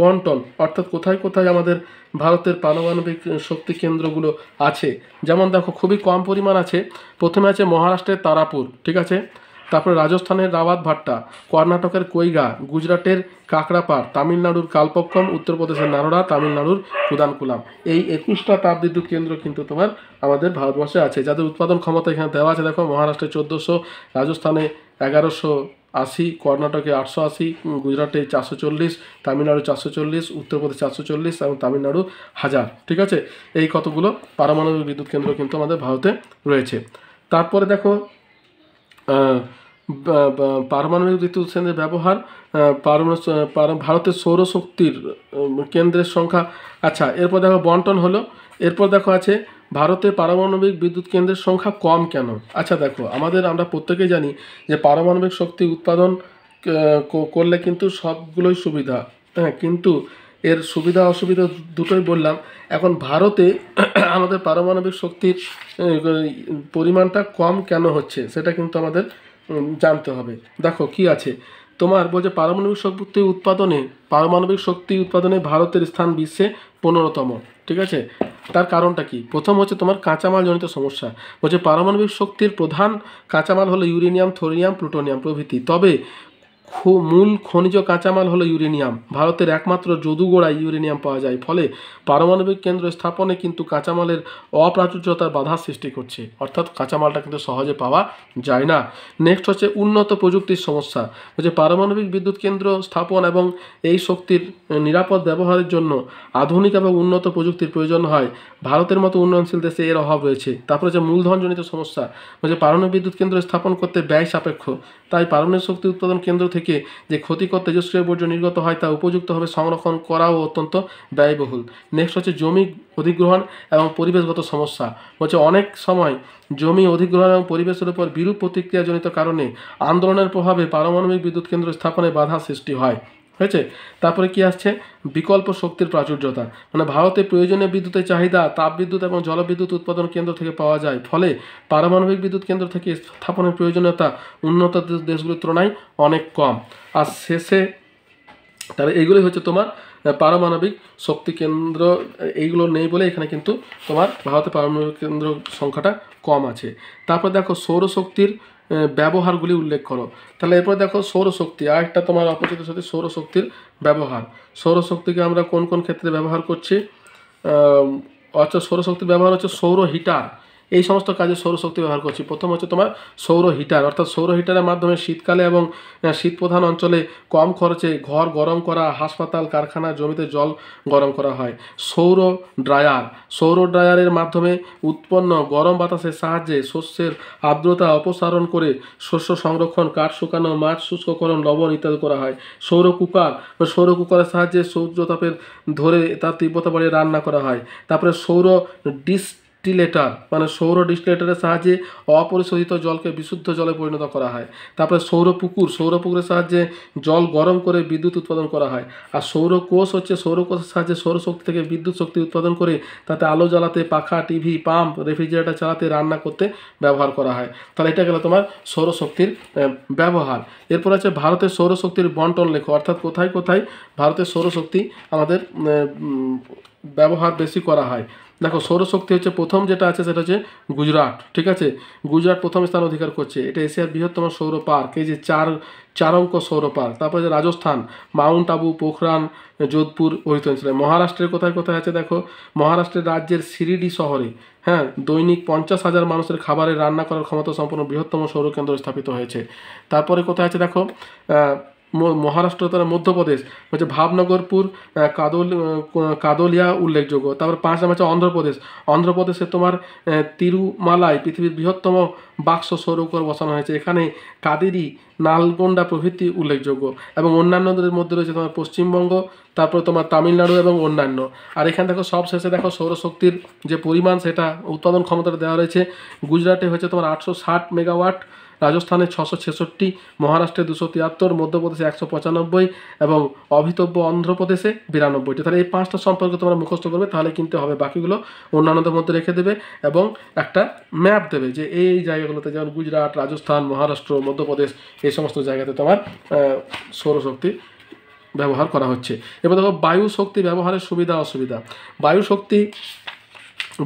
বন্টন, অর্থাৎ কোথায় কোথায় আমাদের ভারতের পারমাণবিক শক্তি কেন্দ্রগুলো আছে। যেমন দেখো খুবই কম পরিমাণ আছে, প্রথমে আছে মহারাষ্ট্রের তারাপুর, ঠিক আছে, তারপরে রাজস্থানের রাওয়াত ভাট্টা, কর্ণাটকের কৈগা, গুজরাটের কাকরাপাড়, তামিলনাড়ুর কালপক্কম, উত্তরপ্রদেশের নারোডা, তামিলনাড়ুর কুদানকুলাম। এই 21টা তাপবিদ্যুৎ কেন্দ্র কিন্তু তোমার আমাদের ভারতবর্ষে আছে, যাদের উৎপাদন ক্ষমতা এখানে দেওয়া আছে। দেখো মহারাষ্ট্রে 1400, রাজস্থানে 1180, কর্ণাটকে 880, গুজরাটে 440, তামিলনাড়ু 440, উত্তরপ্রদেশ 440 এবং তামিলনাড়ু 1000। ঠিক আছে, এই কতগুলো পারমাণবিক বিদ্যুৎ কেন্দ্র কিন্তু আমাদের ভারতে রয়েছে। তারপরে দেখো পারমাণবিক বিদ্যুৎ কেন্দ্রের ব্যবহার, ভারতের সৌরশক্তির কেন্দ্রের সংখ্যা। আচ্ছা, এরপর দেখো বন্টন হলো। এরপর দেখো আছে ভারতে পারমাণবিক বিদ্যুৎ কেন্দ্রের সংখ্যা কম কেন। আচ্ছা দেখো, আমরা প্রত্যেকেই জানি যে পারমাণবিক শক্তি উৎপাদন করলে কিন্তু সবগুলোই সুবিধা, হ্যাঁ, কিন্তু এর সুবিধা অসুবিধা দুটোই বললাম। এখন ভারতে আমাদের পারমাণবিক শক্তির পরিমাণটা কম কেন হচ্ছে সেটা কিন্তু আমাদের জানতে হবে। দেখো কি আছে তোমার, বলছে পারমাণবিক শক্তি উৎপাদনে ভারতের স্থান বিশ্বে 15তম। ঠিক আছে, তার কারণটা কি? প্রথম হচ্ছে তোমার কাঁচামাল জনিত সমস্যা। বলছে পারমাণবিক শক্তির প্রধান কাঁচামাল হলো ইউরেনিয়াম, থোরিয়াম, প্লুটোনিয়াম প্রভৃতি। তবে মূল খনিজ কাঁচামাল হলো ইউরেনিয়াম। ভারতের একমাত্র যদুগোড়ায় ইউরেনিয়াম পাওয়া যায়, ফলে পারমাণবিক কেন্দ্র স্থাপনে কিন্তু কাঁচামালের অপ্রাচুর্যতার বাধা সৃষ্টি করছে, অর্থাৎ কাঁচামালটা কিন্তু সহজে পাওয়া যায় না। নেক্সট হচ্ছে উন্নত প্রযুক্তির সমস্যা। যে পারমাণবিক বিদ্যুৎ কেন্দ্র স্থাপন এবং এই শক্তির নিরাপদ ব্যবহারের জন্য আধুনিক এবং উন্নত প্রযুক্তির প্রয়োজন হয়। ভারতের মতো উন্নয়নশীল দেশে এর অভাব রয়েছে। তারপরে যে মূলধনজনিত সমস্যা, যে পারমাণবিক বিদ্যুৎ কেন্দ্র স্থাপন করতে ব্যয় সাপেক্ষ, তাই পারমাণবিক শক্তি উৎপাদন কেন্দ্র থেকে যে ক্ষতিকর তেজস্ক্রিয় বর্জ্য নির্গত হয় তা উপযুক্তভাবে সংরক্ষণ করাও অত্যন্ত ব্যয়বহুল। নেক্সট হচ্ছে জমি অধিগ্রহণ এবং পরিবেশগত সমস্যা। বলছে অনেক সময় জমি অধিগ্রহণ এবং পরিবেশের উপর বিরূপ প্রতিক্রিয়াজনিত কারণে আন্দোলনের প্রভাবে পারমাণবিক বিদ্যুৎ কেন্দ্র স্থাপনে বাধা সৃষ্টি হয়। হয়েছে। তারপরে কি আসছে, বিকল্প শক্তির প্রাচুর্যতা। মানে ভারতে প্রয়োজনীয় বিদ্যুতের চাহিদা তাপবিদ্যুৎ এবং জলবিদ্যুৎ উৎপাদন কেন্দ্র থেকে পাওয়া যায়, ফলে পারমাণবিক বিদ্যুৎ কেন্দ্র থেকে স্থাপনের প্রয়োজনীয়তা উন্নত দেশগুলির তুলনায় অনেক কম। আর শেষে তাহলে এইগুলোই হচ্ছে তোমার পারমাণবিক শক্তি কেন্দ্র। এইগুলো নেই বলে এখানে কিন্তু তোমার ভারতে পারমাণবিক কেন্দ্র সংখ্যাটা কম আছে। তারপর দেখো সৌরশক্তির ব্যবহারগুলি উল্লেখ করো। তাহলে এরপর দেখো সৌরশক্তি, আরেকটা তোমার অপরিচিত শক্তি সৌরশক্তির ব্যবহার। সৌরশক্তিকে আমরা কোন কোন ক্ষেত্রে ব্যবহার করছি? অর্থাৎ সৌরশক্তির ব্যবহার হচ্ছে সৌর হিটার, এই সমস্ত কাজে সৌরশক্তি ব্যবহার করছি। প্রথম হচ্ছে তোমার সৌর হিটার, অর্থাৎ সৌর হিটারের মাধ্যমে শীতকালে এবং শীত প্রধান অঞ্চলে কম খরচে ঘর গরম করা, হাসপাতাল, কারখানা, জমিতে জল গরম করা হয়। সৌর ড্রায়ার, সৌর ড্রায়ারের মাধ্যমে উৎপন্ন গরম বাতাসের সাহায্যে শস্যের আর্দ্রতা অপসারণ করে শস্য সংরক্ষণ, কাঠ শুকানো, মাছ শুষ্ককরণ, লবণ ইত্যাদি করা হয়। সৌর কুকার, সৌর কুকারের সাহায্যে সূর্যতাপের ধরে তার তীব্রতা বাড়িয়ে রান্না করা হয়। তারপরে সৌর ডিস্টিলেটর, মানে সৌর ডিস্টিলেটরের সাহায্যে অপরিশোধিত জলকে বিশুদ্ধ জলে পরিণত করা হয়। তারপরে সৌর পুকুর, সৌর পুকুরের সাহায্যে জল গরম করে বিদ্যুৎ উৎপাদন করা হয়। আর সৌর কোষ হচ্ছে সৌর কোষের সাহায্যে সৌরশক্তি থেকে বিদ্যুৎ শক্তি উৎপাদন করে তাতে আলো জ্বালাতে, পাখা, টিভি, পাম্প, রেফ্রিজারেটর চালাতে, রান্না করতে ব্যবহার করা হয়। তাহলে এটা গেল তোমার সৌরশক্তির ব্যবহার। এরপর আছে ভারতের সৌরশক্তির বন্টন লেখো, অর্থাৎ কোথায় কোথায় ভারতের সৌরশক্তি আমাদের ব্যবহার বেশি করা হয়। দেখো সৌরশক্তি হচ্ছে প্রথম যেটা আছে সেটা হচ্ছে গুজরাট, ঠিক আছে, গুজরাট প্রথম স্থান অধিকার করছে। এটা এশিয়ার বৃহত্তম সৌর পার্ক, এই যে চার অঙ্ক সৌর পার্ক। তারপরে যে রাজস্থান, মাউন্ট আবু, পোখরান, যোধপুর প্রভৃতি অঞ্চলে। মহারাষ্ট্রের কোথায় কোথায় আছে দেখো, মহারাষ্ট্রের রাজ্যের শিরিডি শহরে, হ্যাঁ, দৈনিক 50,000 মানুষের খাবারের রান্না করার ক্ষমতা সম্পন্ন বৃহত্তম সৌরকেন্দ্র স্থাপিত হয়েছে। তারপরে কোথায় আছে দেখো, মহারাষ্ট্র, তার মধ্যপ্রদেশ হচ্ছে ভাবনগরপুর, কাদলিয়া উল্লেখযোগ্য। তারপর 5 নম্বর হচ্ছে অন্ধ্রপ্রদেশ, অন্ধ্রপ্রদেশে তোমার তিরুমালায় পৃথিবীর বৃহত্তম বাক্স সৌরকর বসানো হয়েছে। এখানে কাদেরি, নালগোন্ডা প্রভৃতি উল্লেখযোগ্য। এবং অন্যান্যদের মধ্যে রয়েছে তোমার পশ্চিমবঙ্গ, তারপর তোমার তামিলনাড়ু এবং অন্যান্য। আর এখানে দেখো সব শেষে দেখো সৌরশক্তির যে পরিমাণ সেটা উৎপাদন ক্ষমতাটা দেওয়া রয়েছে। গুজরাটে হচ্ছে তোমার 860 মেগাওয়াট, রাজস্থানে 666, মহারাষ্ট্রে 273, মধ্যপ্রদেশে 195 এবং অভিতব্য অন্ধ্রপ্রদেশে 92টি। তাহলে এই 5টা সম্পর্কে তোমরা মুখস্থ করবে, তাহলে কিনতে হবে। বাকিগুলো অন্যান্যদের মধ্যে রেখে দেবে এবং একটা ম্যাপ দেবে যে এই জায়গাগুলোতে, যেমন গুজরাট, রাজস্থান, মহারাষ্ট্র, মধ্যপ্রদেশ, এই সমস্ত জায়গাতে তোমার সৌরশক্তি ব্যবহার করা হচ্ছে। এবার দেখো বায়ু শক্তি ব্যবহারের সুবিধা অসুবিধা। বায়ু শক্তি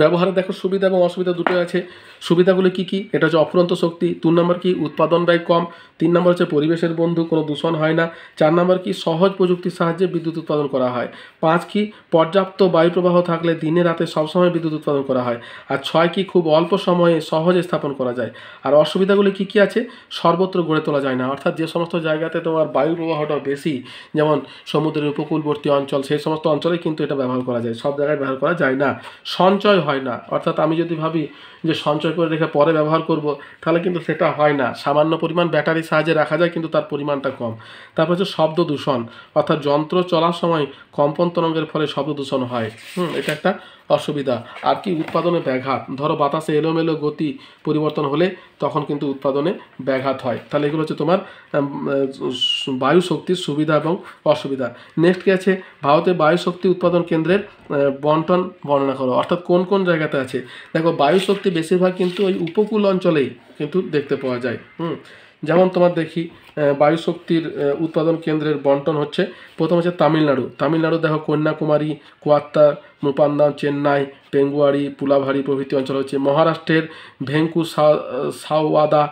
ব্যবহারে দেখো সুবিধা এবং অসুবিধা দুটোই আছে। সুবিধাগুলো কি কি? এটা হচ্ছে অফুরন্ত শক্তি। 2 নম্বর কি, উৎপাদন ব্যয় কম। 3 নম্বর হচ্ছে পরিবেশের বন্ধু, কোনো দূষণ হয় না। 4 নম্বর কি, সহজ প্রযুক্তির সাহায্যে বিদ্যুৎ উৎপাদন করা হয়। 5 কি, পর্যাপ্ত বায়ু প্রবাহ থাকলে দিনে রাতে সবসময় বিদ্যুৎ উৎপাদন করা হয়। আর 6 কি, খুব অল্প সময়ে সহজে স্থাপন করা যায়। আর অসুবিধাগুলি কি কি আছে? সর্বত্র গড়ে তোলা যায় না, অর্থাৎ যে সমস্ত জায়গাতে তোমার বায়ু প্রবাহটা বেশি, যেমন সমুদ্রের উপকূলবর্তী অঞ্চল, সেই সমস্ত অঞ্চলে কিন্তু এটা ব্যবহার করা যায়, সব জায়গায় ব্যবহার করা যায় না। সঞ্চয় হয় না, অর্থাৎ আমি যদি ভাবি যে সঞ্চয় করে রেখে পরে ব্যবহার করব, তাহলে কিন্তু সেটা হয় না। সামান্য পরিমাণ ব্যাটারির সাহায্যে রাখা যায়, কিন্তু তার পরিমাণটা কম। তারপর হচ্ছে শব্দ দূষণ, অর্থাৎ যন্ত্র চলার সময় কম্পন তরঙ্গের ফলে শব্দ দূষণ হয়, এটা একটা অসুবিধা। আর কি, উৎপাদনে ব্যাঘাত, ধরো বাতাসে এলোমেলো গতি পরিবর্তন হলে তখন কিন্তু উৎপাদনে ব্যাঘাত হয়। তাহলে এগুলো হচ্ছে তোমার বায়ু শক্তির সুবিধা এবং অসুবিধা। নেক্সট কি আছে, ভারতের বায়ু শক্তি উৎপাদন কেন্দ্রের বন্টন বর্ণনা করো, অর্থাৎ কোন কোন জায়গাতে আছে। দেখো বায়ু শক্তি বেশিরভাগ কিন্তু ওই উপকূল অঞ্চলেই কিন্তু দেখতে পাওয়া যায়। যেমন তোমার দেখি বায়ু শক্তির উৎপাদন কেন্দ্রের বন্টন হচ্ছে, প্রথম হচ্ছে তামিলনাড়ু দেখো কন্যাকুমারী, কোয়াত্তার, মুপান্দাম, চেন্নাই, পেঙ্গুয়ারি, পুলাভারি প্রভৃতি অঞ্চল হচ্ছে। মহারাষ্ট্রের ভেঙ্কু সাওয়াদা,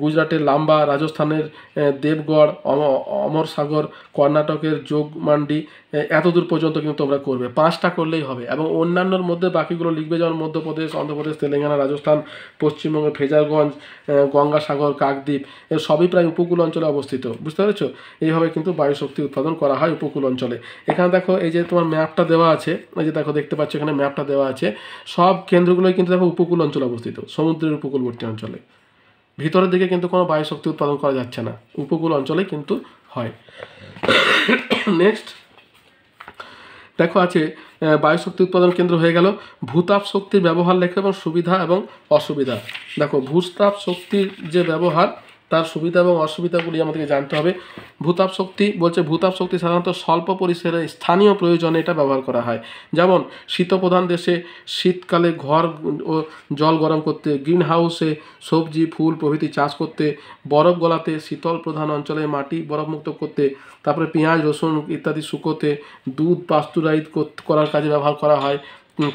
গুজরাটের লাম্বা, রাজস্থানের দেবগড়, অমরসাগর, কর্ণাটকের যোগমান্ডি, এতদূর পর্যন্ত কিন্তু তোমরা করবে। 5টা করলেই হবে এবং অন্যান্যর মধ্যে বাকিগুলো লিখবে, যেমন মধ্যপ্রদেশ, অন্ধ্রপ্রদেশ, তেলেঙ্গানা, রাজস্থান, পশ্চিমবঙ্গের ফেজারগঞ্জ, গঙ্গাসাগর, কাকদ্বীপ, এর সবই প্রায় উপকূল অঞ্চলে অবস্থিত। বুঝতে পেরেছো? এইভাবে কিন্তু বায়ু শক্তি উৎপাদন করা হয় উপকূল অঞ্চলে। এখানে দেখো এই যে তোমার ম্যাপটা দেওয়া আছে, এই যে দেখো দেখতে পাচ্ছ এখানে ম্যাপটা দেওয়া আছে, সব কেন্দ্রগুলোই কিন্তু দেখো উপকূল অঞ্চলে অবস্থিত, সমুদ্রের উপকূলবর্তী অঞ্চলে। ভিতরের দিকে কিন্তু কোনো বায়ু শক্তি উৎপাদন করা যাচ্ছে না, উপকূল অঞ্চলে কিন্তু হয়। নেক্সট দেখো আছে বায়ু শক্তি উৎপাদন কেন্দ্র হয়ে গেল। ভূতাপ শক্তির ব্যবহার লেখা এবং সুবিধা এবং অসুবিধা। দেখো ভূতাপ শক্তির যে ব্যবহার, তার সুবিধা এবং অসুবিধাগুলি আমাদেরকে জানতে হবে। ভূতাপ শক্তি বলছে, ভূতাপ শক্তি সাধারণত স্বল্প পরিসরে স্থানীয় প্রয়োজনে এটা ব্যবহার করা হয়। যেমন শীতপ্রধান দেশে শীতকালে ঘর ও জল গরম করতে, গ্রিন হাউসে সবজি, ফুল প্রভৃতি চাষ করতে, বরফ গলাতে, শীতল প্রধান অঞ্চলে মাটি বরফমুক্ত করতে, তারপরে পেঁয়াজ, রসুন ইত্যাদি শুকোতে, দুধ পাস্তুরাইজ করার কাজে ব্যবহার করা হয়।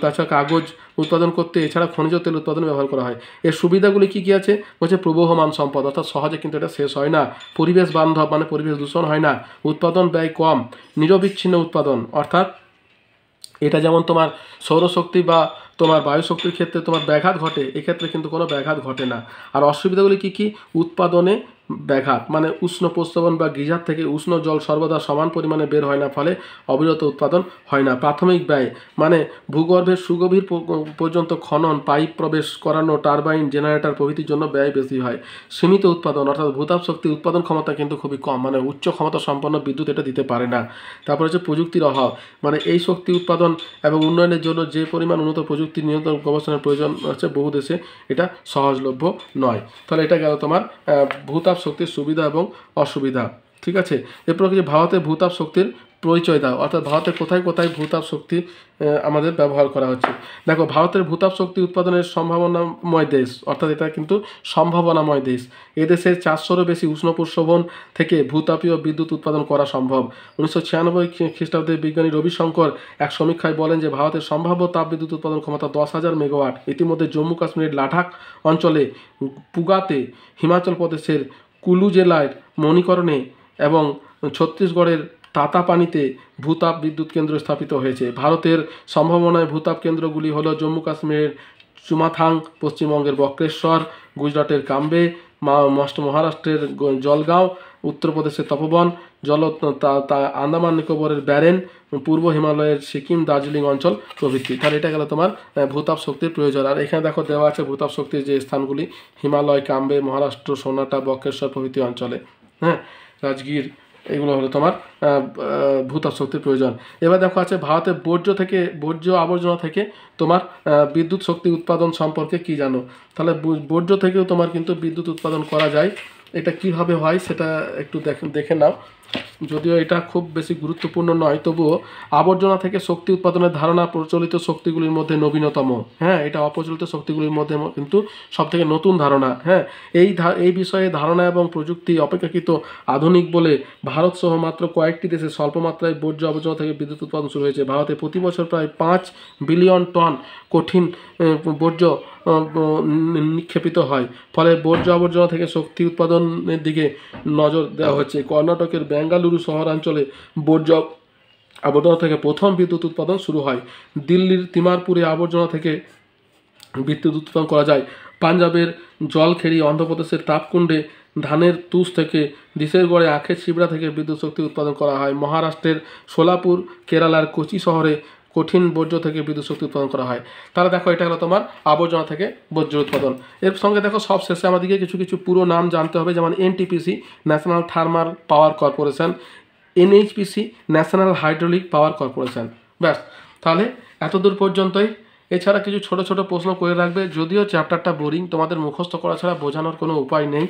তাছাড়া কাগজ উৎপাদন করতে, এছাড়া খনিজ তেল উৎপাদনে ব্যবহার করা হয়। এর সুবিধাগুলি কী কী আছে বলছে, প্রবহমান সম্পদ, অর্থাৎ সহজে কিন্তু এটা শেষ হয় না, পরিবেশ বান্ধব মানে পরিবেশ দূষণ হয় না, উৎপাদন ব্যয় কম, নিরবিচ্ছিন্ন উৎপাদন, অর্থাৎ এটা যেমন তোমার সৌরশক্তি বা তোমার বায়ুশক্তির ক্ষেত্রে তোমার ব্যাঘাত ঘটে, এক্ষেত্রে কিন্তু কোনো ব্যাঘাত ঘটে না। আর অসুবিধাগুলি কী কী, উৎপাদনে ব্যাঘাত মানে উষ্ণ প্রস্রবণ বা গিজার থেকে উষ্ণ জল সর্বদা সমান পরিমাণে বের হয় না, ফলে অবিরত উৎপাদন হয় না। প্রাথমিক ব্যয় মানে ভূগর্ভের সুগভীর পর্যন্ত খনন, পাইপ প্রবেশ করানো, টারবাইন, জেনারেটর প্রভৃতির জন্য ব্যয় বেশি হয়। সীমিত উৎপাদন, অর্থাৎ ভূতাপ শক্তি উৎপাদন ক্ষমতা কিন্তু খুবই কম, মানে উচ্চ ক্ষমতা সম্পন্ন বিদ্যুৎ এটা দিতে পারে না। তারপর হচ্ছে প্রযুক্তির অভাব, মানে এই শক্তি উৎপাদন এবং উন্নয়নের জন্য যে পরিমাণ উন্নত প্রযুক্তি নিয়ন্ত্রণ গবেষণার প্রয়োজন আছে বহু দেশে এটা সহজলভ্য নয়। তাহলে এটা গেল তোমার ভূতাপ শক্তির সুবিধা এবং অসুবিধা। ঠিক আছে, এরপর কিছু ভারতের ভূতাপ শক্তির পরিচয় দাও, অর্থাৎ ভারতের কোথায় কোথায় ভূতাপ শক্তি আমাদের ব্যবহার করা হচ্ছে। দেখো, ভারতের ভূতাপ শক্তি উৎপাদনের সম্ভাবনাময় দেশ, অর্থাৎ এটা কিন্তু সম্ভাবনাময় দেশ। এদেশের 400-রও বেশি উষ্ণ প্রস্রবণ থেকে ভূতাপীয় বিদ্যুৎ উৎপাদন করা সম্ভব। 1996 খ্রিস্টাব্দে বিজ্ঞানী রবিশঙ্কর এক সমীক্ষায় বলেন যে ভারতের সম্ভাব্য তাপবিদ্যুৎ উৎপাদন ক্ষমতা 10,000 মেগাওয়াট। ইতিমধ্যে জম্মু কাশ্মীরের লাদাখ অঞ্চলে পুগাতে, হিমাচল প্রদেশের কুলু জেলার মণিকরণে এবং ছত্তিশগড়ের তাতাপানিতে ভূতাপ বিদ্যুৎ কেন্দ্র স্থাপিত হয়েছে। ভারতের সম্ভাবনায় ভূতাপ কেন্দ্রগুলি হল জম্মু কাশ্মীরের চুমাথাং, পশ্চিমবঙ্গের বক্রেশ্বর, গুজরাটের কাম্বে, মহারাষ্ট্রের জলগাঁও, উত্তরপ্রদেশের তপোবন, আন্দামান নিকোবরের ব্যারেন, পূর্ব হিমালয়ের সিকিম, দার্জিলিং অঞ্চল প্রভৃতি। তাহলে এটা গেল তোমার ভূতাপ শক্তির প্রয়োজন। আর এখানে দেখো দেওয়া আছে ভূতাপ শক্তির যে স্থানগুলি, হিমালয়, কাম্বে, মহারাষ্ট্র, সোনাটা, বক্রেশ্বর প্রভৃতি অঞ্চলে, হ্যাঁ, রাজগীর, এগুলো হলো তোমার ভূতাপ শক্তির প্রয়োজন। এবার দেখো আছে ভারতের বর্জ্য আবর্জনা থেকে তোমার বিদ্যুৎ শক্তি উৎপাদন সম্পর্কে কি জানো। তাহলে বর্জ্য থেকেও তোমার কিন্তু বিদ্যুৎ উৎপাদন করা যায়। এটা কিভাবে হয় সেটা একটু দেখে নাও, যদিও এটা খুব বেশি গুরুত্বপূর্ণ নয়, তবুও আবর্জনা থেকে শক্তি উৎপাদনের ধারণা প্রচলিত শক্তিগুলির মধ্যে নবীনতম। হ্যাঁ, এটা অপ্রচলিত শক্তিগুলির মধ্যে কিন্তু সবথেকে নতুন ধারণা। হ্যাঁ, এই বিষয়ে ধারণা এবং প্রযুক্তি অপেক্ষাকৃত আধুনিক বলে ভারত সহ মাত্র কয়েকটি দেশে স্বল্প মাত্রায় বর্জ্য আবর্জনা থেকে বিদ্যুৎ উৎপাদন শুরু হয়েছে। ভারতে প্রতি বছর প্রায় 5 বিলিয়ন টন কঠিন বর্জ্য নিক্ষেপিত হয়, ফলে বর্জ্য আবর্জনা থেকে শক্তি উৎপাদনের দিকে নজর দেওয়া হচ্ছে। কর্ণাটকের বেঙ্গালুরু শহরাঞ্চলে বর্জ্য আবর্জনা থেকে প্রথম বিদ্যুৎ উৎপাদন শুরু হয়। দিল্লির তিমারপুরে আবর্জনা থেকে বিদ্যুৎ উৎপাদন করা যায়। পাঞ্জাবের জলখেড়ি, অন্ধ্রপ্রদেশের তাপকুণ্ডে ধানের তুষ থেকে, দিশেরগড়ে আখের ছিবড়া থেকে বিদ্যুৎ শক্তি উৎপাদন করা হয়। মহারাষ্ট্রের সোলাপুর, কেরালার কোচি শহরে কঠিন বর্জ্য থেকে বিদ্যুৎ শক্তি উৎপাদন করা হয়। তাহলে দেখো এটা হলো তোমার আবর্জনা থেকে বর্জ্য উৎপাদন। এর সঙ্গে দেখো সব শেষে আমাদেরকে কিছু পুরো নাম জানতে হবে, যেমন NTPC national thermal power corporation, NHPC national hydraulic পাওয়ার কর্পোরেশন। ব্যাস, তাহলে এতদূর পর্যন্তই। এছাড়া কিছু ছোট ছোট প্রশ্ন করে রাখবে, যদিও চ্যাপ্টারটা বোরিং, তোমাদের মুখস্থ করা ছাড়া বোঝানোর কোনো উপায় নেই,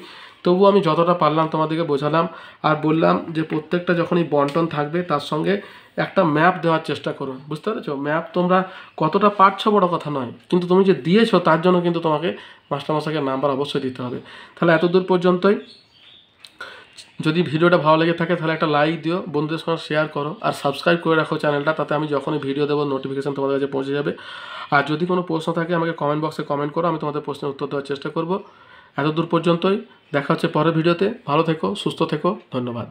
তবু আমি যতটা পারলাম তোমাদেরকে বোঝালাম। আর বললাম যে প্রত্যেকটা যখনই বন্টন থাকবে তার সঙ্গে একটা ম্যাপ দেওয়ার চেষ্টা করো, বুঝতে পেরেছো? ম্যাপ তোমরা কতটা পারছো বড় কথা নয়, কিন্তু তুমি যে দিয়েছো তার জন্য কিন্তু তোমাকে মাস্টারমশাইকে নাম্বার অবশ্যই দিতে হবে। তাহলে এতদূর পর্যন্তই। যদি ভিডিওটা ভালো লেগে থাকে তাহলে একটা লাইক দিও, বন্ধুদের সঙ্গে শেয়ার করো, আর সাবস্ক্রাইব করে রাখো চ্যানেলটা, তাতে আমি যখনই ভিডিও দেবো নোটিফিকেশান তোমাদের কাছে পৌঁছে যাবে। আর যদি কোনো প্রশ্ন থাকে আমাকে কমেন্ট বক্সে কমেন্ট করো, আমি তোমাদের প্রশ্নের উত্তর দেওয়ার চেষ্টা করব। এতদূর পর্যন্তই, দেখা হচ্ছে পরের ভিডিওতে। ভালো থেকো, সুস্থ থেকো, ধন্যবাদ।